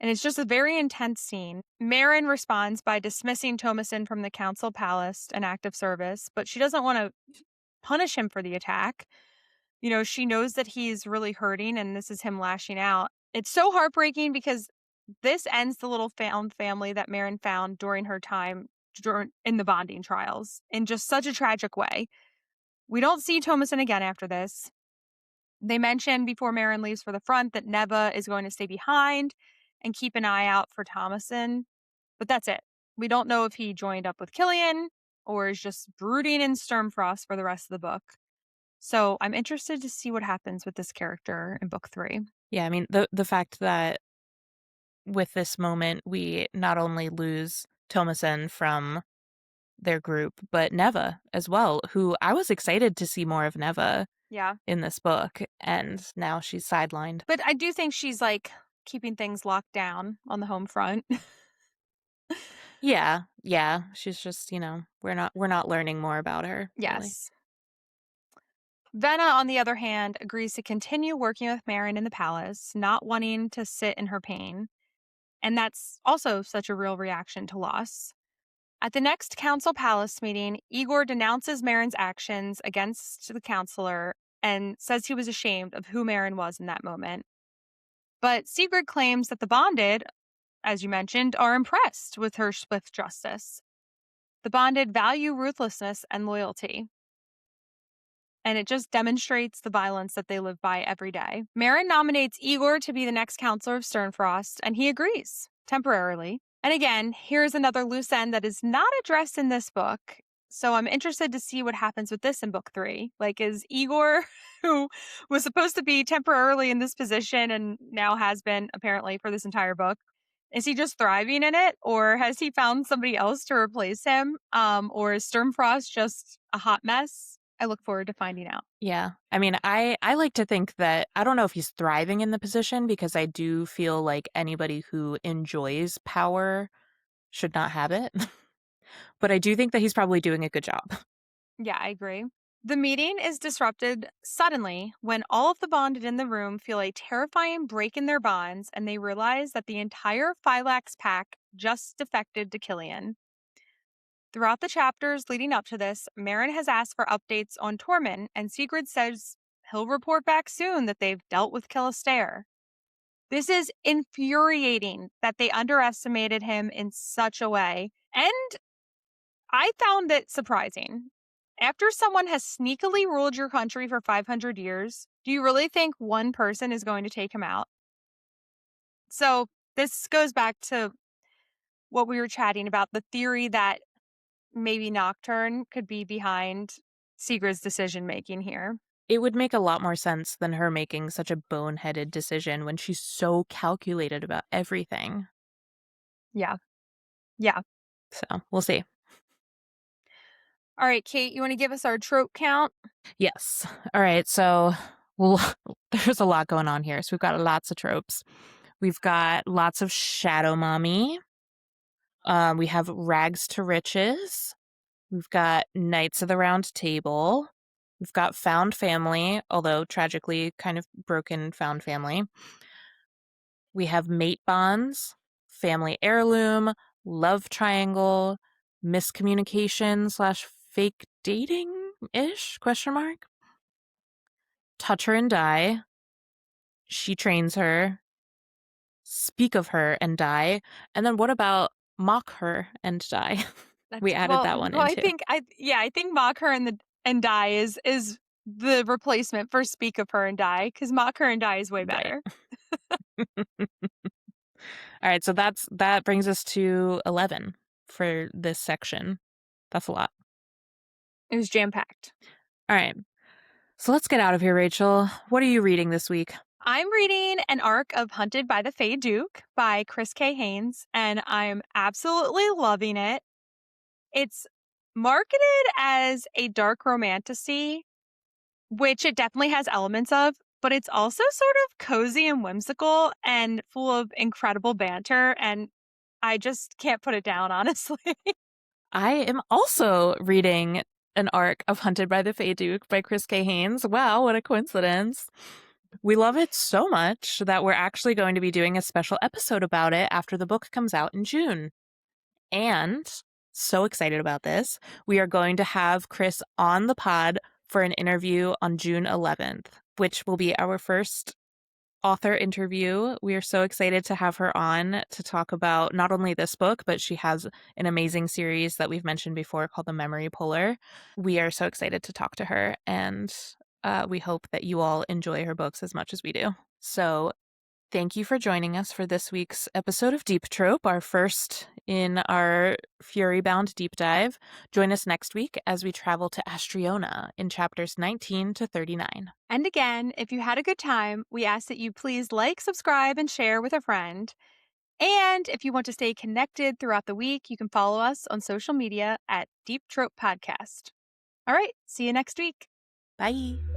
And it's just a very intense scene. Meryn responds by dismissing Thomason from the council palace, an act of service, but she doesn't want to punish him for the attack. She knows that he's really hurting and this is him lashing out. It's so heartbreaking because this ends the little found family that Meryn found during her time in the bonding trials in just such a tragic way. We don't see Thomason again after this. They mention before Meryn leaves for the front that Neva is going to stay behind and keep an eye out for Thomason, but that's it. We don't know if he joined up with Killian or is just brooding in Sturmfrost for the rest of the book. So I'm interested to see what happens with this character in book 3. Yeah, I mean, the fact that with this moment, we not only lose Thomason from their group, but Neva as well, who I was excited to see more of Neva Yeah. in this book, and now she's sidelined. But I do think she's like keeping things locked down on the home front. Yeah. She's just, we're not learning more about her, really. Yes. Venna, on the other hand, agrees to continue working with Meryn in the palace, not wanting to sit in her pain. And that's also such a real reaction to loss. At the next council palace meeting, Igor denounces Meryn's actions against the counselor and says he was ashamed of who Meryn was in that moment. But Sigrid claims that the bonded, as you mentioned, are impressed with her swift justice. The bonded value ruthlessness and loyalty, and it just demonstrates the violence that they live by every day. Meryn nominates Igor to be the next counselor of Sternfrost, and he agrees, temporarily. And again, here's another loose end that is not addressed in this book. So I'm interested to see what happens with this in book 3. Like, is Igor, who was supposed to be temporarily in this position and now has been apparently for this entire book, is he just thriving in it, or has he found somebody else to replace him? Or is Sturmfrost just a hot mess? I look forward to finding out. Yeah. I mean, I like to think that I don't know if he's thriving in the position, because I do feel like anybody who enjoys power should not have it. But I do think that he's probably doing a good job. Yeah, I agree. The meeting is disrupted suddenly when all of the bonded in the room feel a terrifying break in their bonds and they realize that the entire Phylax pack just defected to Killian. Throughout the chapters leading up to this, Meryn has asked for updates on Tormund, and Sigrid says he'll report back soon that they've dealt with Killastair. This is infuriating that they underestimated him in such a way, and I found it surprising. After someone has sneakily ruled your country for 500 years, do you really think one person is going to take him out? So, this goes back to what we were chatting about, the theory that maybe Nocturne could be behind Sigrid's decision making here. It would make a lot more sense than her making such a boneheaded decision when she's so calculated about everything. Yeah. Yeah. So we'll see. All right, Kate, you want to give us our trope count? Yes. All right. So there's a lot going on here. So we've got lots of tropes. We've got lots of shadow mommy. We have rags to riches. We've got Knights of the Round Table. We've got found family, although tragically kind of broken found family. We have mate bonds, family heirloom, love triangle, miscommunication slash fake dating-ish, question mark. Touch her and die. She trains her. Speak of her and die. And then what about mock her and die? We added that one in too. I think mock her and die is the replacement for speak of her and die, because mock her and die is way better. Right. All right, so that brings us to 11 for this section. That's a lot. It was jam packed. All right, so let's get out of here, Rachel. What are you reading this week? I'm reading an arc of Hunted by the Fey Duke by Chris K. Haynes, and I'm absolutely loving it. It's marketed as a dark romantasy, which it definitely has elements of, but it's also sort of cozy and whimsical and full of incredible banter, and I just can't put it down, honestly. I am also reading an arc of Hunted by the Fey Duke by Chris K. Haynes. Wow, what a coincidence. We love it so much that we're actually going to be doing a special episode about it after the book comes out in June. And so excited about this. We are going to have Chris on the pod for an interview on June 11th, which will be our first author interview. We are so excited to have her on to talk about not only this book, but she has an amazing series that we've mentioned before called The Memory Puller. We are so excited to talk to her, and we hope that you all enjoy her books as much as we do. So thank you for joining us for this week's episode of Deep Trope, our first in our Fury Bound deep dive. Join us next week as we travel to Astriona in chapters 19 to 39. And again, if you had a good time, we ask that you please like, subscribe, and share with a friend. And if you want to stay connected throughout the week, you can follow us on social media at Deep Trope Podcast. All right, see you next week. Bye.